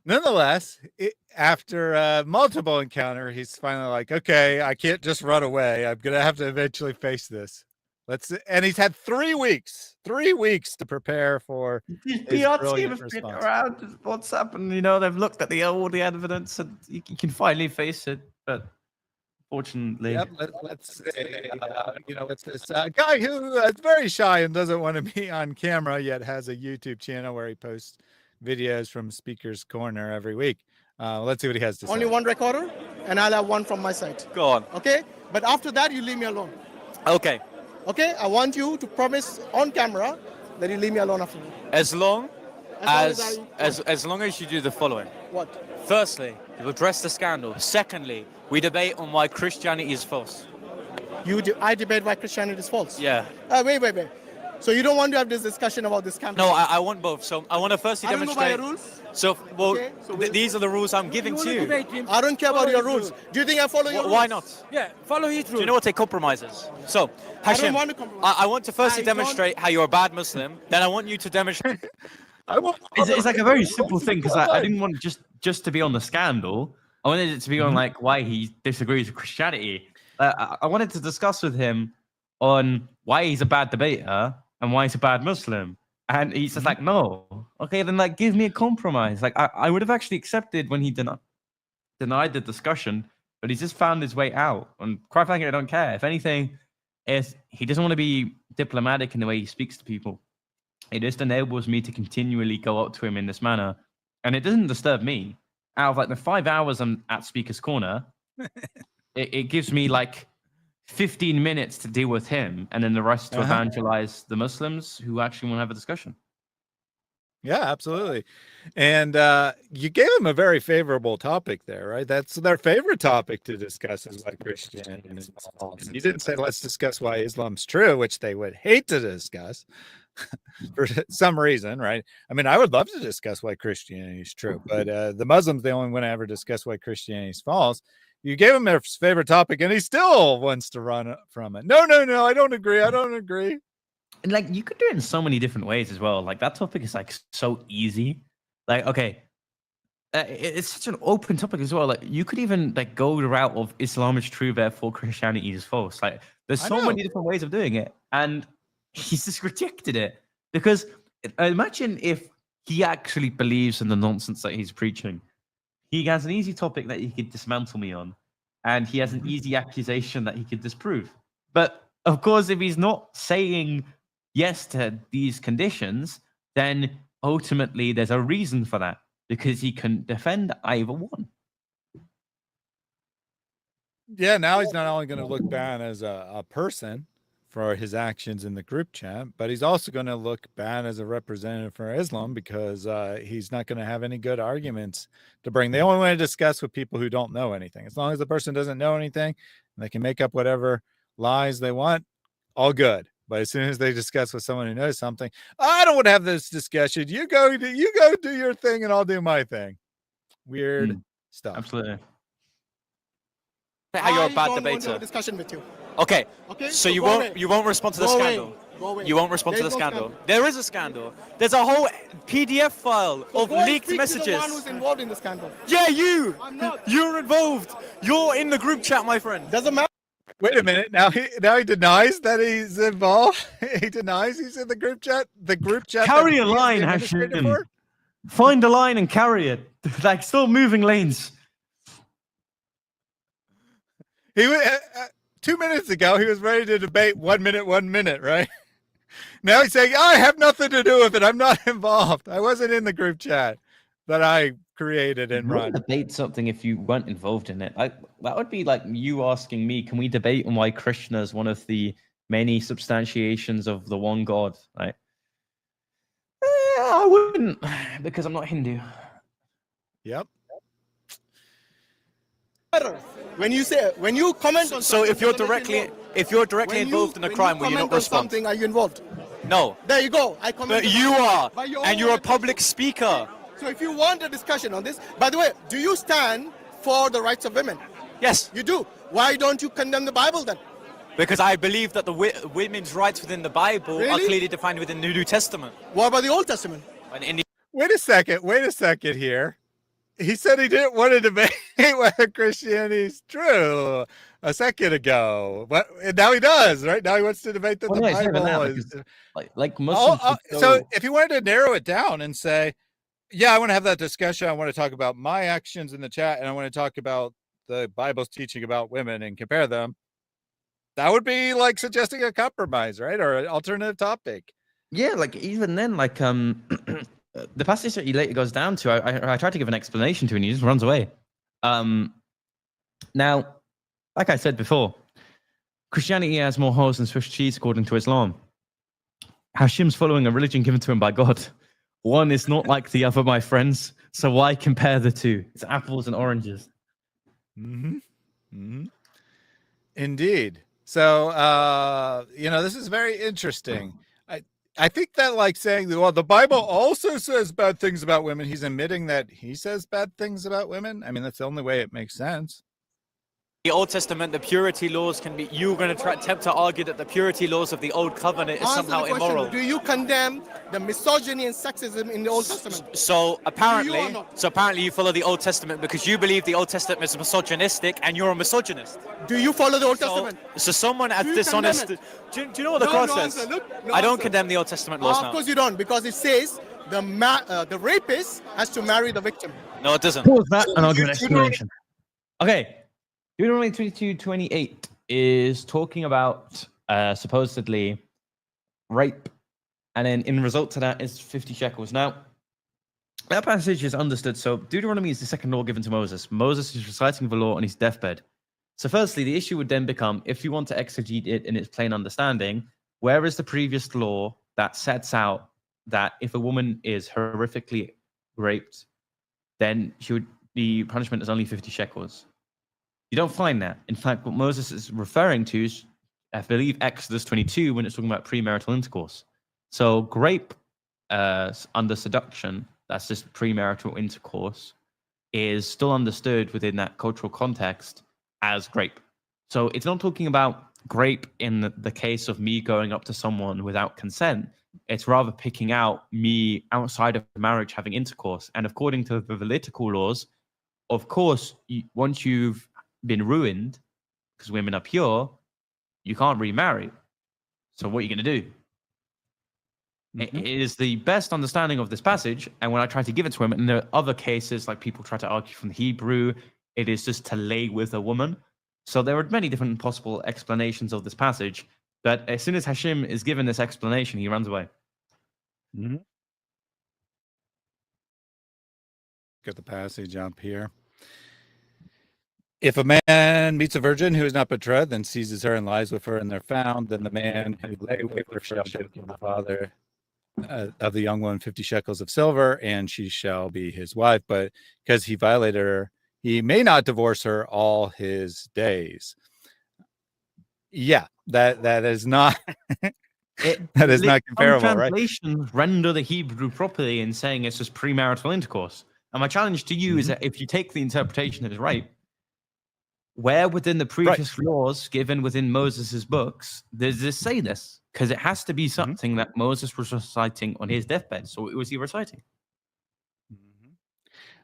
Nonetheless, after multiple encounter, he's finally like, okay, I can't just run away. I'm gonna have to eventually face this. And he's had 3 weeks to prepare for his brilliant response. Around what's happened. You know, they've looked at all the evidence and you can finally face it. But fortunately, yep, let's say, it's this guy who is very shy and doesn't want to be on camera, yet has a YouTube channel where he posts videos from Speaker's Corner every week. Let's see what he has to say. Only one recorder, and I'll have one from my side. Go on. Okay? But after that, you leave me alone. Okay. Okay? I want you to promise on camera that you leave me alone after that. As long as you do the following. What? Firstly, you address the scandal. Secondly, we debate on why Christianity is false. I debate why Christianity is false? Yeah. Wait. So you don't want to have this discussion about this scandal? No, I want both. So I want to firstly demonstrate. I don't go by your rules. So, these are the rules I'm giving to you. I don't care about your rules. Do you think I follow your rules? Why not? Yeah, follow his rules. Do you know what take compromises? So, Hashim, I don't want to compromise. I want to firstly demonstrate how you're a bad Muslim. Then I want you to demonstrate. it's like a very simple thing because I didn't want just to be on the scandal. I wanted it to be on like why he disagrees with Christianity. I wanted to discuss with him on why he's a bad debater and why he's a bad Muslim. And he's just like, no. Okay, then like give me a compromise. Like I would have actually accepted when he denied the discussion, but he's just found his way out. And quite frankly, I don't care. If anything, if he doesn't want to be diplomatic in the way he speaks to people, it just enables me to continually go up to him in this manner. And it doesn't disturb me. Out of like the 5 hours I'm at Speaker's Corner, it gives me like 15 minutes to deal with him and then the rest to evangelize the Muslims who actually want to have a discussion. Yeah, absolutely. And you gave them a very favorable topic there, right? That's their favorite topic to discuss is why Christianity is false. You didn't say, let's discuss why Islam's true, which they would hate to discuss for some reason, right? I mean, I would love to discuss why Christianity is true, but the Muslims, they only want to ever discuss why Christianity is false. You gave him their favorite topic and he still wants to run from it. No, I don't agree. And like you could do it in so many different ways as well. Like that topic is like so easy. Like, okay, it's such an open topic as well. Like you could even like go the route of Islam is true, therefore Christianity is false. Like there's so many different ways of doing it. And he's just rejected it because imagine if he actually believes in the nonsense that he's preaching. He has an easy topic that he could dismantle me on, and he has an easy accusation that he could disprove. But of course, if he's not saying yes to these conditions, then ultimately there's a reason for that because he can defend either one. Yeah, now he's not only going to look bad as a person for his actions in the group chat, but he's also going to look bad as a representative for Islam because he's not going to have any good arguments to bring. They only want to discuss with people who don't know anything. As long as the person doesn't know anything, they can make up whatever lies they want, all good. But as soon as they discuss with someone who knows something, I don't want to have this discussion. You go do your thing and I'll do my thing. Weird stuff. Absolutely. How you're a bad I don't want to have debater. a discussion with you. Okay. Okay, So so you go won't away. you won't respond to the Go away. scandal. Go away. You won't respond to the There's no scandal. scandal. There is a scandal. There's a whole PDF file So of go and leaked speak messages. To the one who's involved in the scandal. Yeah, you. I'm not. You're involved. You're in the group chat, my friend. Doesn't matter. Wait a minute. Now he denies that he's involved. He denies he's in the group chat. The group chat. Carry that a he's the line, administrator Hashim. for? Find a line and carry it. Like still moving lanes. He was 2 minutes ago. He was ready to debate 1 minute, right? Now he's saying, I have nothing to do with it. I'm not involved. I wasn't in the group chat that I created and You run. wouldn't debate something if you weren't involved in it. That would be like you asking me, can we debate on why Krishna is one of the many substantiations of the one God? Right? I wouldn't, because I'm not Hindu. Yep. When you comment on So if something, you're doesn't make you directly involved in a crime, will you not comment on respond? something, are you involved? No. There you go. I comment. But you are, By your and own you're a public speaker. So if you want a discussion on this, by the way, do you stand for the rights of women? Yes. You do. Why don't you condemn the Bible then? Because I believe that the women's rights within the Bible are Really? clearly defined within the New Testament. What about the Old Testament? And in the Wait a second here. He said he didn't want to debate whether Christianity is true a second ago, but now he does, right? Now he wants to debate that Well, the no, it's not even Bible that, is. because, like Muslims would So go- if you wanted to narrow it down and say, yeah, I want to have that discussion. I want to talk about my actions in the chat, and I want to talk about the Bible's teaching about women and compare them. That would be like suggesting a compromise, right? Or an alternative topic. Yeah, like even then, like the passage that he later goes down to, I tried to give an explanation to, and he just runs away. Now, like I said before, Christianity has more holes than Swiss cheese according to Islam. Hashim's following a religion given to him by God. One is not like the other, my friends. So why compare the two? It's apples and oranges. Mm-hmm. Mm-hmm. Indeed. So, this is very interesting. I think that like saying, well, the Bible also says bad things about women. He's admitting that he says bad things about women. I mean, that's the only way it makes sense. Old Testament, the purity laws can be. You're going to attempt to argue that the purity laws of the Old Covenant is Answer somehow the question. immoral. Do you condemn the misogyny and sexism in the Old Testament? So apparently, or not? you follow the Old Testament because you believe the Old Testament is misogynistic, and you're a misogynist. Do you follow the Old Testament? So someone as Do you dishonest. condemn Do you know what the No, cross no says? answer. Look, no I don't answer. condemn the Old Testament laws Of now. course you don't, because it says the rapist has to marry the victim. No, it doesn't. Pause that and I'll give an You don't- explanation. Okay. Deuteronomy 22:28 is talking about supposedly rape, and then in result to that is 50 shekels. Now, that passage is understood. So Deuteronomy is the second law given to Moses. Moses is reciting the law on his deathbed. So firstly, the issue would then become, if you want to exegete it in its plain understanding, where is the previous law that sets out that if a woman is horrifically raped, then the punishment is only 50 shekels? You don't find that. In fact, what Moses is referring to is, I believe, Exodus 22, when it's talking about premarital intercourse. So rape under seduction, that's just premarital intercourse, is still understood within that cultural context as grape. So it's not talking about grape in the case of me going up to someone without consent. It's rather picking out me outside of marriage having intercourse. And according to the Levitical laws, of course, once you've been ruined because women are pure, you can't remarry. So what are you going to do? It is the best understanding of this passage, and when I try to give it to him, and there are other cases like people try to argue from the Hebrew, it is just to lay with a woman. So there are many different possible explanations of this passage, but as soon as Hashim is given this explanation, he runs away. Got the passage up here. If a man meets a virgin who is not betrothed, then seizes her and lies with her, and they're found, then the man who lay with her shall give the father of the young one 50 shekels of silver, and she shall be his wife. But because he violated her, he may not divorce her all his days. Yeah, that is not that is not comparable, some right? translations render the Hebrew properly in saying it's just premarital intercourse. And my challenge to you is that if you take the interpretation that is right, where within the previous laws given within Moses' books does this say this? Because it has to be something that Moses was reciting on his deathbed. So what was he reciting?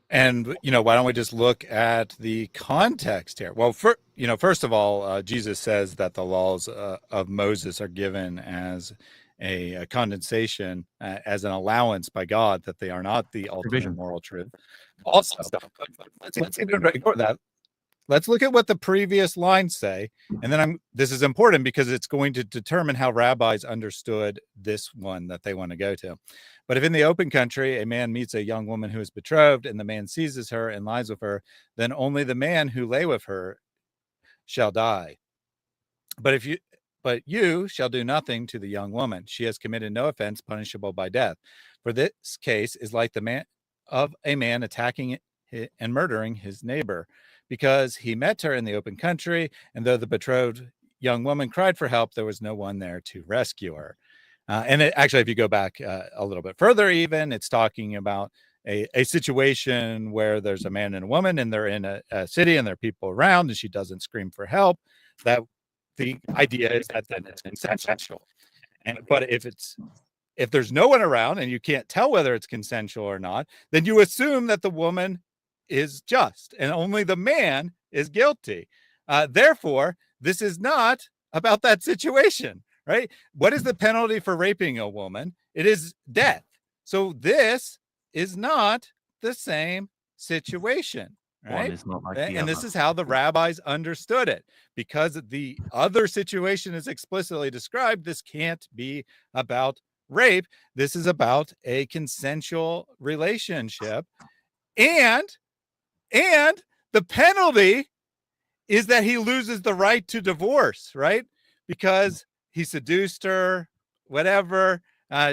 And, why don't we just look at the context here? Well, first of all, Jesus says that the laws of Moses are given as a condensation, as an allowance by God, that they are not the ultimate moral truth. Also, let's ignore that. Let's look at what the previous lines say. And then this is important because it's going to determine how rabbis understood this one that they want to go to. But if in the open country, a man meets a young woman who is betrothed and the man seizes her and lies with her, then only the man who lay with her shall die. But you shall do nothing to the young woman. She has committed no offense punishable by death. For this case is like the man of a man attacking and murdering his neighbor, because he met her in the open country, and though the betrothed young woman cried for help, there was no one there to rescue her. Actually, if you go back a little bit further, even, it's talking about a situation where there's a man and a woman, and they're in a city, and there are people around, and she doesn't scream for help. That the idea is that it's consensual. But if there's no one around and you can't tell whether it's consensual or not, then you assume that the woman is just and only the man is guilty. Therefore, this is not about that situation, right? What is the penalty for raping a woman? It is death. So this is not the same situation, right? And this is how the rabbis understood it. Because the other situation is explicitly described, this can't be about rape. This is about a consensual relationship. And the penalty is that he loses the right to divorce, right? Because he seduced her, whatever.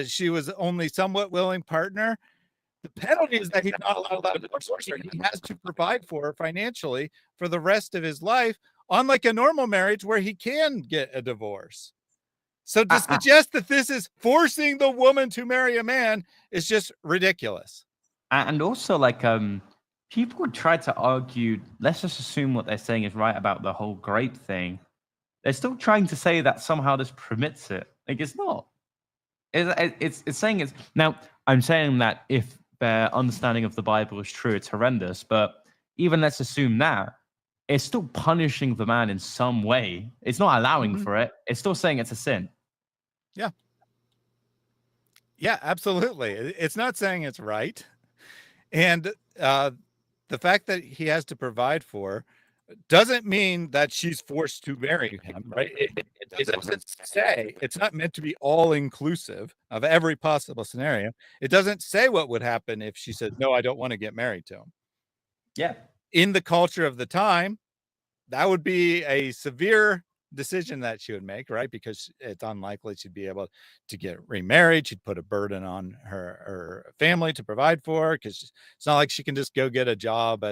She was only somewhat willing partner. The penalty is that he's not allowed to divorce her. He has to provide for her financially for the rest of his life, unlike a normal marriage where he can get a divorce. So to suggest that this is forcing the woman to marry a man is just ridiculous. And also, people try to argue, let's just assume what they're saying is right about the whole grape thing. They're still trying to say that somehow this permits it. It's not. It's saying it's... Now, I'm saying that if their understanding of the Bible is true, it's horrendous. But even let's assume that, it's still punishing the man in some way. It's not allowing for it. It's still saying it's a sin. Yeah. Yeah, absolutely. It's not saying it's right. And the fact that he has to provide for doesn't mean that she's forced to marry him, right? It doesn't say, it's not meant to be all inclusive of every possible scenario. It doesn't say what would happen if she said, no, I don't want to get married to him. Yeah. In the culture of the time, that would be a severe decision that she would make, right? Because it's unlikely she'd be able to get remarried. She'd put a burden on her family to provide for her, because it's not like she can just go get a job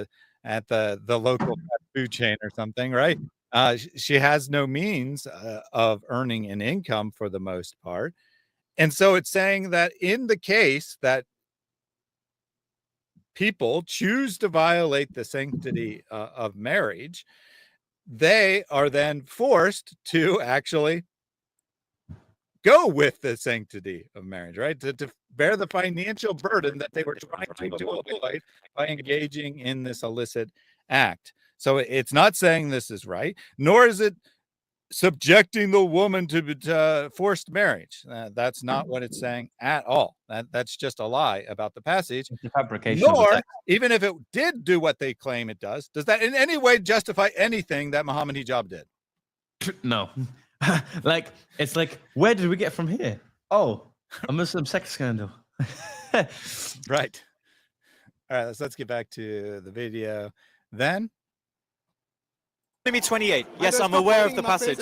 at the local food chain or something, right? She has no means of earning an income for the most part. And so it's saying that in the case that people choose to violate the sanctity of marriage, they are then forced to actually go with the sanctity of marriage, right? To bear the financial burden that they were trying to avoid by engaging in this illicit act. So it's not saying this is right, nor is it subjecting the woman to forced marriage. That's not what it's saying at all. That's just a lie about the passage. It's a fabrication. Nor, even if it did do what they claim it does that in any way justify anything that Mohammed Hijab did? No. It's like, where did we get from here? Oh, a Muslim sex scandal. Right. All right, let's get back to the video then. Deuteronomy 28. Yes, I'm aware of the passage.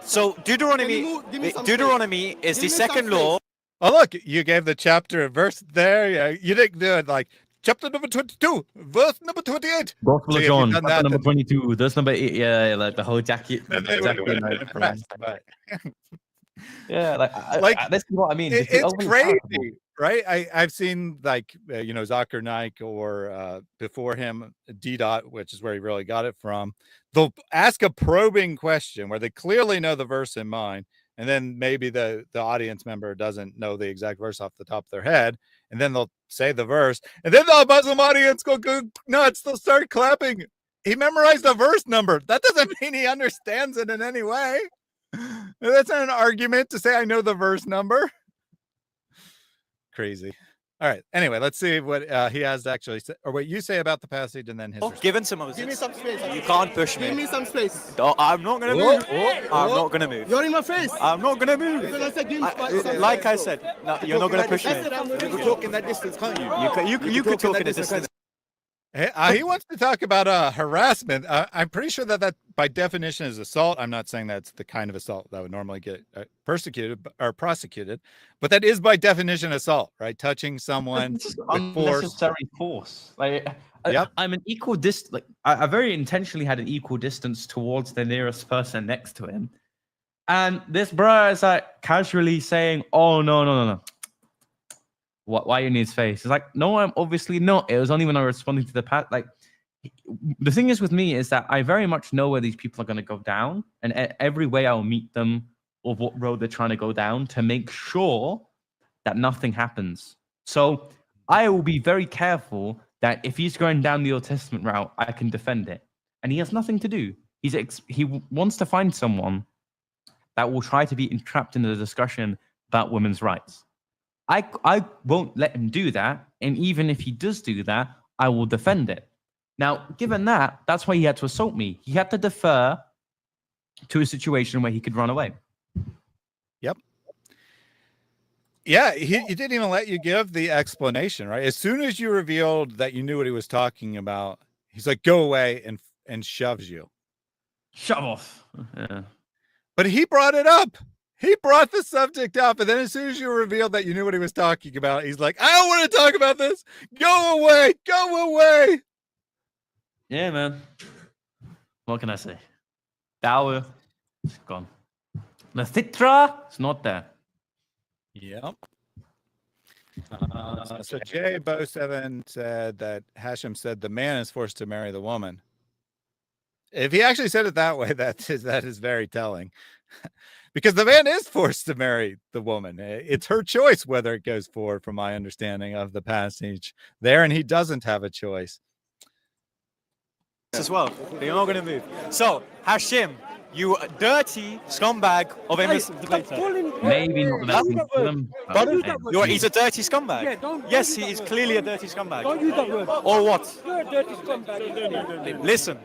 So Deuteronomy is the second law. Oh, look, you gave the chapter and verse there. Yeah, you didn't do it like chapter number 22, verse number 28. Gospel So of if John, you've done chapter that, number then- 22, verse number 8. Yeah, like the whole jacket. Yeah, like this is what I mean. It's crazy, right? I've seen like Zakir Naik or before him D-Dot, which is where he really got it from. They'll ask a probing question where they clearly know the verse in mind, and then maybe the audience member doesn't know the exact verse off the top of their head, and then they'll say the verse, and then the Muslim audience go nuts. They'll start clapping. He memorized the verse number. That doesn't mean he understands it in any way. That's not an argument to say I know the verse number. Crazy. All right. Anyway, let's see what he has to actually say, or what you say about the passage, and then his. Given to Moses. Give me some space. You can't push me. Give me some space. Oh, I'm not gonna move. I'm not gonna move. You're in my face. I'm not gonna move. Because I said, give me some Like space. I said, no, you're not gonna push me. You could talk in that distance, can't you? You could talk in a distance. He wants to talk about harassment. I'm pretty sure that by definition is assault. I'm not saying that's the kind of assault that would normally get persecuted or prosecuted, but that is by definition assault, right? Touching someone with Unnecessary force. Like, I'm an equal distance. Like, I very intentionally had an equal distance towards the nearest person next to him, and this bro is like casually saying, "Oh no. Why are you in his face?" It's like, no, I'm obviously not. It was only when I was responding to the pat. Like, the thing is with me is that I very much know where these people are going to go down, and every way I'll meet them or what road they're trying to go down to make sure that nothing happens. So I will be very careful that if he's going down the Old Testament route, I can defend it. And he has nothing to do. He wants to find someone that will try to be entrapped in the discussion about women's rights. I won't let him do that. And even if he does do that, I will defend it. Now, given that, that's why he had to assault me. He had to defer to a situation where he could run away. Yep. Yeah, he didn't even let you give the explanation, right? As soon as you revealed that you knew what he was talking about, he's like, go away, and shoves you. Shove off. Yeah. But he brought it up. He brought the subject up, and then as soon as you revealed that you knew what he was talking about, he's like, I don't want to talk about this. Go away. Go away. Yeah, man. What can I say? Dawah, it's gone. The Thitra, it's not there. Yep. So Jay Bo7 said that Hashim said the man is forced to marry the woman. If he actually said it that way, that is very telling. Because the man is forced to marry the woman. It's her choice whether it goes forward, from my understanding of the passage there, and he doesn't have a choice. As well, you're not going to move. So, Hashim, you dirty scumbag of a Muslim debater. Maybe not the Muslim. He's a dirty scumbag. Yeah, yes, he is clearly a dirty scumbag. Don't use that word. Or what? You're a dirty scumbag. Listen.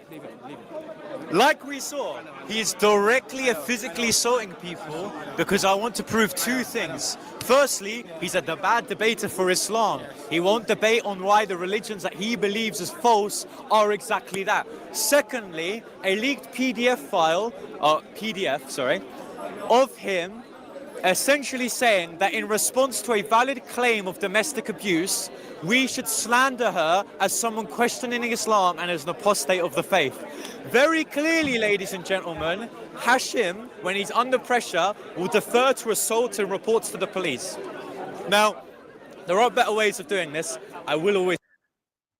Like we saw, he is directly and physically assaulting people because I want to prove two things. Firstly, he's a bad debater for Islam. He won't debate on why the religions that he believes is false are exactly that. Secondly, a leaked PDF of him essentially saying that in response to a valid claim of domestic abuse, we should slander her as someone questioning Islam and as an apostate of the faith. Very clearly, ladies and gentlemen, Hashim, when he's under pressure, will defer to assault and reports to the police. Now, there are better ways of doing this. I will always...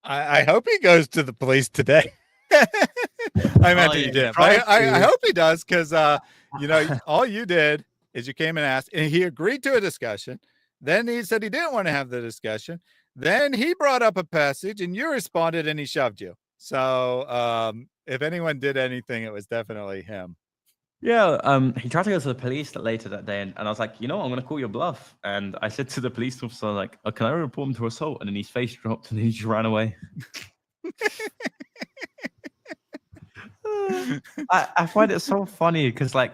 I hope he goes to the police today. I meant he did. I hope he does, because, all you did is you came and asked, and he agreed to a discussion. Then he said he didn't want to have the discussion. Then he brought up a passage, and you responded, and he shoved you. So if anyone did anything, it was definitely him. Yeah, he tried to go to the police later that day, and I was like, I'm going to call your bluff. And I said to the police officer, like, can I report him to assault? And then his face dropped, and he just ran away. I find it so funny because, like,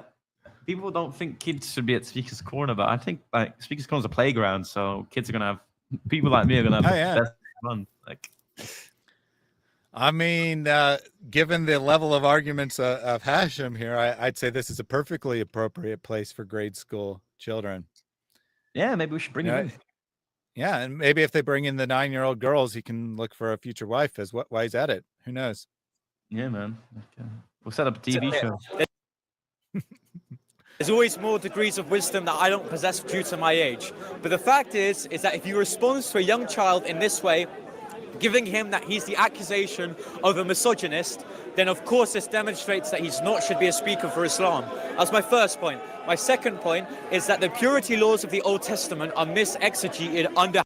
people don't think kids should be at Speaker's Corner, but I think, like, Speaker's Corner is a playground, so kids are going to have, people like me are going to have the best fun. Like, I mean, given the level of arguments of Hashim here, I'd say this is a perfectly appropriate place for grade school children. Yeah, maybe we should bring him in. Yeah, and maybe if they bring in the 9-year-old girls, he can look for a future wife as while he's at it. Who knows? Yeah, man. Okay. We'll set up a TV show. There's always more degrees of wisdom that I don't possess due to my age. But the fact is that if you respond to a young child in this way, giving him that he's the accusation of a misogynist, then of course this demonstrates that should be a speaker for Islam. That's my first point. My second point is that the purity laws of the Old Testament are misexegeted under...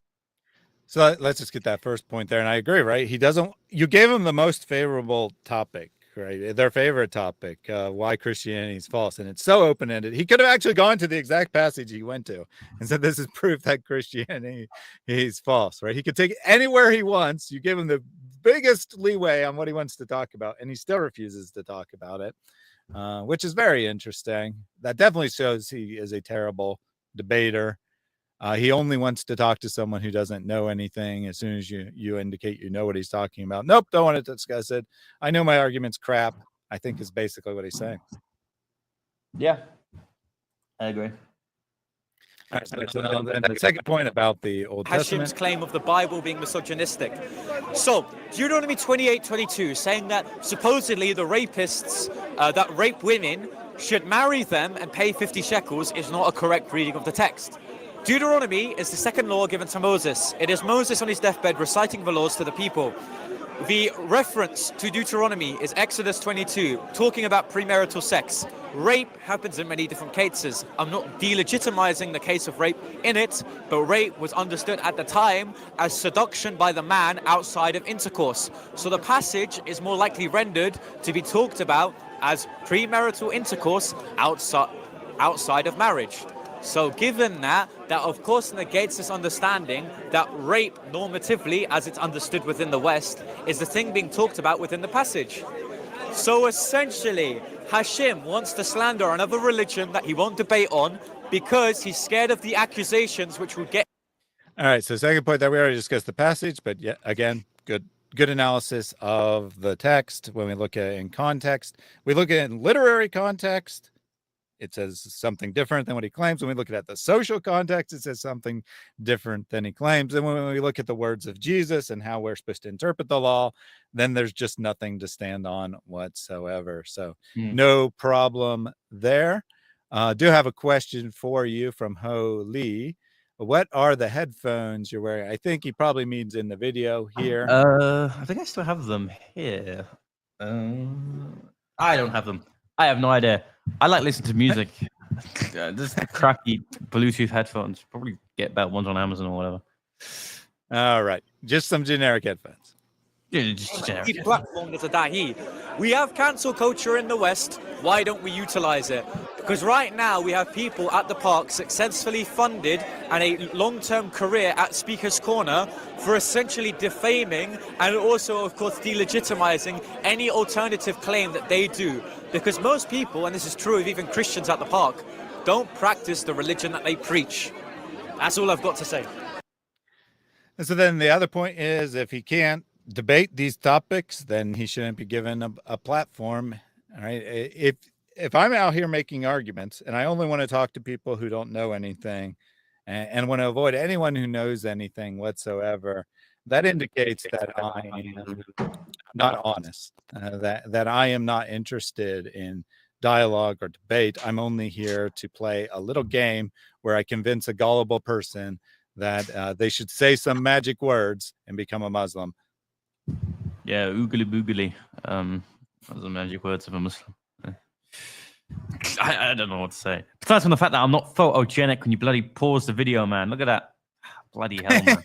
So let's just get that first point there. And I agree, right? You gave him the most favorable topic, right? Their favorite topic, why Christianity is false. And it's so open-ended. He could have actually gone to the exact passage he went to and said, this is proof that Christianity is false, right? He could take it anywhere he wants. You give him the biggest leeway on what he wants to talk about, and he still refuses to talk about it, which is very interesting. That definitely shows he is a terrible debater. He only wants to talk to someone who doesn't know anything. As soon as you indicate you know what he's talking about, nope, don't want to discuss it. I know my argument's crap, I think is basically what he's saying. Yeah, I agree. All right, so the second point about the Old Testament. Hashim's claim of the Bible being misogynistic. So, Deuteronomy 28:22, saying that supposedly the rapists that rape women should marry them and pay 50 shekels is not a correct reading of the text. Deuteronomy is the second law given to Moses. It is Moses on his deathbed reciting the laws to the people. The reference to Deuteronomy is Exodus 22, talking about premarital sex. Rape happens in many different cases. I'm not delegitimizing the case of rape in it, but rape was understood at the time as seduction by the man outside of intercourse. So the passage is more likely rendered to be talked about as premarital intercourse outside of marriage. So given that of course negates this understanding that rape normatively, as it's understood within the West, is the thing being talked about within the passage. So essentially, Hashim wants to slander another religion that he won't debate on because he's scared of the accusations which will get... All right, so second point that we already discussed the passage, but yeah, again, good analysis of the text. When we look at it in context, we look at it in literary context, it says something different than what he claims. When we look at the social context, it says something different than he claims. And when we look at the words of Jesus and how we're supposed to interpret the law, then there's just nothing to stand on whatsoever. So no problem there. Do have a question for you from Ho Lee. What are the headphones you're wearing? I think he probably means in the video here. I think I still have them here. I don't have them. I have no idea. I like listening to music. This crappy Bluetooth headphones. Probably get better ones on Amazon or whatever. All right. Just some generic headphones. Yeah, just generic. Platform as a dahi. We have cancel culture in the West. Why don't we utilize it? Because right now we have people at the park successfully funded and a long-term career at Speaker's Corner for essentially defaming and also, of course, delegitimizing any alternative claim that they do. Because most people, and this is true of even Christians at the park, don't practice the religion that they preach. That's all I've got to say. And so then the other point is, if he can't debate these topics, then he shouldn't be given a platform. All right. If I'm out here making arguments and I only want to talk to people who don't know anything and want to avoid anyone who knows anything whatsoever, that indicates that I am not honest, that I am not interested in dialogue or debate. I'm only here to play a little game where I convince a gullible person that they should say some magic words and become a Muslim. Yeah, oogly boogly. Those are magic words of a Muslim. I don't know what to say. Besides from the fact that I'm not photogenic when you bloody pause the video, man. Look at that. Bloody hell, man.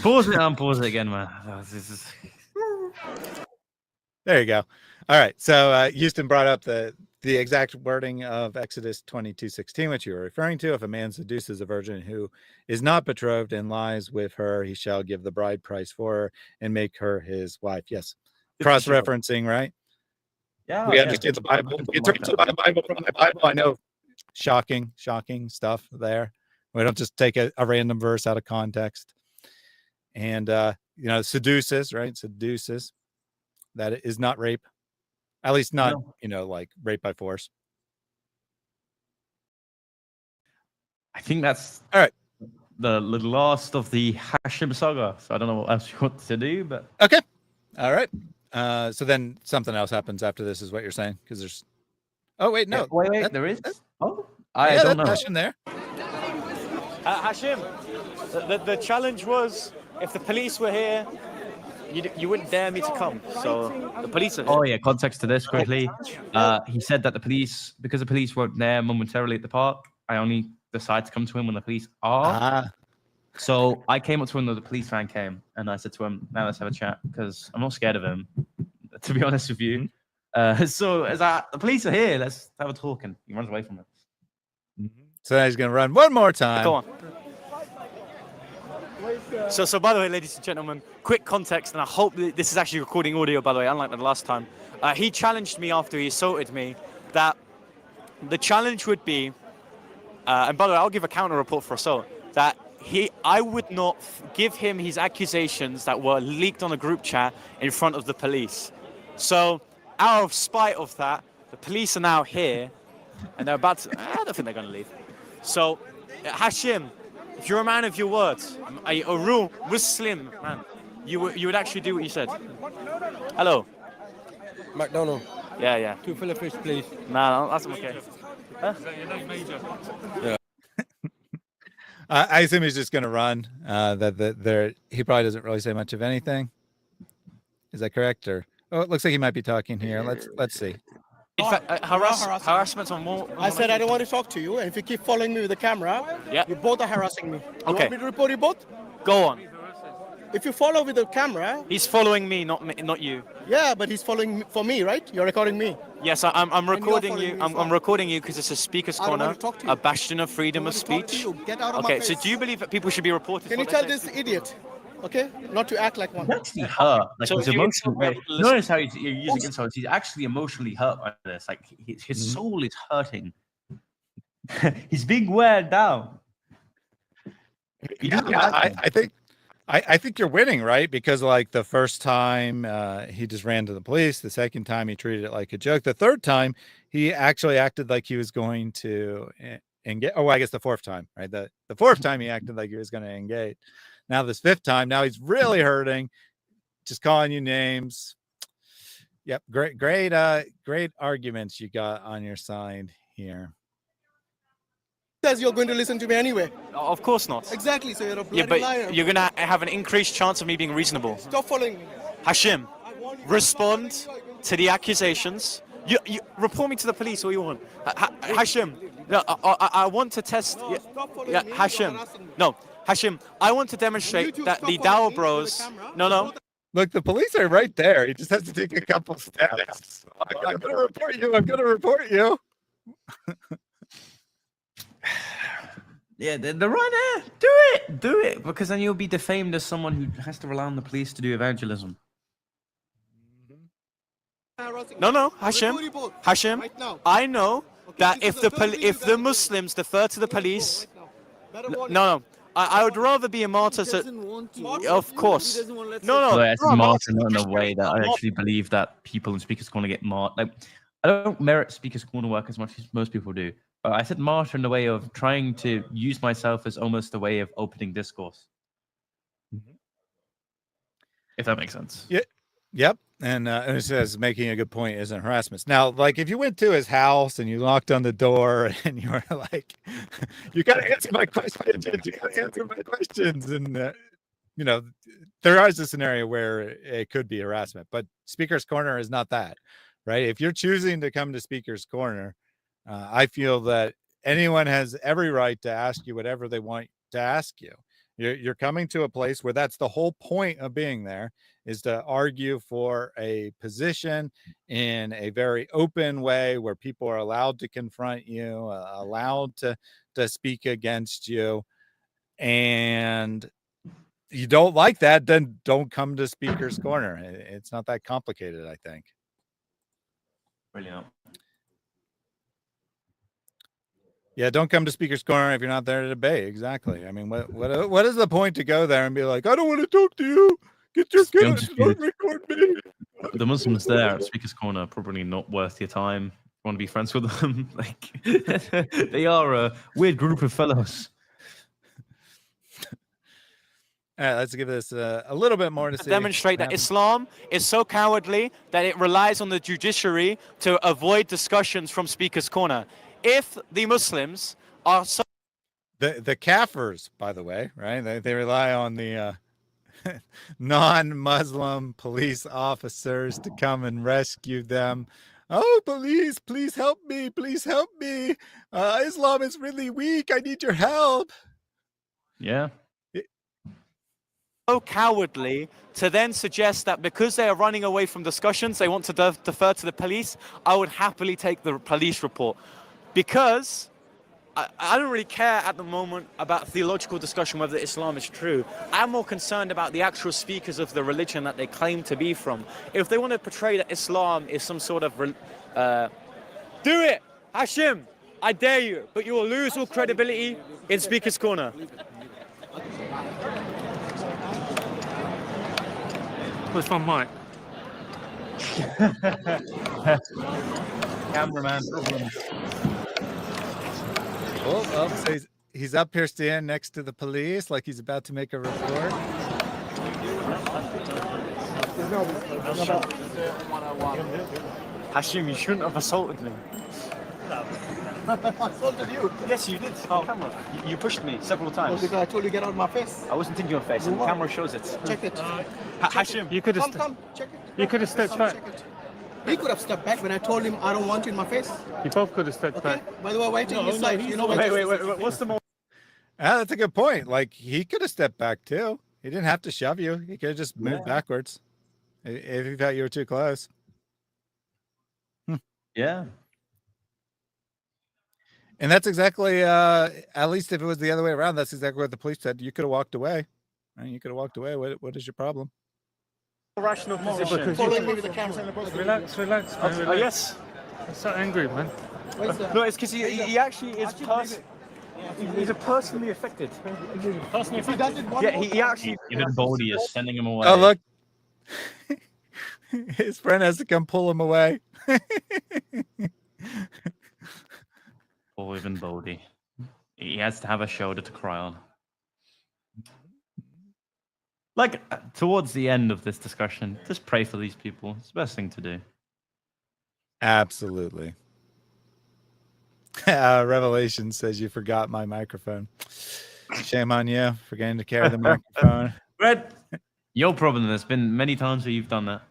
Pause it and pause it again, man. There you go. All right. So Houston brought up the exact wording of Exodus 22:16, which you were referring to. If a man seduces a virgin who is not betrothed and lies with her, he shall give the bride price for her and make her his wife. Yes. Cross-referencing, right? Yeah. We understand the Bible. We interpret the Bible from the Bible. I know, shocking stuff there. We don't just take a random verse out of context. And seduces, right? Seduces. That is not rape. At least not, like rape by force. I think that's all right. The last of the Hashim saga. So I don't know what else you want to do, but okay. All right. So then something else happens after this, is what you're saying? Because there's. Oh wait, no. Wait, there is. Oh, I don't know. Hashim there. Hashim, the challenge was, if the police were here, you wouldn't dare me to come. So the police are here. Oh yeah, context to this quickly. He said that because the police weren't there momentarily at the park, I only decided to come to him when the police are. So I came up to him when the police van came, and I said to him, "Now let's have a chat," because I'm not scared of him, to be honest with you. So the police are here, let's have a talk, and he runs away from it. So now he's going to run one more time. Go on. So by the way, ladies and gentlemen, quick context, and I hope this is actually recording audio, by the way, unlike the last time. He challenged me after he assaulted me that the challenge would be, and by the way, I'll give a counter report for assault, that I would not give him his accusations that were leaked on a group chat in front of the police. So out of spite of that, the police are now here, and they're about to, I don't think they're going to leave. So, Hashim, if you're a man of your words, a real Muslim man, you would actually do what you said. Hello. McDonald. Yeah. 2 fillet fish, please. No, that's okay. Huh? Yeah. I assume he's just going to run. He probably doesn't really say much of anything. Is that correct? Or it looks like he might be talking here. Let's see. In fact, harassment on more. I said I don't want to talk to you, and if you keep following me with the camera, you both are harassing me. You want me to report you both? Go on. If you follow with the camera, he's following me, not you. Yeah, but he's following for me, right? You're recording me. Yes, I'm recording you. I'm recording you because it's a speaker's corner, a bastion of freedom of speech. Get out of my Okay, face. so do you believe that people should be reported? Can you tell this idiot, okay, not to act like one? He's actually hurt. Like So he's you- emotionally. Notice how you're using insults. He's actually emotionally hurt by this. Like his soul is hurting. He's being weighed down. I think you're winning, right? Because like the first time he just ran to the police, the second time he treated it like a joke, the third time he actually acted like he was going to engage. Oh, I guess the fourth time, right? The fourth time he acted like he was going to engage. Now this fifth time, now he's really hurting, just calling you names. Yep, great arguments you got on your side here. Says you're going to listen to me anyway. Of course not. Exactly, so you're a bloody Yeah, but liar. you're gonna have an increased chance of me being reasonable. Stop following me. Hashim, respond to the accusations. You report me to the police all you want. Hashim, no, I want to test. Yeah, Hashim, no, Hashim, I want to demonstrate that the Dawah Bros. No. Look, the police are right there. He just has to take a couple steps. I'm gonna report you. Yeah, they're right there. Do it, because then you'll be defamed as someone who has to rely on the police to do evangelism. No, Hashim, I know that if the Muslims defer to the police, no, I would rather be a martyr. Of course, no. So it's martyr not in a way that I actually believe that people in Speaker's Corner get martyred. Like, I don't merit Speaker's Corner work as much as most people do. But I said martyr in the way of trying to use myself as almost a way of opening discourse. If that makes sense. Yeah. Yep. And it says making a good point isn't harassment. Now, like if you went to his house and you knocked on the door and you were like, you got to answer my questions. You got to answer my questions. And, there is a scenario where it could be harassment, but Speaker's Corner is not that, right? If you're choosing to come to Speaker's Corner, I feel that anyone has every right to ask you whatever they want to ask you. You're coming to a place where that's the whole point of being there, is to argue for a position in a very open way where people are allowed to confront you, allowed to speak against you. And you don't like that, then don't come to Speaker's Corner. It's not that complicated, I think. Brilliant. Yeah, don't come to Speaker's Corner if you're not there to debate. Exactly. I mean, what is the point to go there and be like, I don't want to talk to you Get your Be kid honest and with you, don't record me. the Muslims there at Speaker's Corner are probably not worth your time. You want to be friends with them? Like, they are a weird group of fellows. All right, let's give this a little bit more to see. Demonstrate what that happens. Islam is so cowardly that it relies on the judiciary to avoid discussions from Speaker's Corner. If the Muslims are so The Kafirs, by the way, right? They rely on the non-Muslim police officers to come and rescue them. Oh, police, please help me. Please help me. Islam is really weak. I need your help. Yeah. so cowardly to then suggest that because they are running away from discussions, they want to defer to the police. I would happily take the police report, because I don't really care at the moment about theological discussion whether Islam is true. I'm more concerned about the actual speakers of the religion that they claim to be from. If they want to portray that Islam is some sort of... do it! Hashim, I dare you, but you will lose all credibility in Speaker's Corner. Where's my mic? Cameraman problems. Oh, so he's up here standing next to the police like he's about to make a report. Hashim, you shouldn't have assaulted me. I assaulted you. Yes, you did. On camera. You pushed me several times. Because I told you get out of my face. I wasn't thinking your face, and the camera shows it. Check it. Hashim, you could have. Come, check it. You could have stepped back. He could have stepped back when I told him I don't want you in my face. You both could have stepped back. By the way, wait till you side. You know what? Wait. What's the more? That's a good point. Like, he could have stepped back too. He didn't have to shove you. He could have just moved backwards if he thought you were too close. Yeah. And that's exactly, at least if it was the other way around, that's exactly what the police said. You could have walked away. Right? You could have walked away. What is your problem? Rational position. Following me with the camera. Relax, man. Oh, yes. I'm so angry, man. No, it's because he actually is he's a personally affected. Personally affected? Yeah, he actually... Even Baldy is sending him away. Oh, look. His friend has to come pull him away. Or even Baldy. He has to have a shoulder to cry on. Like, towards the end of this discussion, just pray for these people. It's the best thing to do. Absolutely. Revelation says you forgot my microphone. Shame on you, forgetting to carry the microphone. Red, your problem. There's been many times where you've done that.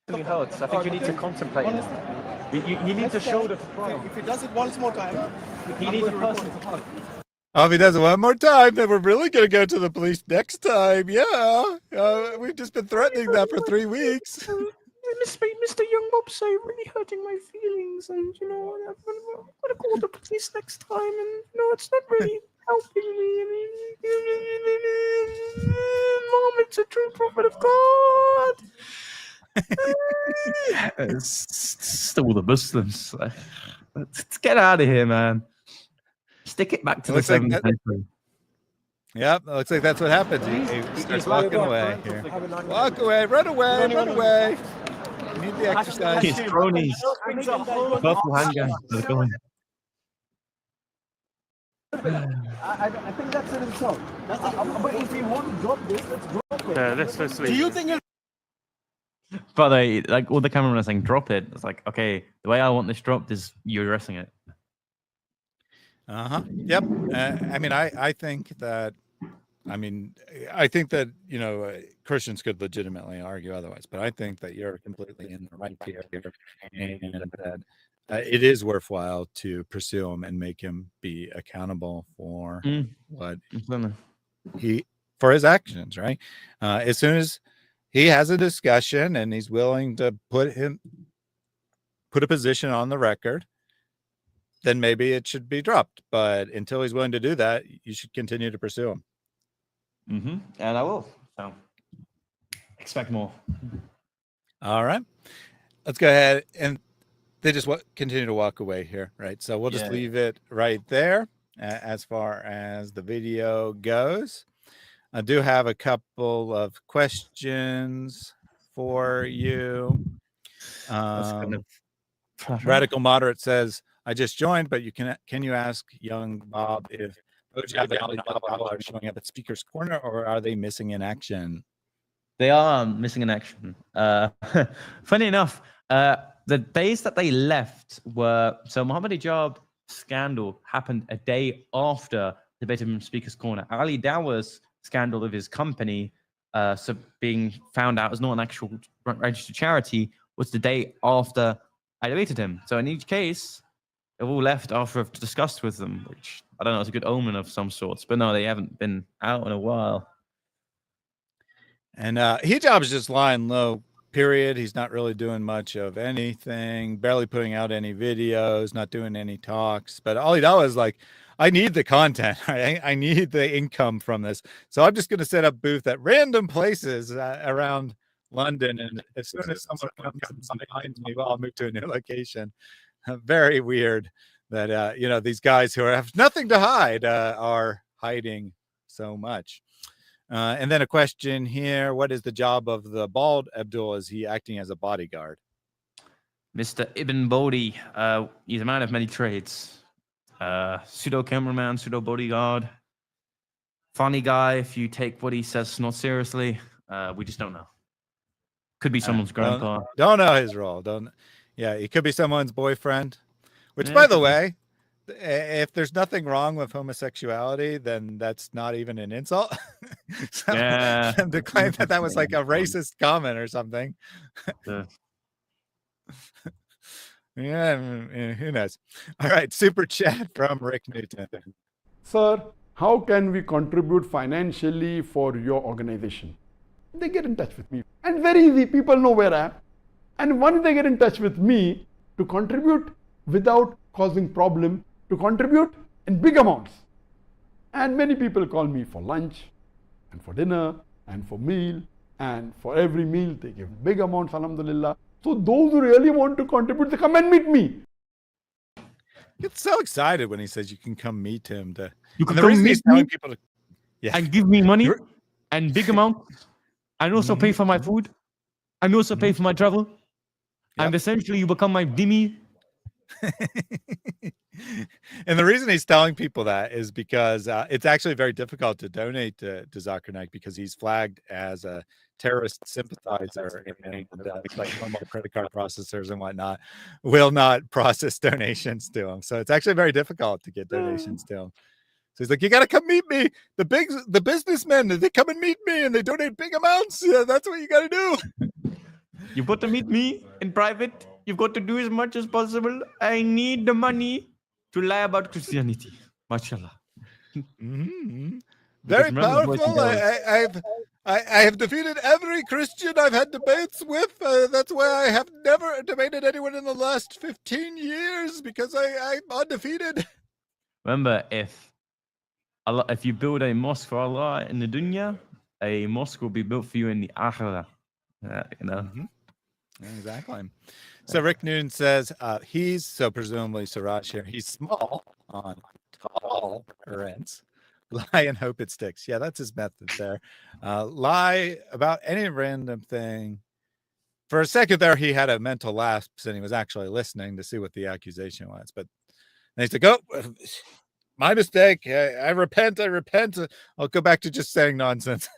I think you need to contemplate it. You need to shoulder to cry on. If he does it once more time, he needs a person to hug. Oh, if he does it one more time, then we're really going to go to the police next time. Yeah. We've just been threatening that for 3 weeks. Mr. Young Bob's really hurting my feelings, and I'm gonna call the police next time, and it's not really helping me. Mohammed's a true prophet of God. It's still the Muslims. Let's get out of here, man. Stick it back to the 7th century. Yep, it looks like that's what happens. He starts walking away here. Walk away, run away, run away. You need the exercise. His cronies. Purple handgun. They're going. I think that's an insult. But if you want to drop this, let's drop it. Yeah, let's leave. Do you think But they, like, all the cameramen are saying, drop it. It's like, okay, the way I want this dropped is you're arresting it. Yep. I mean, I think that, Christians could legitimately argue otherwise, but I think that you're completely in the right here, and that it is worthwhile to pursue him and make him be accountable for what for his actions, right? As soon as he has a discussion and he's willing to put a position on the record, then maybe it should be dropped. But until he's willing to do that, you should continue to pursue him. And I will. So expect more. All right. Let's go ahead. And they just continue to walk away here, right? So we'll just leave it right there. as far as the video goes. I do have a couple of questions for you. Radical Moderate says, I just joined, but can you ask young Bob if Hijab are showing up at Speaker's Corner, or are they missing in action? They are missing in action. Funny enough, the days that they left were, so Mohammed Hijab scandal happened a day after the debate in Speaker's Corner. Ali Dawah's scandal of his company so being found out as not an actual registered charity was the day after I debated him. So in each case, they've all left after I've discussed with them, which I don't know, it's a good omen of some sorts. But no, they haven't been out in a while. And Hijab is just lying low, period. He's not really doing much of anything, barely putting out any videos, not doing any talks. But Ali Dawah is like, I need the content. I need the income from this. So I'm just going to set up booth at random places around London. And as soon as someone comes behind me, well, I'll move to a new location. Very weird that, you know, these guys who have nothing to hide are hiding so much. And then a question here. What is the job of the bald Abdul? Is he acting as a bodyguard? Mr. Ibn Bodi, he's a man of many trades. Pseudo cameraman, pseudo bodyguard. Funny guy if you take what he says not seriously. We just don't know. Could be someone's grandpa. Don't know his role. Yeah, he could be someone's boyfriend. Which, by the way, if there's nothing wrong with homosexuality, then that's not even an insult. So, yeah. To claim that was like a racist comment or something. Yeah, who knows? All right, super chat from Rick Newton. Sir, how can we contribute financially for your organization? They get in touch with me. And very easy, people know where I am. And once they get in touch with me to contribute without causing problem, to contribute in big amounts. And many people call me for lunch and for dinner and for meal, and for every meal they give big amounts, alhamdulillah. So those who really want to contribute, they come and meet me. Gets so excited when he says you can come meet him. You can come meet me and give me money and big amounts, and also pay for my food, and also pay for my travel. And essentially you become my dhimmi. And the reason he's telling people that is because it's actually very difficult to donate to Zakir Naik because he's flagged as a terrorist sympathizer, and like normal credit card processors and whatnot will not process donations to him. So it's actually very difficult to get donations to him. So he's like, you got to come meet me. The businessmen, they come and meet me and they donate big amounts. Yeah, that's what you got to do. You've got to meet me in private. You've got to do as much as possible. I need the money to lie about Christianity. MashaAllah. Very powerful. I have defeated every Christian I've had debates with. That's why I have never debated anyone in the last 15 years, because I'm undefeated. Remember, if you build a mosque for Allah in the dunya, a mosque will be built for you in the akhirah. You know? Exactly. So Rick Noon says he's, so presumably Siraj here, he's small on tall rents. Lie and hope it sticks. Yeah, that's his method there. Lie about any random thing. For a second there, he had a mental lapse and he was actually listening to see what the accusation was. But then he's like, oh, my mistake. I repent. I'll go back to just saying nonsense.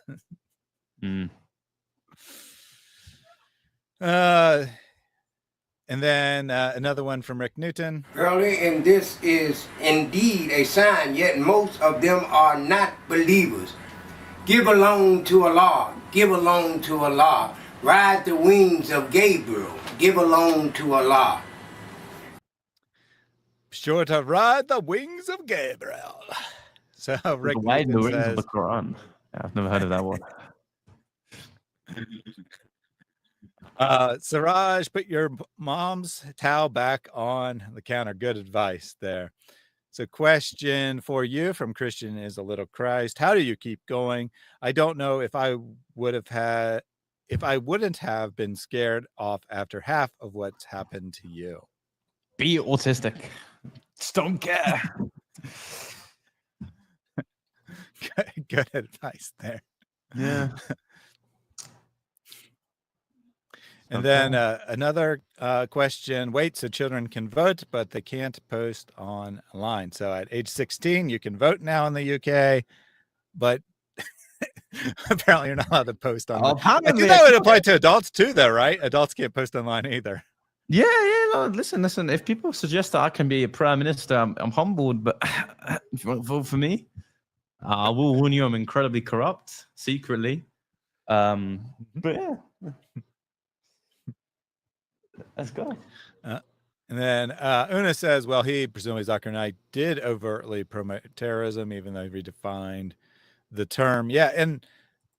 And then another one from Rick Newton. Early, and this is indeed a sign, yet most of them are not believers. Give alone to Allah, give alone to Allah. Ride the wings of Gabriel, give alone to Allah. Sure to ride the wings of Gabriel. So Rick Ride the Newton wings says, of the Quran. I've never heard of that one. Siraj, put your mom's towel back on the counter. Good advice there. So question for you from Christian is a little Christ. How do you keep going? I don't know if I wouldn't have been scared off after half of what's happened to you. Be autistic. Just don't care. Good advice there. Yeah. And then another question. Wait, so children can vote, but they can't post online. So at age 16, you can vote now in the UK, but apparently you're not allowed to post online. I think that would apply to adults too, though, right? Adults can't post online either. Yeah. No, listen. If people suggest that I can be a prime minister, I'm humbled. But if you won't vote for me, I will warn you, I'm incredibly corrupt secretly. But yeah. Let's go. And then Una says, well, he, presumably Zakir Naik, did overtly promote terrorism, even though he redefined the term. Yeah, and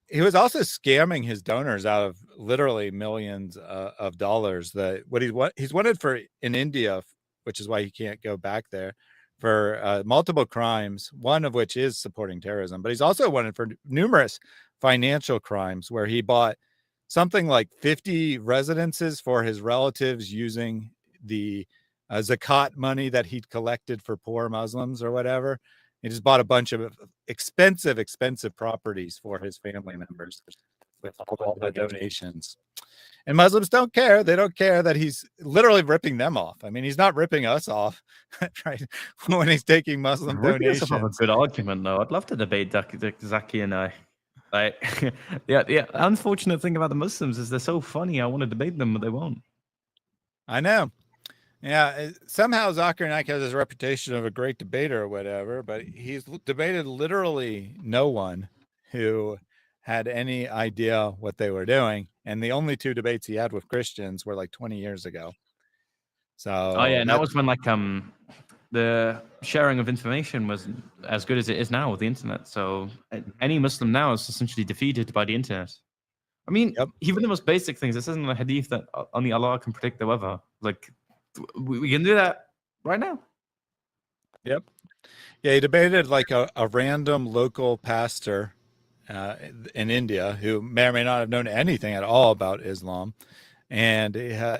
he was also scamming his donors out of literally millions of dollars. He's wanted for in India, which is why he can't go back there, for multiple crimes, one of which is supporting terrorism. But he's also wanted for numerous financial crimes where he bought something like 50 residences for his relatives using the zakat money that he'd collected for poor Muslims or whatever. He just bought a bunch of expensive properties for his family members with all the donations. And Muslims don't care. They don't care that he's literally ripping them off. I mean, he's not ripping us off, right? When he's taking Muslim donations. Have a good argument, though. I'd love to debate Zaki and I. Like, yeah. Unfortunate thing about the Muslims is they're so funny. I want to debate them, but they won't. I know. Yeah, somehow Zakir Naik has his reputation of a great debater or whatever, but he's debated literally no one who had any idea what they were doing. And the only two debates he had with Christians were like 20 years ago. So and that was when the sharing of information was as good as it is now with the internet. So any Muslim now is essentially defeated by the internet. I mean, even the most basic things. This isn't a hadith that only Allah can predict the weather. Like, we can do that right now. Yep. Yeah, he debated like a random local pastor in India who may or may not have known anything at all about Islam. And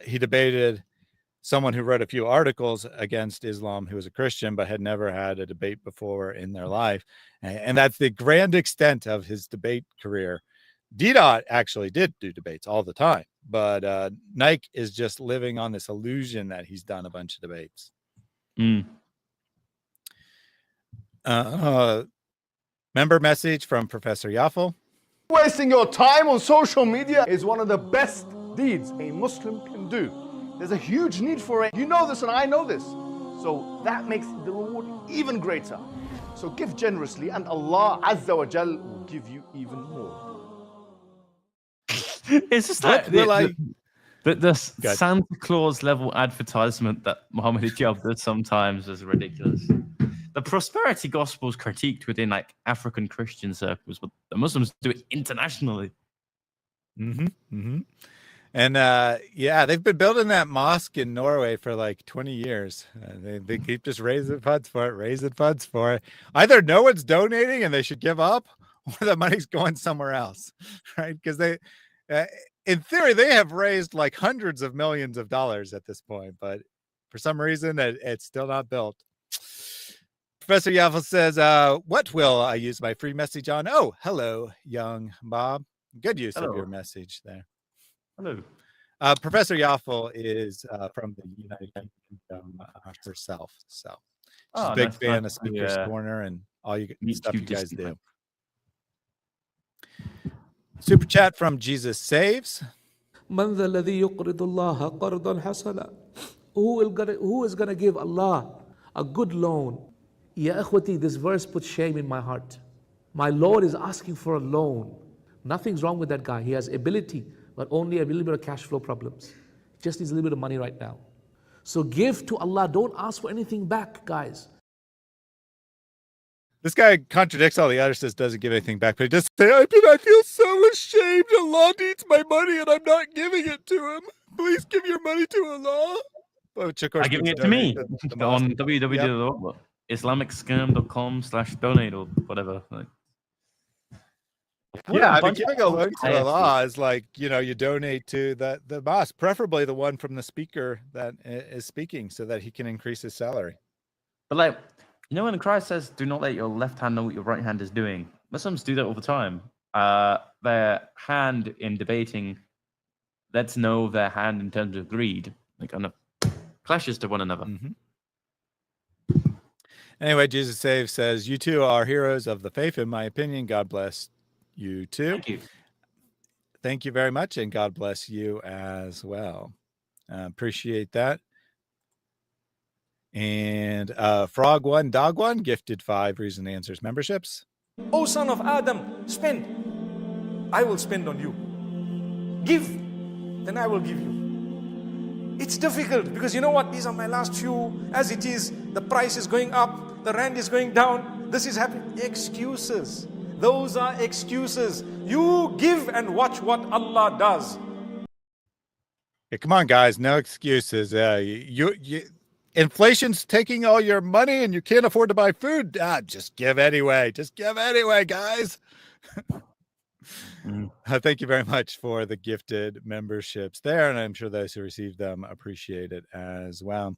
he debated someone who wrote a few articles against Islam who was a Christian but had never had a debate before in their life. And that's the grand extent of his debate career. D-Dot actually did do debates all the time, but Naik is just living on this illusion that he's done a bunch of debates. Member message from Professor Yaffel. Wasting your time on social media is one of the best deeds a Muslim can do. There's a huge need for it. You know this and I know this. So that makes the reward even greater. So give generously and Allah Azza wa Jal will give you even more. It's just like the Santa Claus level advertisement that Mohammed Hijab does sometimes is ridiculous. The prosperity gospel is critiqued within like African Christian circles, but the Muslims do it internationally. And they've been building that mosque in Norway for like 20 years. They keep just raising funds for it. Either no one's donating and they should give up, or the money's going somewhere else, right? Because they, in theory, they have raised like hundreds of millions of dollars at this point, but for some reason, it's still not built. Professor Yaffel says, what will I use my free message on? Oh, hello, young Bob. Good use of your message there. Hello. Professor Yaffel is from the United Kingdom herself. So she's a big fan of Speaker's Corner and all stuff you guys do. Super chat from Jesus Saves. من ذا الذي يقرض الله قرضا حسنا? Who is gonna give Allah a good loan? Ya akhwati, this verse puts shame in my heart. My Lord is asking for a loan. Nothing's wrong with that guy. He has ability, but only a little bit of cash flow problems. He just needs a little bit of money right now. So give to Allah. Don't ask for anything back, guys. This guy contradicts all the others, says doesn't give anything back, but he does say, I feel so ashamed. Allah needs my money and I'm not giving it to him. Please give your money to Allah. Which, of course, I'm giving it to me on www.islamicscam.com/donate or whatever. Giving a loan to Allah is like, you donate to the mosque, preferably the one from the speaker that is speaking so that he can increase his salary. But You know, when Christ says, "Do not let your left hand know what your right hand is doing," Muslims do that all the time. Their hand in debating lets know their hand in terms of greed. Like, kind of clashes to one another. Anyway, Jesus Save says, "You two are heroes of the faith, in my opinion. God bless you too." Thank you. Thank you very much, and God bless you as well. Appreciate that. And Frog One, Dog One gifted 5 Reason Answers memberships. O son of Adam, spend. I will spend on you. Give, then I will give you. It's difficult because you know what? These are my last few. As it is, the price is going up, the rand is going down, this is happening. Excuses. Those are excuses. You give and watch what Allah does. Hey, come on, guys, no excuses. Inflation's taking all your money and you can't afford to buy food. Just give anyway. Just give anyway, guys. Thank you very much for the gifted memberships there, and I'm sure those who received them appreciate it as well.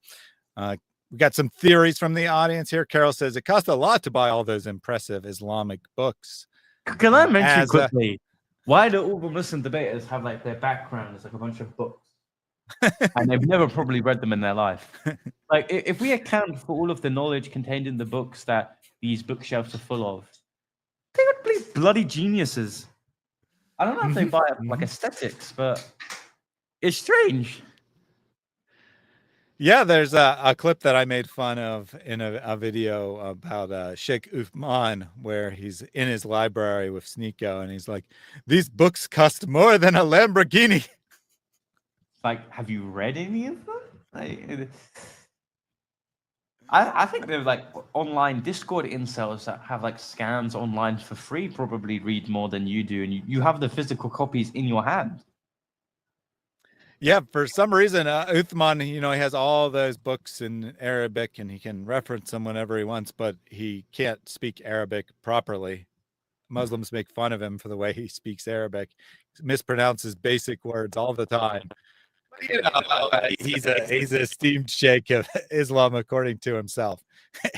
We got some theories from the audience here. Carol says it costs a lot to buy all those impressive Islamic books. Can I mention quickly, why do all the Muslim debaters have like their background as like a bunch of books? And they've never probably read them in their life. Like, if we account for all of the knowledge contained in the books that these bookshelves are full of, they would be bloody geniuses. I don't know if they buy like aesthetics, but it's strange. Yeah, there's a clip that I made fun of in a video about Sheikh Uthman, where he's in his library with Sneeko, and he's like, "These books cost more than a Lamborghini." Like, have you read any of them? Like, I think they're like online Discord incels that have like scams online for free probably read more than you do, and you have the physical copies in your hand. Yeah, for some reason, Uthman, he has all those books in Arabic and he can reference them whenever he wants, but he can't speak Arabic properly. Muslims make fun of him for the way he speaks Arabic. He mispronounces basic words all the time. He's an esteemed sheikh of Islam, according to himself.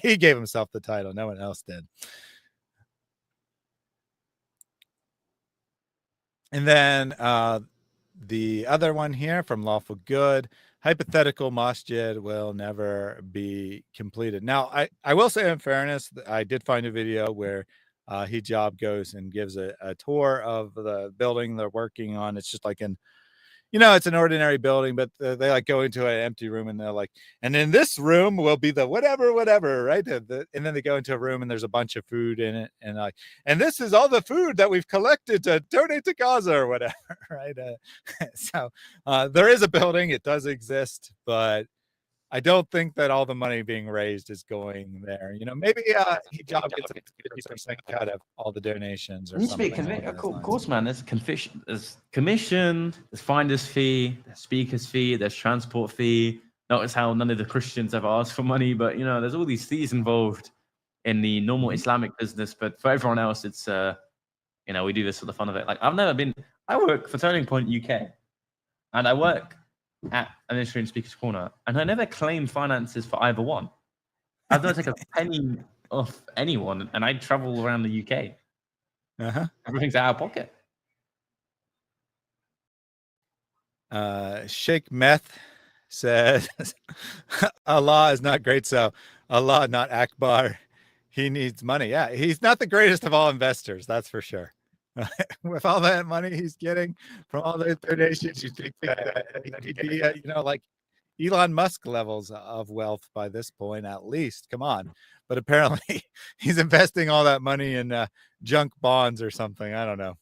He gave himself the title. No one else did. And then the other one here from Lawful Good: hypothetical masjid will never be completed. Now, I will say, in fairness, I did find a video where Hijab goes and gives a tour of the building they're working on. It's just like it's an ordinary building, but they like go into an empty room and they're like, and in this room will be the whatever, right? And then they go into a room and there's a bunch of food in it, and this is all the food that we've collected to donate to Gaza or whatever, right? So there is a building, it does exist, but I don't think that all the money being raised is going there. Maybe Hijab gets like 50% cut of all the donations or something. Of course, man. There's commission, there's finder's fee, there's speaker's fee, there's transport fee. Notice how none of the Christians ever ask for money, but there's all these fees involved in the normal Islamic business. But for everyone else, it's we do this for the fun of it. Like, I work for Turning Point UK, and I work at an Australian Speaker's Corner, and I never claim finances for either one. I've never taken a penny off anyone, and I travel around the UK. Everything's out of pocket. Sheikh Meth says, Allah is not great, so Allah, not Akbar. He needs money. Yeah, he's not the greatest of all investors, that's for sure. With all that money he's getting from all those donations, you think that he'd be, like Elon Musk levels of wealth by this point, at least. Come on. But apparently he's investing all that money in junk bonds or something. I don't know.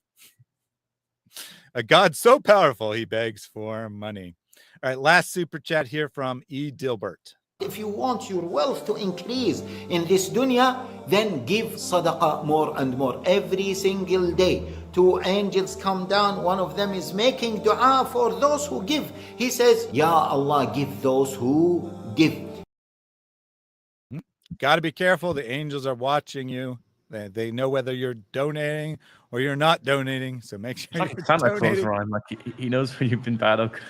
A God so powerful, he begs for money. All right, last super chat here from E. Dilbert. If you want your wealth to increase in this dunya, then give sadaqah more and more every single day. 2 angels come down. One of them is making dua for those who give. He says, Ya Allah, give those who give. Got to be careful. The angels are watching you. They know whether you're donating or you're not donating. So make sure you're Santa Claus, donating. Ryan. Like, he knows when you've been bad or good.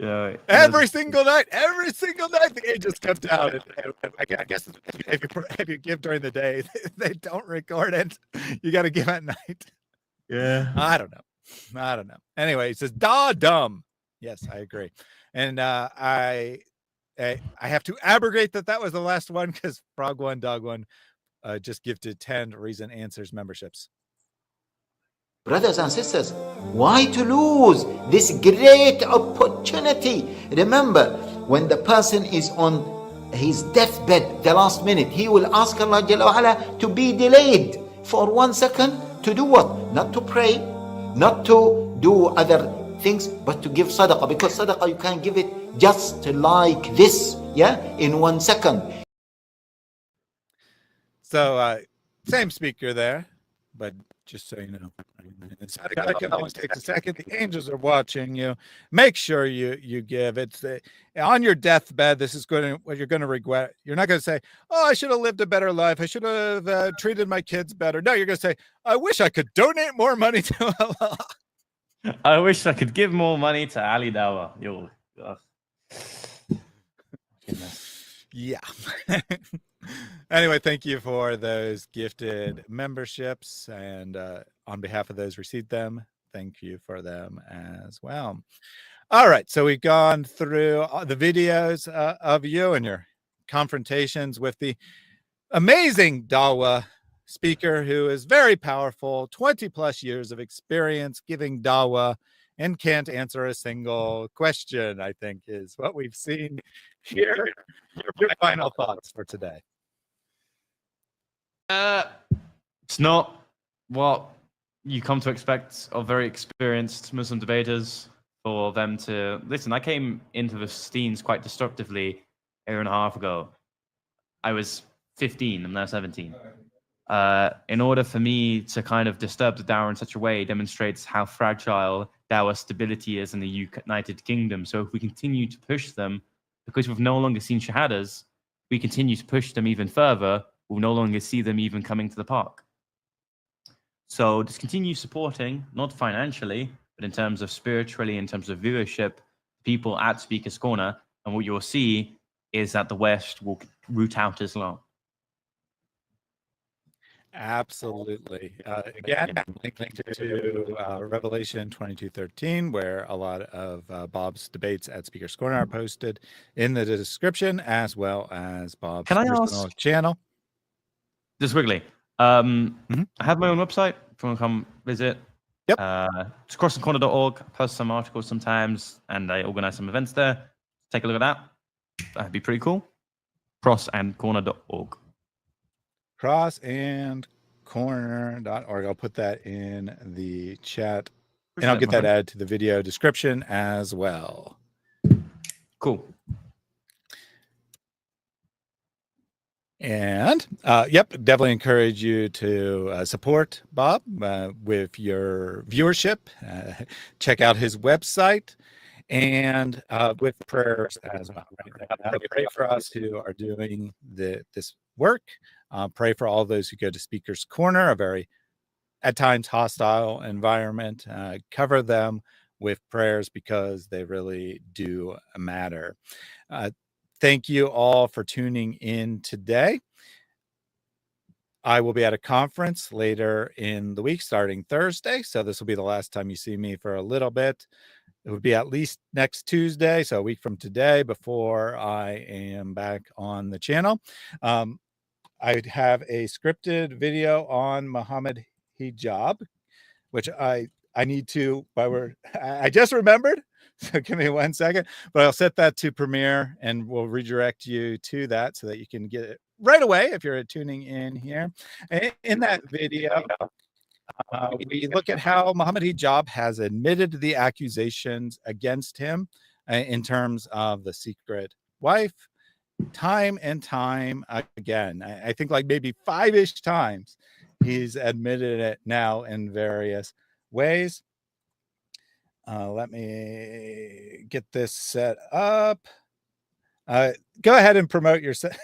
Yeah, every single night, the angels come down. And I guess if you give during the day, they don't record it. You got to give at night. Yeah. I don't know. Anyway, he says, "Da dumb." Yes, I agree. And I have to abrogate that was the last one because Frog One, Dog One just gifted 10 Reason Answers memberships. Brothers and sisters, why to lose this great opportunity? Remember, when the person is on his deathbed, the last minute, he will ask Allah Jalla wa Ala to be delayed for 1 second to do what? Not to pray, not to do other things, but to give sadaqah, because sadaqah you can give it just like this, in 1 second. So same speaker there, but just so you know, it always takes a second. The angels are watching you. Make sure you give. It's on your deathbed. This is what you're going to regret. You're not going to say, "Oh, I should have lived a better life. I should have treated my kids better." No, you're going to say, "I wish I could donate more money to Allah. I wish I could give more money to Ali Dawah." Yeah. Anyway, thank you for those gifted memberships, and on behalf of those received them, thank you for them as well. All right, so we've gone through the videos of you and your confrontations with the amazing Dawah speaker who is very powerful, 20 plus years of experience giving Dawah, and can't answer a single question, I think is what we've seen here. Your final thoughts for today. It's not what you come to expect of very experienced Muslim debaters, for them to listen. I came into the scenes quite destructively a year and a half ago. I was 15, I'm now 17. In order for me to kind of disturb the Dawah in such a way demonstrates how fragile Dawah stability is in the United Kingdom. So if we continue to push them, because we've no longer seen shahadas, we continue to push them even further, we'll no longer see them even coming to the park. So just continue supporting, not financially, but in terms of spiritually, in terms of viewership, people at Speaker's Corner. And what you'll see is that the West will root out Islam. Absolutely. Again, linking to Revelation 22:13, where a lot of Bob's debates at Speaker's Corner are posted in the description, as well as Bob's personal channel. Just quickly, I have my own website if you want to come visit. Yep. It's crossandcorner.org. I post some articles sometimes, and I organize some events there. Take a look at that. That'd be pretty cool. crossandcorner.org. crossandcorner.org. I'll put that in the chat, and I'll get that added to the video description as well. Cool. And yep, definitely encourage you to support Bob with your viewership. Check out his website, and with prayers as well. Pray for us who are doing this work. Pray for all those who go to Speaker's Corner, a very, at times, hostile environment. Cover them with prayers because they really do matter. Thank you all for tuning in today. I will be at a conference later in the week, starting Thursday. So this will be the last time you see me for a little bit. It would be at least next Tuesday, so a week from today, before I am back on the channel. I have a scripted video on Mohammed Hijab, which I need to, I just remembered, so give me 1 second, but I'll set that to premiere and we'll redirect you to that so that you can get it right away if you're tuning in here. In that video, we look at how Mohammed Hijab has admitted the accusations against him in terms of the secret wife, time and time again. I think like maybe 5-ish times he's admitted it now in various ways. Let me get this set up. Go ahead and promote your stuff.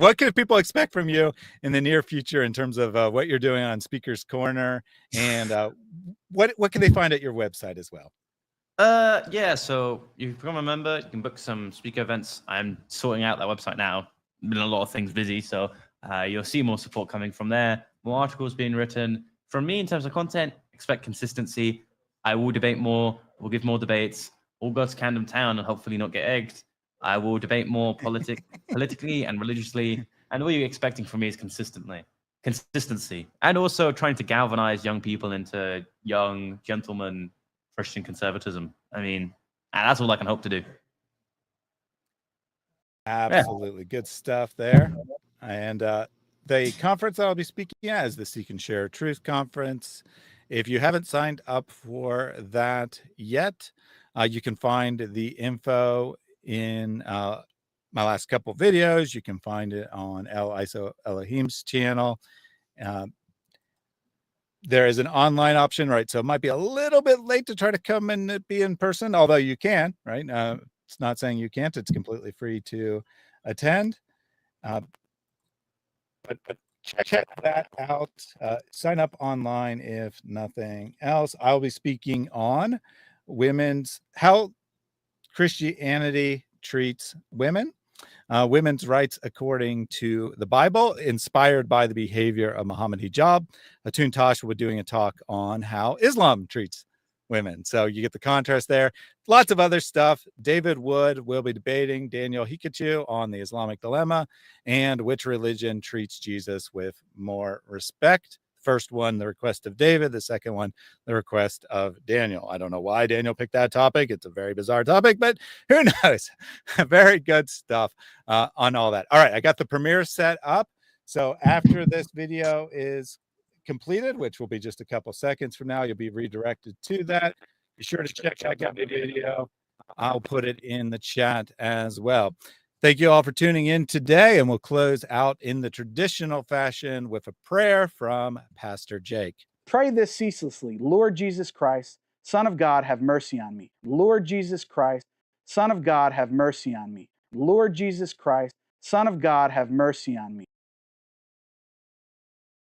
What can people expect from you in the near future in terms of what you're doing on Speaker's Corner, and what can they find at your website as well? Yeah, so you can become a member, you can book some speaker events. I'm sorting out that website now. Been a lot of things busy, so you'll see more support coming from there. More articles being written. From me in terms of content, expect consistency. I will debate more, we'll give more debates. We'll go to Camden Town and hopefully not get egged. I will debate more politically and religiously. And all you're expecting from me is consistency. And also trying to galvanize young people into young gentlemen Christian conservatism. I mean, that's all I can hope to do. Absolutely. Good stuff there. And the conference that I'll be speaking at is the Seek and Share Truth Conference. If you haven't signed up for that yet, you can find the info in my last couple videos. You can find it on El Iso Elohim's channel. There is an online option, right? So it might be a little bit late to try to come and be in person, although you can, right? It's not saying you can't. It's completely free to attend. But check that out. Sign up online if nothing else. I'll be speaking on how Christianity treats women. Women's rights according to the Bible, inspired by the behavior of Mohammed Hijab. Atun Tosh will be doing a talk on how Islam treats women. So you get the contrast there. Lots of other stuff. David Wood will be debating Daniel Hikachu on the Islamic dilemma and which religion treats Jesus with more respect. First one, the request of David. The second one, the request of Daniel. I don't know why Daniel picked that topic. It's a very bizarre topic, but who knows? Very good stuff on all that. All right, I got the premiere set up. So after this video is completed, which will be just a couple seconds from now, you'll be redirected to that. Be sure to check out the video. I'll put it in the chat as well. Thank you all for tuning in today, and we'll close out in the traditional fashion with a prayer from Pastor Jake. Pray this ceaselessly. Lord Jesus Christ, Son of God, have mercy on me. Lord Jesus Christ, Son of God, have mercy on me. Lord Jesus Christ, Son of God, have mercy on me.